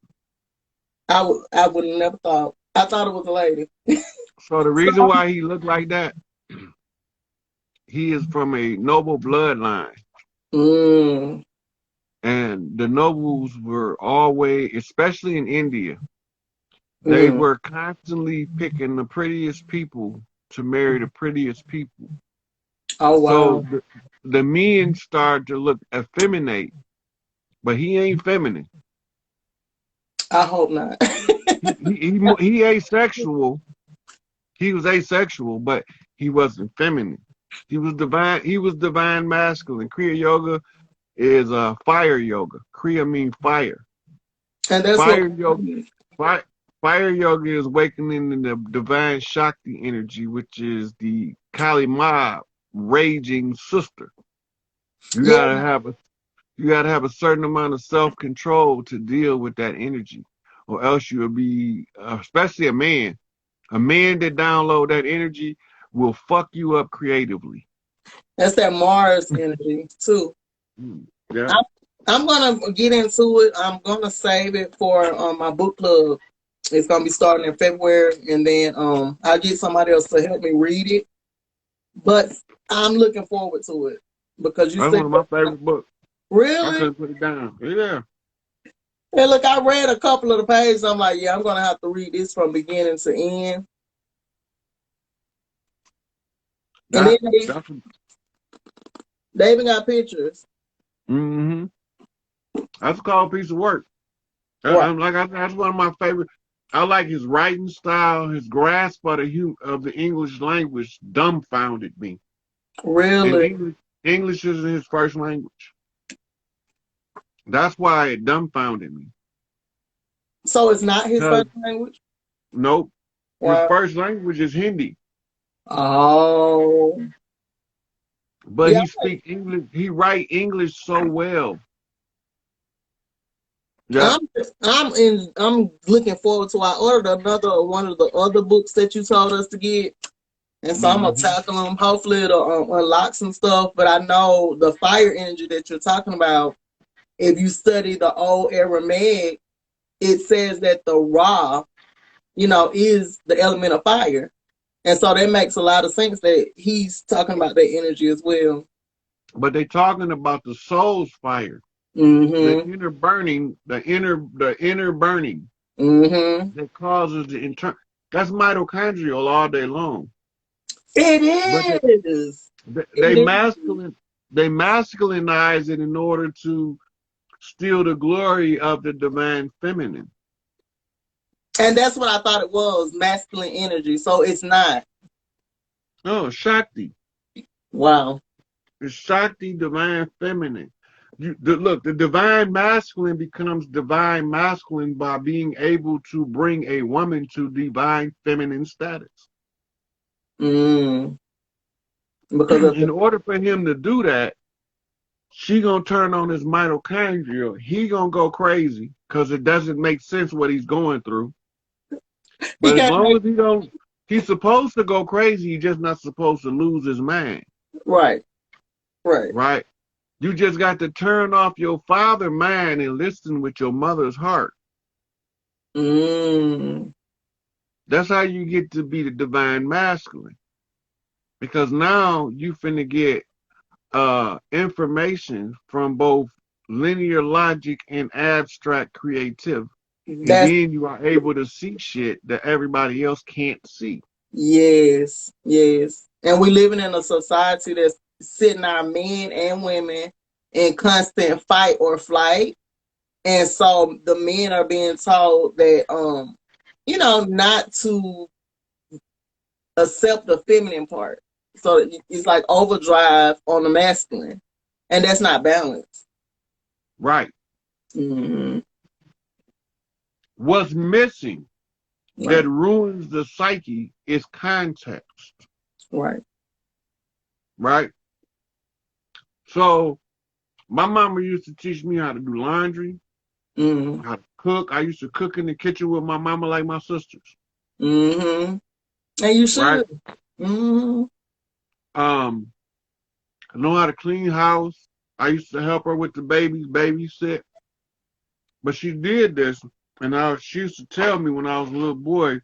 I would have never thought. I thought it was a lady. So the reason why he looked like that, he is from a noble bloodline. Mm. And the nobles were always, especially in India, they were constantly picking the prettiest people to marry the prettiest people. Oh, wow. So the men started to look effeminate, but he ain't feminine. I hope not. he asexual. He was asexual, but he wasn't feminine. He was divine. He was divine masculine. Kriya Yoga is fire yoga. Kriya means fire. And that's fire yoga. Fire yoga is awakening in the divine Shakti energy, which is the Kali Ma raging sister. You gotta have a certain amount of self-control to deal with that energy, or else you'll be, especially a man that download that energy will fuck you up creatively. That's that Mars energy too. Yeah. I'm gonna get into it. I'm gonna save it for my book club. It's gonna be starting in February, and then I'll get somebody else to help me read it. But I'm looking forward to it because you That's said one of my favorite books. I really. couldn't put it down. Yeah. Hey, look, I read a couple of the pages. I'm like, yeah, I'm gonna have to read this from beginning to end. And then they even got pictures. Mm-hmm. That's called a piece of work. Right. That's one of my favorite. I like his writing style. His grasp of the English language dumbfounded me. Really? And English isn't his first language. That's why it dumbfounded me. So it's not his first language? Nope. Wow. His first language is Hindi. Oh. But he speaks English. He write English so well. Yeah. I'm looking forward to. I ordered one of the other books that you told us to get, and so I'm gonna tackle them. Hopefully it'll unlock some stuff. But I know the fire energy that you're talking about. If you study the old Aramaic, it says that the Ra, is the element of fire, and so that makes a lot of sense that he's talking about that energy as well. But they're talking about the soul's fire. Mm-hmm. The inner burning, the inner burning that causes the internal. That's mitochondrial all day long. It is. They masculinize it in order to steal the glory of the divine feminine. And that's what I thought it was, masculine energy. So it's not. Oh, Shakti. Wow. It's Shakti, divine feminine. Look, the divine masculine becomes divine masculine by being able to bring a woman to divine feminine status. Because in order for him to do that, she gonna turn on his mitochondria. He gonna go crazy because it doesn't make sense what he's going through. But as long as he's supposed to go crazy. He's just not supposed to lose his mind. Right. You just got to turn off your father mind and listen with your mother's heart. That's how you get to be the divine masculine. Because now you finna get information from both linear logic and abstract creativity. And then you are able to see shit that everybody else can't see. Yes. And we living in a society that's sitting our men and women in constant fight or flight. And so the men are being told that, not to accept the feminine part. So it's like overdrive on the masculine. And that's not balanced. Right. What's missing that ruins the psyche is context. Right. So my mama used to teach me how to do laundry, how to cook. I used to cook in the kitchen with my mama like my sisters. And you should. Right? I know how to clean house. I used to help her with the babies, babysit. But she did this, and she used to tell me when I was a little boy,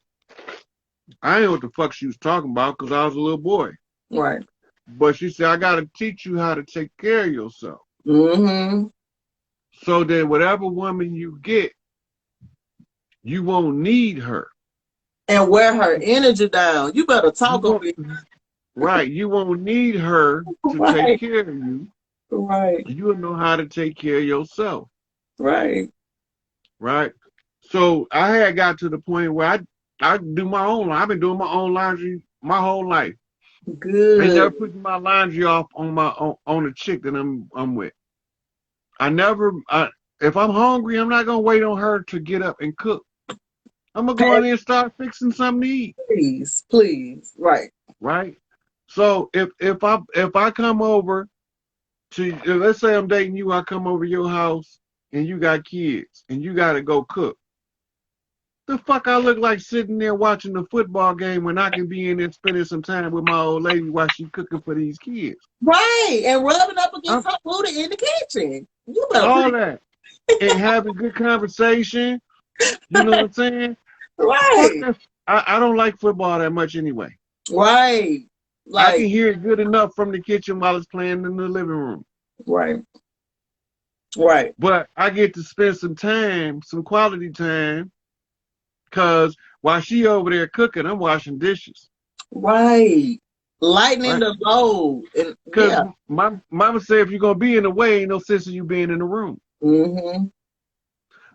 I didn't know what the fuck she was talking about because I was a little boy. Right. But she said, I got to teach you how to take care of yourself. So that whatever woman you get, you won't need her. And wear her energy down. You better talk over it. Right. You won't need her to take care of you. Right. You'll know how to take care of yourself. Right. So I had got to the point where I do my own. I've been doing my own laundry my whole life. Good. I never put my laundry off on a chick that I'm with. If I'm hungry, I'm not gonna wait on her to get up and cook. I'm gonna go in there and start fixing something to eat. Please. Right. So if I come over to, let's say I'm dating you, I come over to your house and you got kids and you gotta go cook. The fuck I look like sitting there watching the football game when I can be in there spending some time with my old lady while she cooking for these kids. Right, and rubbing up against her booty in the kitchen. You better all that, and having good conversation. You know what I'm saying? right, I don't like football that much anyway. right, I can like hear it good enough from the kitchen while it's playing in the living room. right, right, But I get to spend some time, some quality time, because while she over there cooking, I'm washing dishes. right. Lightening Right? the load, and Because yeah. my mama said if you're going to be in the way, ain't no sense in you being in the room. Mm-hmm.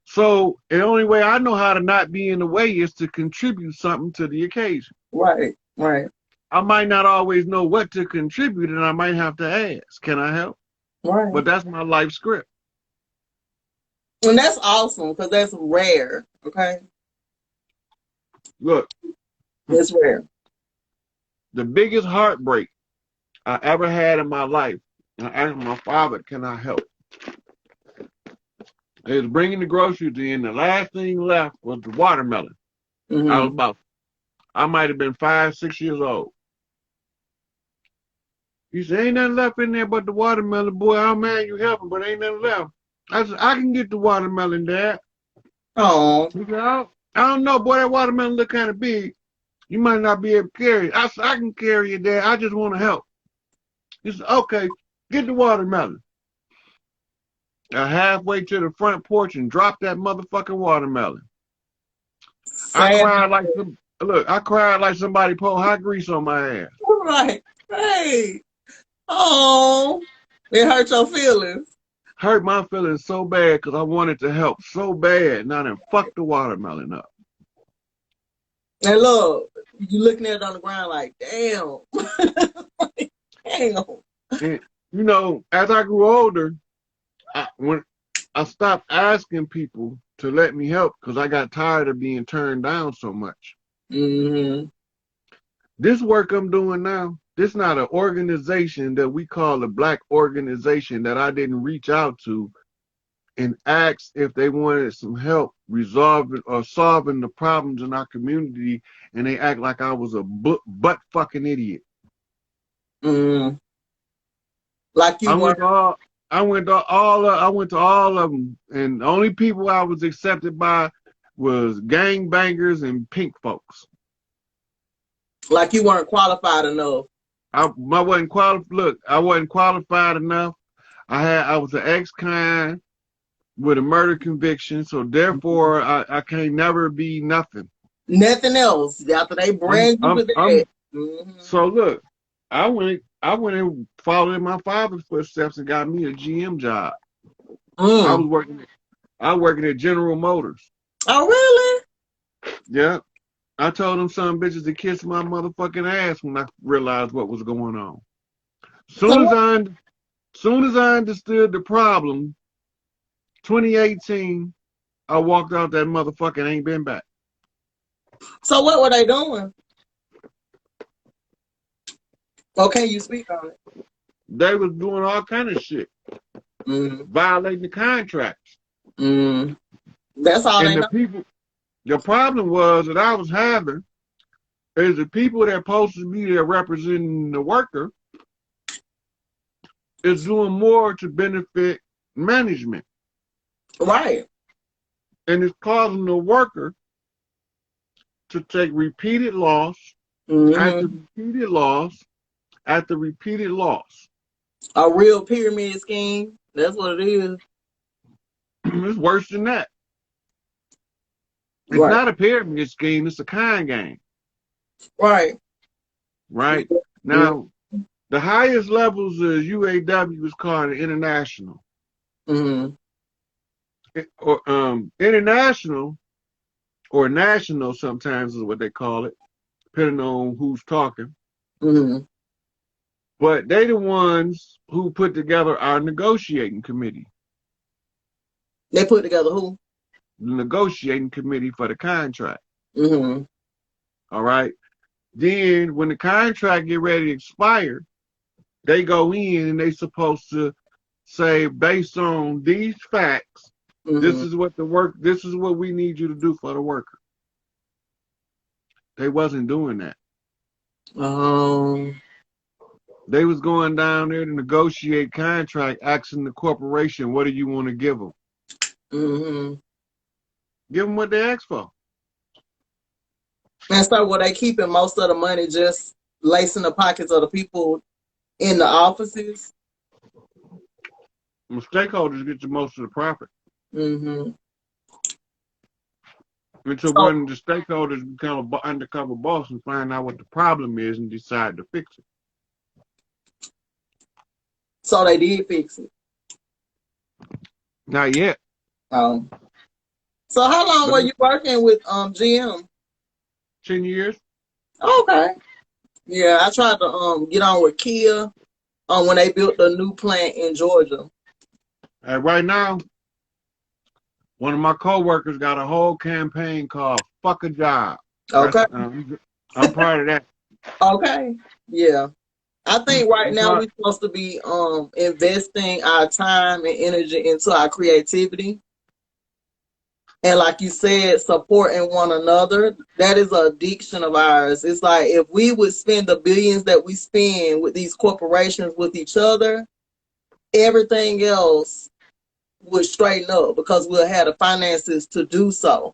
So the only way I know how to not be in the way is to contribute something to the occasion. Right, right, I might not always know what to contribute, and I might have to ask, can I help? right. But that's my life script. And that's awesome because that's rare. Okay, Look, it's rare. the biggest heartbreak I ever had in my life, I asked my father, can I help? He was bringing the groceries in. The last thing left was the watermelon. Mm-hmm. I might have been 5, 6 years old. He said, ain't nothing left in there but the watermelon. Boy, how mad you helping, but ain't nothing left. I said, I can get the watermelon, Dad. Oh, He said, I don't know, boy, that watermelon look kind of big. You might not be able to carry it. I said, I can carry it, Dad. I just want to help. He said, okay, get the watermelon. I halfway to the front porch and dropped that motherfucking watermelon. I cried like somebody poured hot grease on my ass. right. Hey. Oh, it hurt your feelings. Hurt my feelings so bad because I wanted to help so bad. Now then, fuck the watermelon up. And look, you looking at it on the ground like, damn. Damn. And, you know, as I grew older, when I stopped asking people to let me help because I got tired of being turned down so much. Mm-hmm. This work I'm doing now, this not an organization that we call a black organization that I didn't reach out to and ask if they wanted some help resolving or solving the problems in our community, and they act like I was a butt fucking idiot. Mm-hmm. Like you I were. went to all of them, and the only people I was accepted by was gangbangers and pink folks. Like you weren't qualified enough. I wasn't qualified. Look, I wasn't qualified enough. I was an ex-con with a murder conviction, so therefore I can't never be nothing. Nothing else after they bring you to that. Mm-hmm. So look, I went and followed in my father's footsteps and got me a GM job. I was working at General Motors. Oh really? Yeah. I told them some bitches to kiss my motherfucking ass when I realized what was going on. Soon as I understood the problem, 2018, I walked out that motherfucker and ain't been back. So what were they doing? Okay, you speak on it. They was doing all kind of shit. Violating the contracts. That's all they know. The problem was that I was having is the people that supposed to be there representing the worker is doing more to benefit management. Right. And it's causing the worker to take repeated loss after repeated loss after repeated loss. A real pyramid scheme. That's what it is. It's worse than that. It's not a pyramid scheme, it's a kind game. Right. Right? Now, the highest levels of UAW is called an international. International or national sometimes is what they call it, depending on who's talking. But they the ones who put together our negotiating committee. They put together who? The negotiating committee for the contract. All right. Then when the contract get ready to expire, they go in and they supposed to say, based on these facts, this is what we need you to do for the worker. They wasn't doing that. They was going down there to negotiate contract, asking the corporation, what do you want to give them? Mm-hmm. Give them what they asked for. And so were they keeping most of the money just lacing the pockets of the people in the offices? The stakeholders get the most of the profit. Mm-hmm. Until one of the stakeholders become an undercover boss and find out what the problem is and decide to fix it. So they did fix it. Not yet. So how long were you working with GM? 10 years. Okay. Yeah, I tried to get on with Kia when they built the new plant in Georgia. Right now, one of my coworkers got a whole campaign called "Fuck a Job." Okay. I'm part of that. Okay. Yeah. I think right now we're supposed to be investing our time and energy into our creativity. And like you said, supporting one another. That is an addiction of ours. It's like if we would spend the billions that we spend with these corporations with each other, everything else would straighten up because we'll have the finances to do so.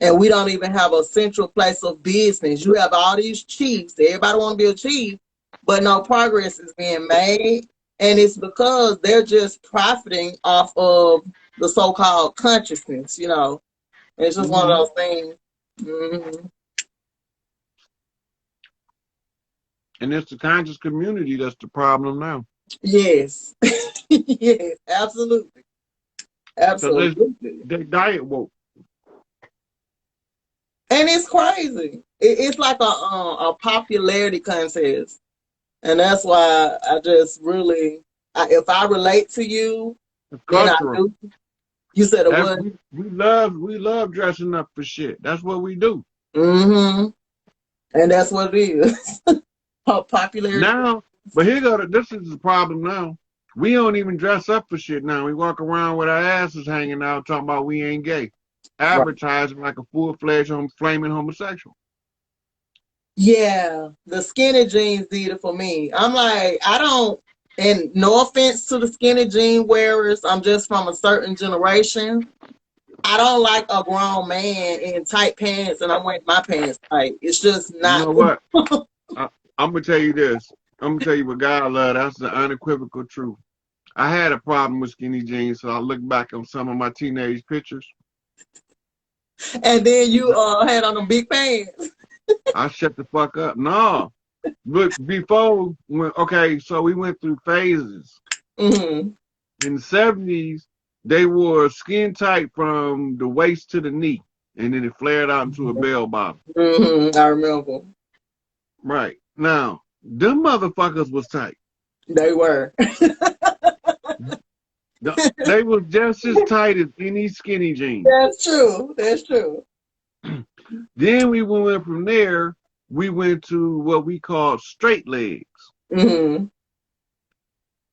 And we don't even have a central place of business. You have all these chiefs. Everybody want to be a chief, but no progress is being made. And it's because they're just profiting off of the so-called consciousness, you know. And it's just one of those things. Mm-hmm. And it's the conscious community that's the problem now. Yes. Yes, absolutely. Absolutely. They diet woke. And it's crazy. It's like a popularity contest. And that's why I just really, if I relate to you, then I do. You said it was. We love dressing up for shit. That's what we do. Mm-hmm. And that's what it is. Popularity. Now, but this is the problem now. We don't even dress up for shit now. We walk around with our asses hanging out talking about we ain't gay. Advertising like a full-fledged flaming homosexual. Yeah, the skinny jeans did it for me. I'm like, I don't, and no offense to the skinny jean wearers, I'm just from a certain generation. I don't like a grown man in tight pants and I'm wearing my pants tight. It's just not. You know what? I'm going to tell you this. I'm going to tell you what God love. That's the unequivocal truth. I had a problem with skinny jeans, so I look back on some of my teenage pictures. And then you had on them big pants. I shut the fuck up. No. But before, so we went through phases. Mm-hmm. In the 70s, they wore skin tight from the waist to the knee, and then it flared out into a bell bottom. Mm-hmm. I remember. Right. Now, them motherfuckers was tight. They were. They was just as tight as any skinny jeans. That's true. That's true. Then we went from there, we went to what we call straight legs. Mm-hmm.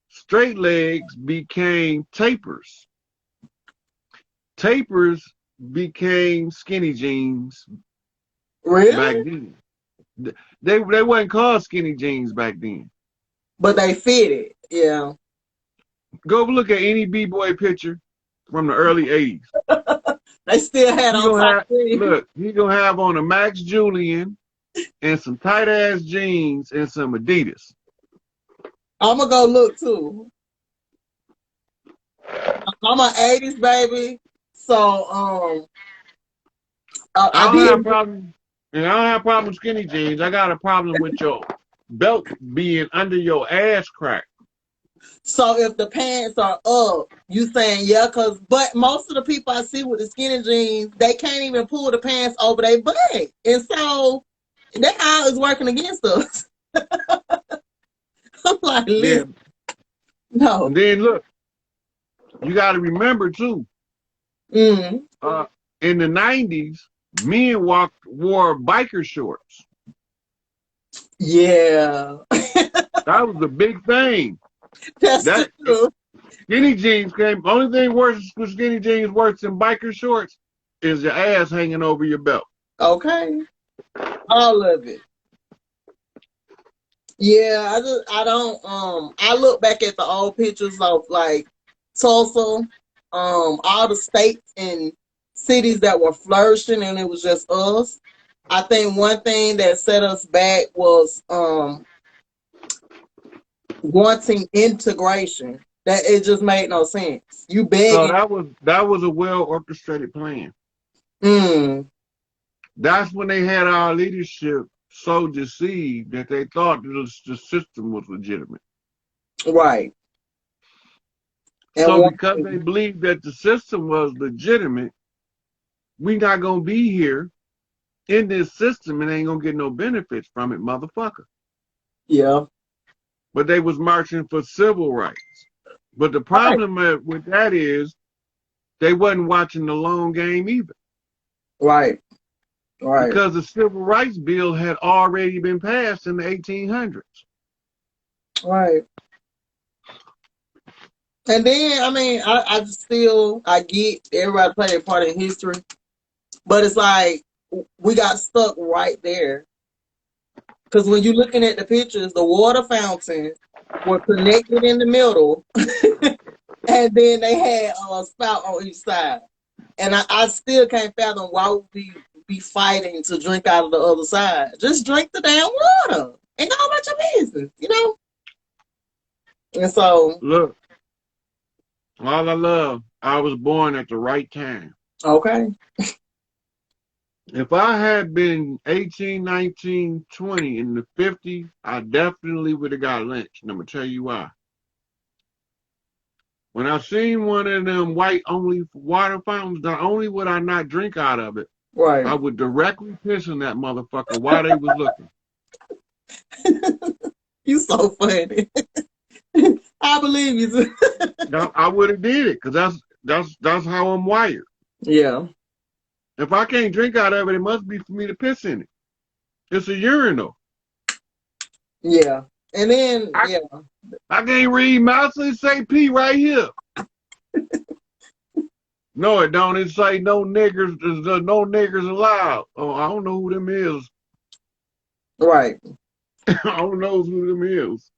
Straight legs became tapers. Tapers became skinny jeans. Really? Back then. They wasn't called skinny jeans back then. But they fitted, yeah. Go look at any B-boy picture from the early 80s. They still had on top. Look, he gonna have on a Max Julian and some tight ass jeans and some Adidas. I'm gonna go look too. I'm an 80s baby, so I don't have a problem. And I don't have a problem with skinny jeans. I got a problem with your belt being under your ass crack. So if the pants are up, you saying but most of the people I see with the skinny jeans, they can't even pull the pants over their butt. And so that how is working against us. I'm like, listen. No. And then look, you gotta remember too, in the 90s, men wore biker shorts. Yeah. That was a big thing. That's true. Skinny jeans came. Only thing worse with skinny jeans worse than biker shorts is your ass hanging over your belt. Okay. All of it. Yeah, I don't I look back at the old pictures of like Tulsa, all the states and cities that were flourishing and it was just us. I think one thing that set us back was wanting integration. That it just made no sense. You So begging. that was a well orchestrated plan. Mm, That's when they had our leadership so deceived that they thought the system was legitimate. right. And So one, because they believed that the system was legitimate, we not gonna be here in this system and ain't gonna get no benefits from it, motherfucker. yeah. But they was marching for civil rights. But the Right. problem with that is they wasn't watching the long game either. Right. Right. Because the Civil Rights Bill had already been passed in the 1800s. Right. And then, I mean, I just still, I get everybody play their part in history, but it's like we got stuck right there. Because when you're looking at the pictures, the water fountains were connected in the middle, and then they had a spout on each side. And I still can't fathom why would we be fighting to drink out of the other side. Just drink the damn water and go about your business, you know? And so, Look, all I love, I was born at the right time. okay. If I had been 18, 19, 20 in the 50s, I definitely would have got lynched. And I'm going to tell you why. When I seen one of them white only water fountains, not only would I not drink out of it, Right. I would directly piss in that motherfucker while they was looking. You so funny. I believe you. I would have did it because that's how I'm wired. Yeah. If I can't drink out of it, it must be for me to piss in it. It's a urinal. Yeah. And then, yeah. I can't read mouse. It say pee right here. No, it don't. It say no niggers. There's no niggers allowed. Oh, I don't know who them is. Right. I don't know who them is.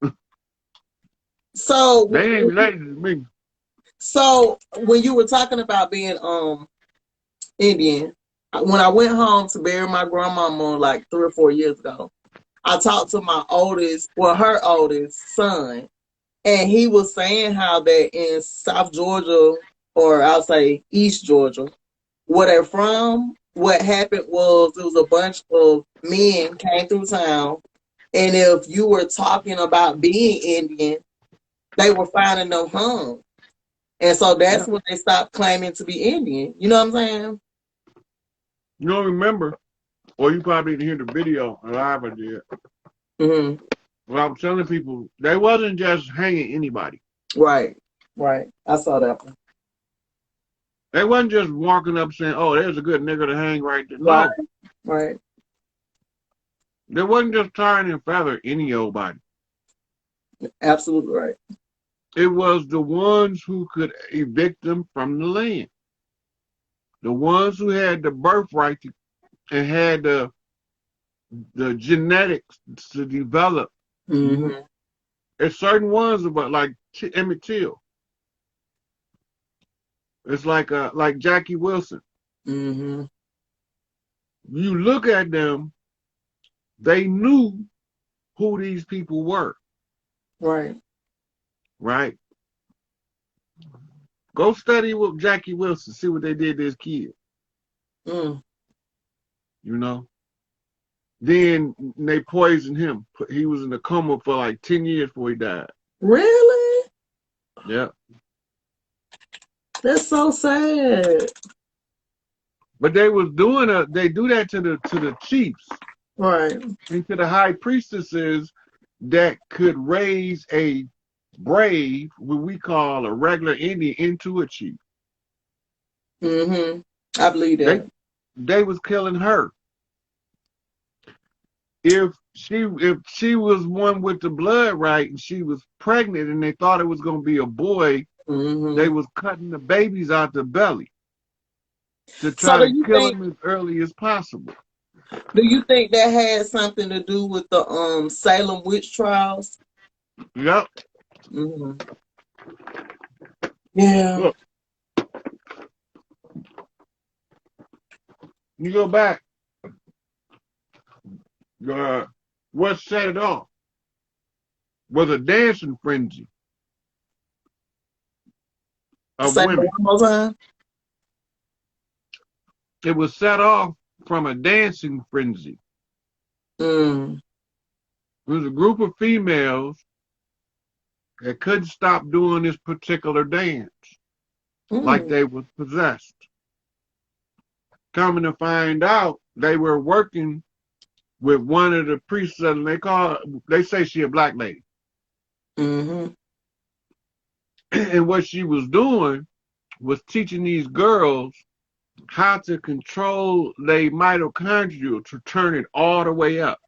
So They ain't related to me. So when you were talking about being Indian, when I went home to bury my grandmama like 3 or 4 years ago, I talked to my her oldest son, and he was saying how that in South Georgia, or I'll say East Georgia, where they're from, what happened was it was a bunch of men came through town, and if you were talking about being Indian, they were finding them hung. And so that's when they stopped claiming to be Indian. You know what I'm saying? You don't remember, or you probably didn't hear the video live I did. Mm-hmm. Well, I'm telling people, they wasn't just hanging anybody. Right. Right. I saw that one. They wasn't just walking up saying, oh, there's a good nigga to hang right there. Right. No. Right. They wasn't just tarring and feather any old body. Absolutely right. It was the ones who could evict them from the land. The ones who had the birthright and had the genetics to develop. Mm-hmm. There's certain ones about like Emmett Till. It's like Jackie Wilson. Mm-hmm. You look at them, they knew who these people were. Right. Right? Go study with Jackie Wilson, see what they did to his kid. Mm. You know? Then they poisoned him. He was in a coma for like 10 years before he died. Really? Yeah. That's so sad. But they was they do that to the chiefs. Right. And to the high priestesses that could raise a brave, what we call a regular Indian, into a chief. Mm-hmm. I believe that. They was killing her. If she was one with the blood right and she was pregnant and they thought it was gonna be a boy, mm-hmm. they was cutting the babies out the belly to try to kill him as early as possible. Do you think that had something to do with the Salem witch trials? Yep. Hmm. Yeah. Look, you go back. What set it off was a dancing frenzy of Say that women. one more time. It was set off from a dancing frenzy. Mm. It was a group of females that couldn't stop doing this particular dance, like they were possessed. Coming to find out, they were working with one of the priests, and they say she a black lady. Mm-hmm. And what she was doing was teaching these girls how to control their mitochondria to turn it all the way up.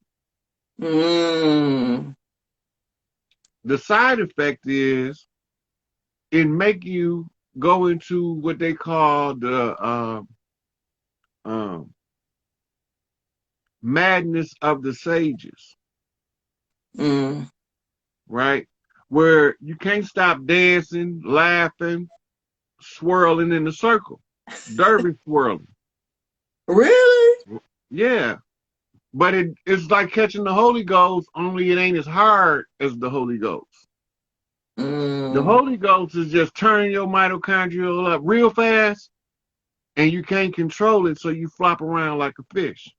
Mm. The side effect is it make you go into what they call the madness of the sages, Mm. right? Where you can't stop dancing, laughing, swirling in a circle, derby swirling. Really? Yeah. But it's like catching the Holy Ghost, only it ain't as hard as the Holy Ghost. The Holy Ghost is just turning your mitochondria up real fast, and you can't control it, so you flop around like a fish.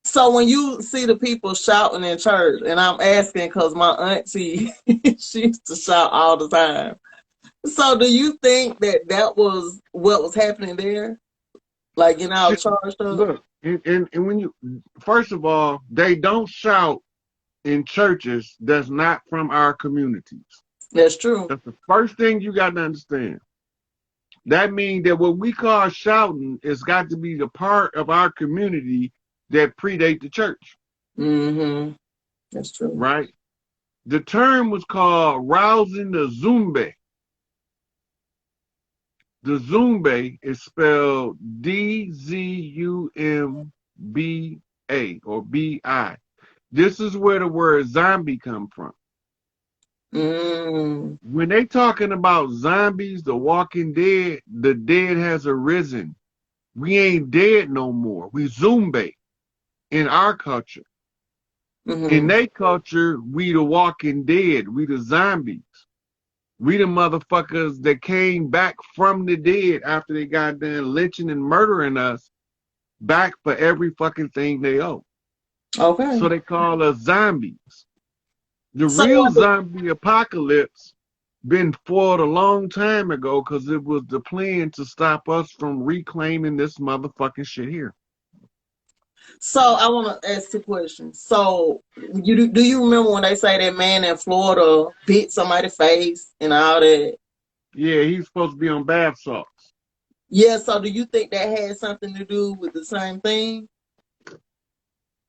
So when you see the people shouting in church, and I'm asking because my auntie, she used to shout all the time. So do you think that was what was happening there? Like in our church? Look, and when you, first of all, they don't shout in churches that's not from our communities. That's true. That's the first thing you got to understand. That means that what we call shouting has got to be the part of our community that predate the church. Mm-hmm. That's true. Right? The term was called rousing the Zumbe. The Zumbe is spelled D-Z-U-M-B-A or B-I. This is where the word zombie come from. Mm. When they talking about zombies, the walking dead, the dead has arisen. We ain't dead no more. We Zumbe in our culture. Mm-hmm. In their culture, we the walking dead. We the zombies. We the motherfuckers that came back from the dead after they got done lynching and murdering us back for every fucking thing they owe. Okay. So they call us zombies. The real zombie apocalypse been fought a long time ago because it was the plan to stop us from reclaiming this motherfucking shit here. So I want to ask two questions. So do you remember when they say that man in Florida bit somebody's face and all that? Yeah, he's supposed to be on bath salts. Yeah, so do you think that had something to do with the same thing?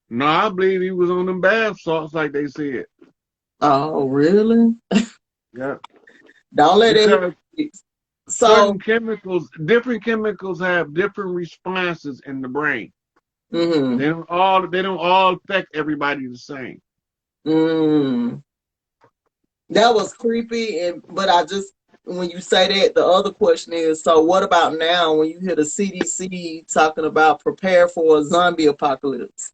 No, I believe he was on them bath salts like they said. Oh, really? Yeah. Don't let it. So certain chemicals, different chemicals have different responses in the brain. Mm-hmm. They don't all affect everybody the same. Mm. That was creepy, but when you say that, the other question is, so what about now when you hear the CDC talking about prepare for a zombie apocalypse?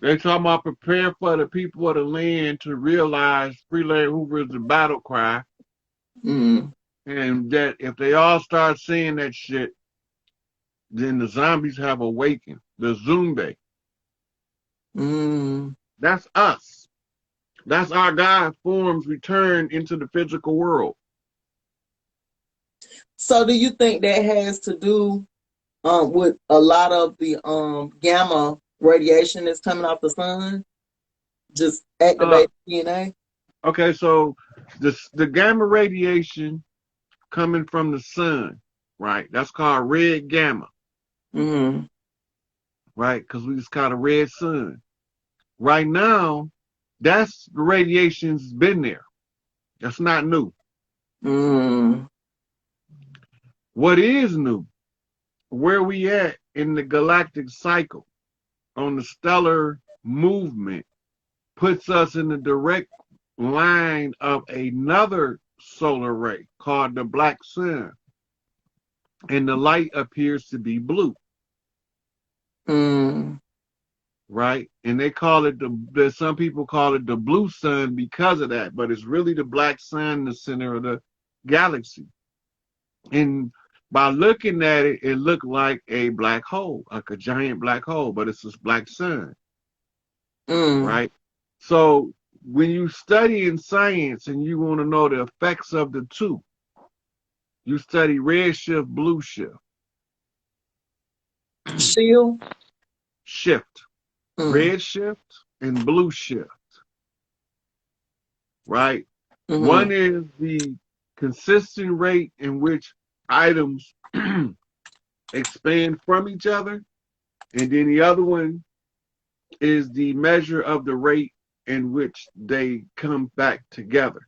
They're talking about prepare for the people of the land to realize Free Larry Hoover is the battle cry. Mm. And that if they all start saying that shit, then the zombies have awakened. The Zumbe. Mm. That's us. That's our God forms return into the physical world. So do you think that has to do with a lot of the gamma radiation that's coming off the sun? Just activate DNA? Okay, so the gamma radiation coming from the sun, right? That's called red gamma. Mm-hmm. Right? Because we just called a red sun. Right now, that's the radiation's been there. That's not new. Mm. What is new, where we at in the galactic cycle on the stellar movement puts us in the direct line of another solar ray called the black sun. And the light appears to be blue. Right? And they call it some people call it the blue sun because of that, but it's really the black sun in the center of the galaxy. And by looking at it, it looked like a black hole, like a giant black hole, but it's this black sun. Right? So when you study in science and you want to know the effects of the two, you study red shift, blue shift. Shift. Red shift and blue shift. Right? One is the consistent rate in which items expand from each other. And then the other one is the measure of the rate in which they come back together.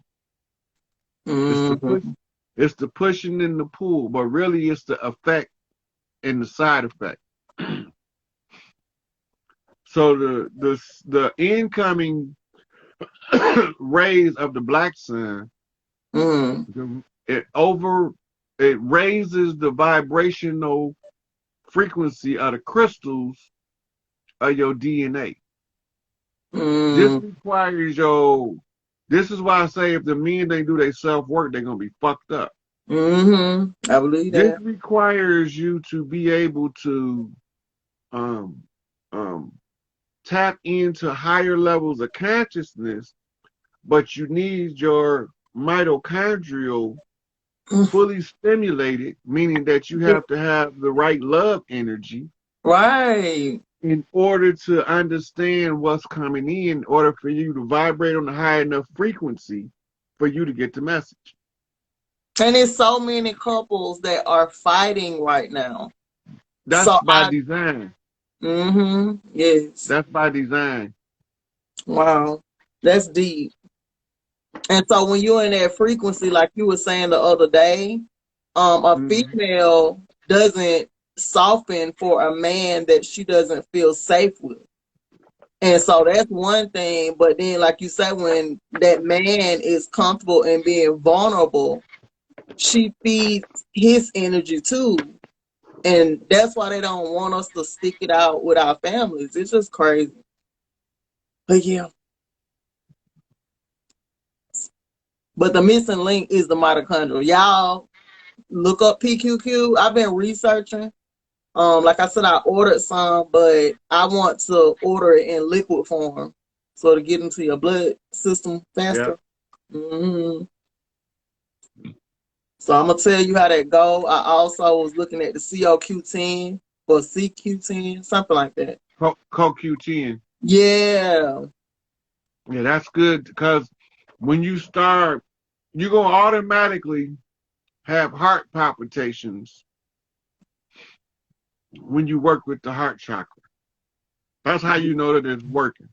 It's the pushing and the pull, but really it's the effect and the side effect. So the incoming rays of the black sun, it raises the vibrational frequency of the crystals of your DNA. This requires this is why I say if the men they do their self-work, they're gonna be fucked up. I believe that. This requires you to be able to tap into higher levels of consciousness, but you need your mitochondrial fully stimulated, meaning that you have to have the right love energy. Right. In order to understand what's coming in order for you to vibrate on a high enough frequency for you to get the message. And there's so many couples that are fighting right now. That's by design. Yes. That's by design. Wow. That's deep. And so when you're in that frequency, like you were saying the other day, a female doesn't soften for a man that she doesn't feel safe with. And so that's one thing. But then, like you said, when that man is comfortable in being vulnerable, she feeds his energy too. And that's why they don't want us to stick it out with our families. It's just crazy. But yeah. But the missing link is the mitochondria. Y'all look up PQQ. I've been researching. Like I said, I ordered some, but I want to order it in liquid form so to get into your blood system faster. Yep. So I'm gonna tell you how that go. I also was looking at the CoQ10 or CQ10, something like that. CoQ10. Yeah. Yeah, that's good because when you start, you're gonna automatically have heart palpitations when you work with the heart chakra. That's how you know that it's working.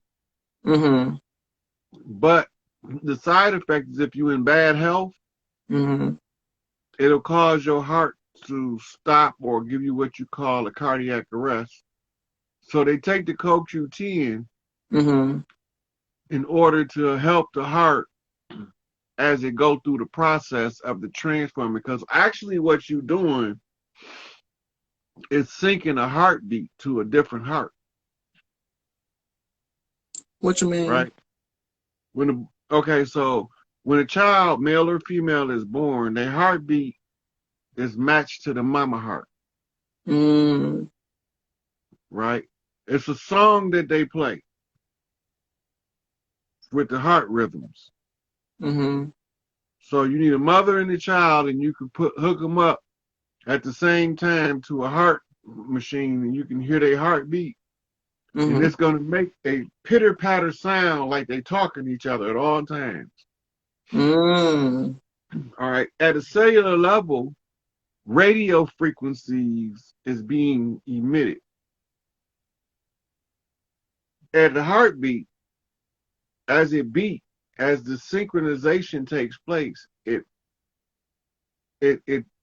But the side effect is if you're in bad health, it'll cause your heart to stop or give you what you call a cardiac arrest. So they take the CoQ10 in order to help the heart as it go through the process of the transforming. Because actually what you're doing is syncing a heartbeat to a different heart. What you mean? Right? So when a child, male or female, is born, their heartbeat is matched to the mama heart. Right? It's a song that they play with the heart rhythms. So you need a mother and a child, and you can hook them up at the same time to a heart machine, and you can hear their heartbeat. And it's going to make a pitter-patter sound like they talking to each other at all times. All right. At a cellular level, radio frequencies is being emitted. At the heartbeat, as it beat, as the synchronization takes place, it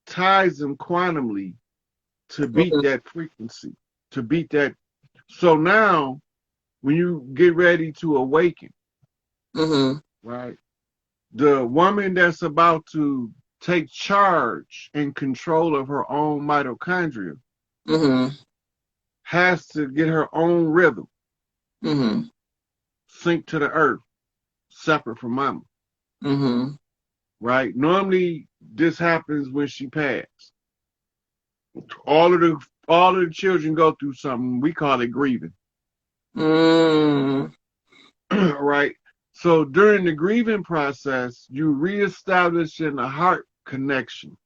ties them quantumly to beat that frequency, to beat that. So now, when you get ready to awaken, right, the woman that's about to take charge and control of her own mitochondria has to get her own rhythm, sync to the earth, separate from mama. Right? Normally, this happens when she passed. All of the children go through something. We call it grieving. Right? So during the grieving process, you reestablish in a heart connection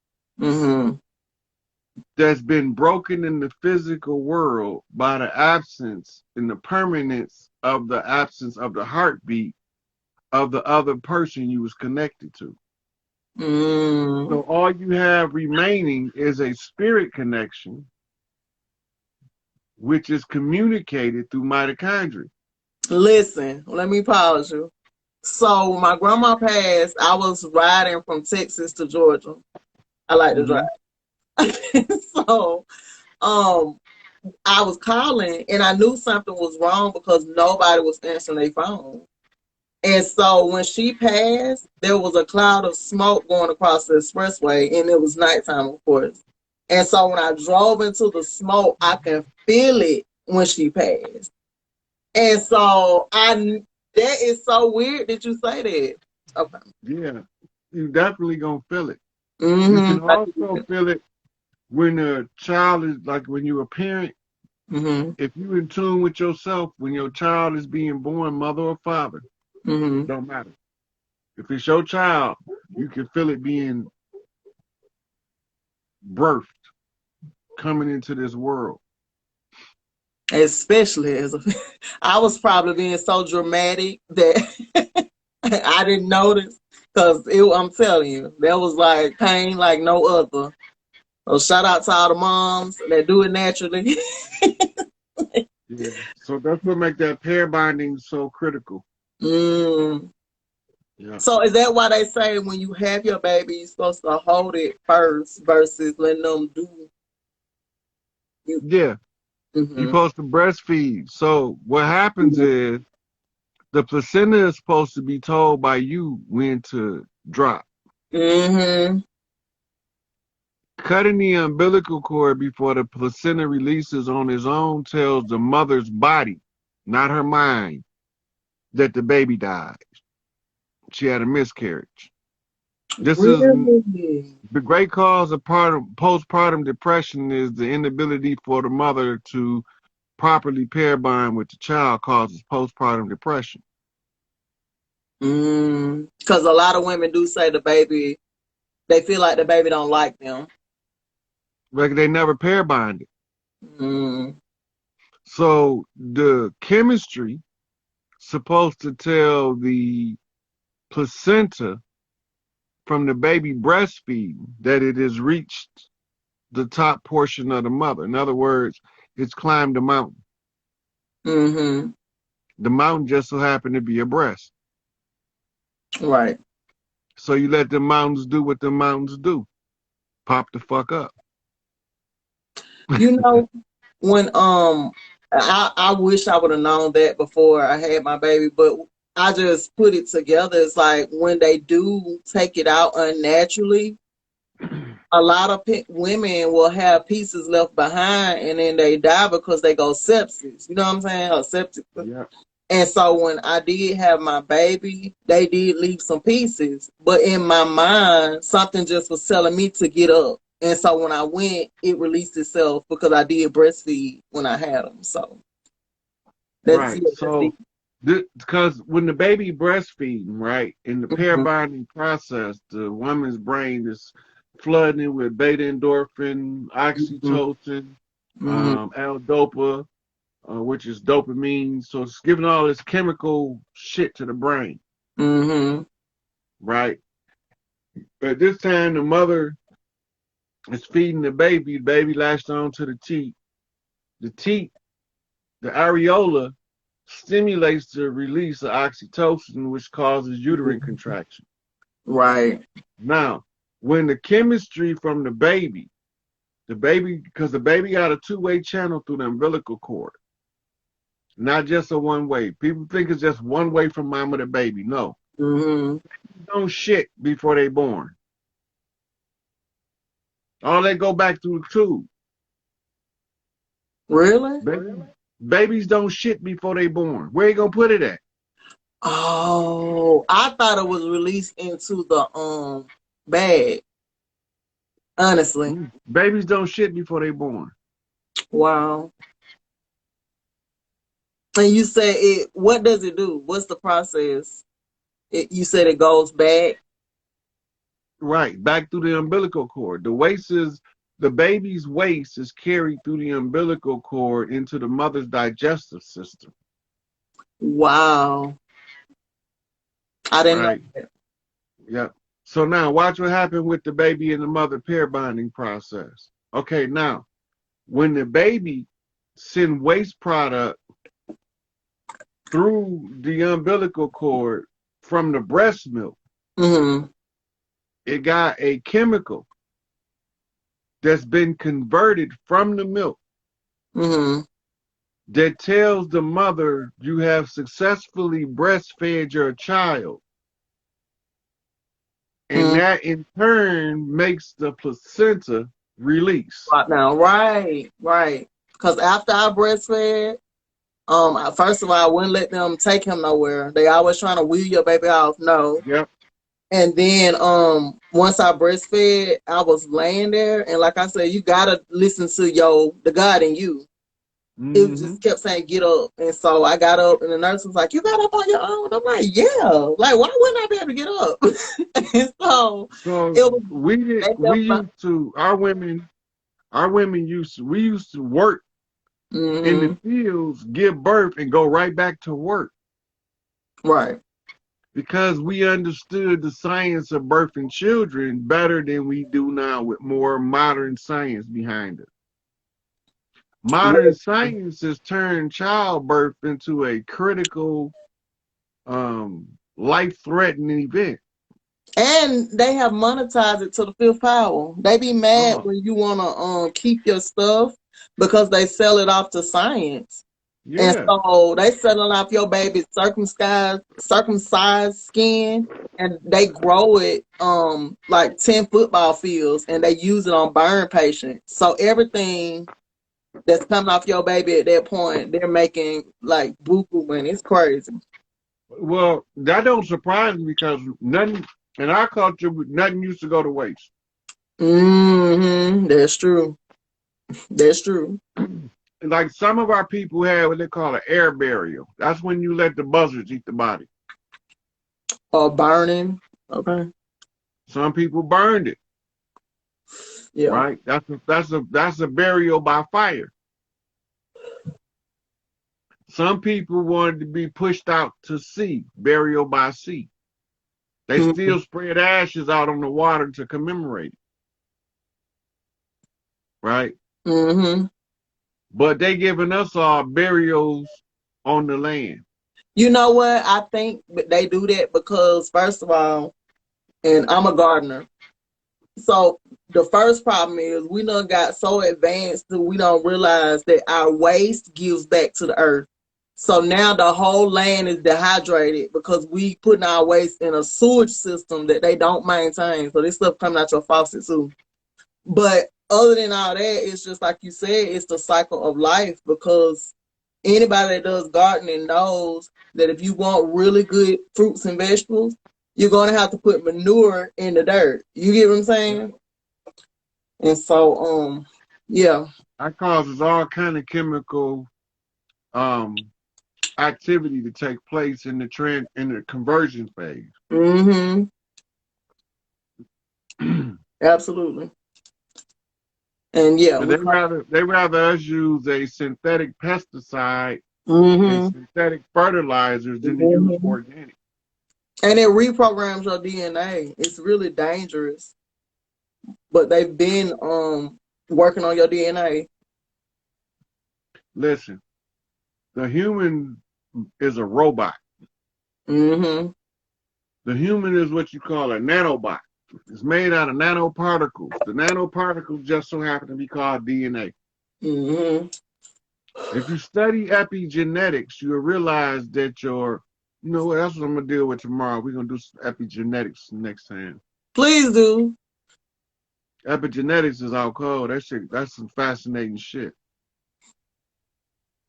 that's been broken in the physical world by the absence and the permanence of the absence of the heartbeat of the other person you was connected to. So all you have remaining is a spirit connection, which is communicated through mitochondria. Listen, let me pause you. So when my grandma passed, I was riding from Texas to Georgia. I like to drive. So I was calling and I knew something was wrong because nobody was answering their phone. And so when she passed, there was a cloud of smoke going across the expressway, and it was nighttime, of course. And so when I drove into the smoke, I could feel it when she passed. And so that is so weird that you say that. Okay. Yeah, you definitely gonna feel it. You can also feel it when a child is, like when you're a parent, if you're in tune with yourself, when your child is being born, mother or father, don't matter. If it's your child, you can feel it being birthed, coming into this world. Especially I was probably being so dramatic that I didn't notice, because I'm telling you, there was like pain like no other. So shout out to all the moms that do it naturally. Yeah. So that's what makes that pair bonding so critical. Yeah. So is that why they say when you have your baby, you're supposed to hold it first versus letting them do? Yeah. You're supposed to breastfeed. So what happens is the placenta is supposed to be told by you when to drop. Cutting the umbilical cord before the placenta releases on its own tells the mother's body, not her mind, that the baby died. She had a miscarriage. This is the great cause of postpartum depression is the inability for the mother to properly pair bond with the child causes postpartum depression. Because a lot of women do say they feel like the baby don't like them. Like they never pair bonded. So the chemistry supposed to tell the placenta from the baby breastfeeding that it has reached the top portion of the mother. In other words, it's climbed the mountain. The mountain just so happened to be a breast. Right. So you let the mountains do what the mountains do. Pop the fuck up. You know, when I wish I would have known that before I had my baby, but I just put it together. It's like when they do take it out unnaturally, a lot of women will have pieces left behind and then they die because they go sepsis. You know what I'm saying? Or septic. Yeah. And so when I did have my baby, they did leave some pieces. But in my mind, something just was telling me to get up. And so when I went, it released itself because I did breastfeed when I had them. So that's right. So because when the baby breastfeeding, right, in the pair bonding process, the woman's brain is flooding with beta endorphin, oxytocin, L-dopa, which is dopamine. So it's giving all this chemical shit to the brain. Right. But this time the mother is feeding the baby latched on to the teat. The teat, the areola, stimulates the release of oxytocin, which causes uterine contraction. Right. Now, when the chemistry from the baby The baby, because the baby got a two-way channel through the umbilical cord, not just a one-way. People think it's just one way from mama to baby. No, Mm-hmm. don't shit before they born. All they go back through the tube. Really? Babies don't shit before they born. Where you gonna put it at? Oh, I thought it was released into the bag. Honestly. Babies don't shit before they born. Wow. And you said it. What does it do? What's the process? You said it goes back. Right, back through the umbilical cord. The baby's waste is carried through the umbilical cord into the mother's digestive system. Wow. I didn't know Right. that. Yep. So now watch what happened with the baby and the mother pair bonding process. Okay, now when the baby send waste product through the umbilical cord from the breast milk, Mm-hmm. it got a chemical that's been converted from the milk Mm-hmm. that tells the mother you have successfully breastfed your child. And that in turn makes the placenta release. Right now, right. Because after I breastfed, first of all, I wouldn't let them take him nowhere. They always trying to wheel your baby off. No. Yep. And then once I breastfed, I was laying there, and like I said, you gotta listen to the God in you. It just kept saying, get up. And so I got up, and the nurse was like, you got up on your own? I'm like, yeah. Like, why wouldn't I be able to get up? And so it was, we used to work in the fields, give birth, and go right back to work. Right. Because we understood the science of birthing children better than we do now with more modern science behind it. Modern science has turned childbirth into a critical, life-threatening event. And they have monetized it to the fifth power. They be mad when you want to keep your stuff because they sell it off to science. Yeah. And so they selling off your baby's circumcised skin, and they grow it like 10 football fields, and they use it on burn patients. So everything that's coming off your baby at that point, they're making like buku money. It's crazy. Well, that don't surprise me because nothing in our culture, nothing used to go to waste. That's true. That's true. Like some of our people have what they call an air burial. That's when you let the buzzards eat the body. Or burning. Okay. Some people burned it. Yeah. Right. That's a burial by fire. Some people wanted to be pushed out to sea, burial by sea. They still spread ashes out on the water to commemorate it. Right? But they giving us our burials on the land. You know what? I think they do that because, first of all, and I'm a gardener. So the first problem is we done got so advanced that we don't realize that our waste gives back to the earth. So now the whole land is dehydrated because we putting our waste in a sewage system that they don't maintain. So this stuff coming out your faucet too. But other than all that, it's just like you said, it's the cycle of life, because anybody that does gardening knows that if you want really good fruits and vegetables, you're going to have to put manure in the dirt. You get what I'm saying? And so, yeah. That causes all kind of chemical activity to take place in the conversion phase. Absolutely. And yeah, they rather us use a synthetic pesticide and synthetic fertilizers than to use organic. And it reprograms your DNA. It's really dangerous. But they've been working on your DNA. Listen, the human is a robot. The human is what you call a nanobot. It's made out of nanoparticles. The nanoparticles just so happen to be called DNA. Mm-hmm. If you study epigenetics, you'll realize that you know what, that's what I'm going to deal with tomorrow. We're going to do some epigenetics next time. Please do. Epigenetics is out cold. That's some fascinating shit.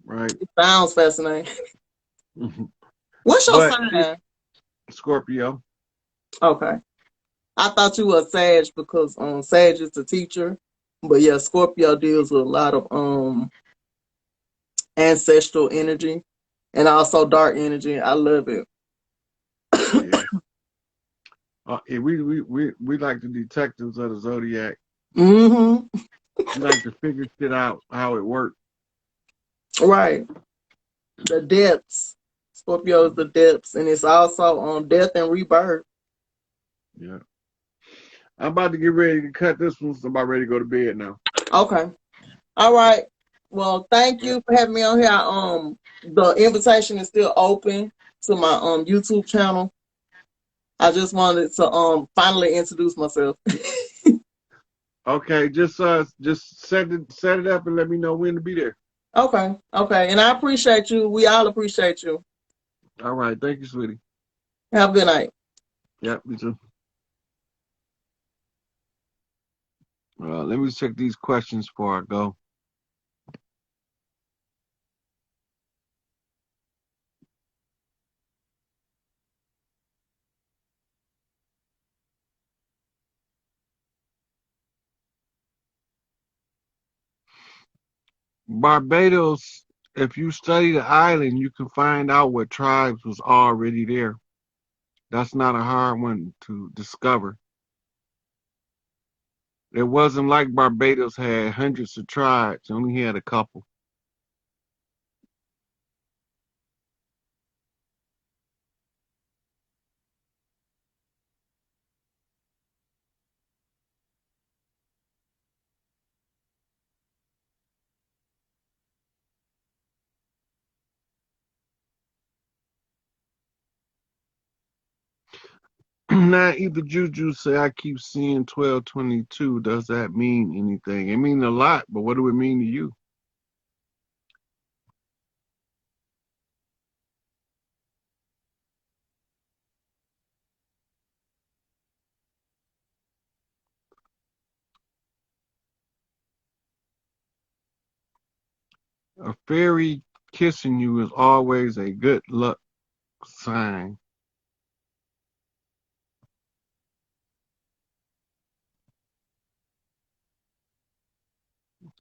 Right? It sounds fascinating. What's your sign? Scorpio. Okay. I thought you were a Sag because Sag is the teacher. But yeah, Scorpio deals with a lot of ancestral energy and also dark energy. I love it. Yeah. We like the detectives of the zodiac. Mm-hmm. We like to figure shit out how it works. Right. The depths. Scorpio is the depths, and it's also on death and rebirth. Yeah. I'm about to get ready to cut this one, so I'm about ready to go to bed now. Okay. All right. Well, thank you for having me on here. The invitation is still open to my YouTube channel. I just wanted to finally introduce myself. Okay, just set it up and let me know when to be there. Okay. And I appreciate you. We all appreciate you. All right, thank you, sweetie. Have a good night. Yep, you too. Let me check these questions before I go. Barbados, if you study the island, you can find out what tribes was already there. That's not a hard one to discover. It wasn't like Barbados had hundreds of tribes, only had a couple. Now, either Juju say I keep seeing 1222. Does that mean anything? It means a lot, but what do it mean to you? A fairy kissing you is always a good luck sign.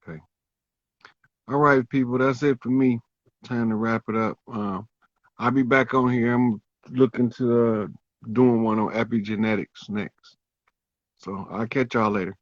Okay. All right, people, that's it for me. Time to wrap it up. I'll be back on here. I'm looking to doing one on epigenetics next. So I'll catch y'all later.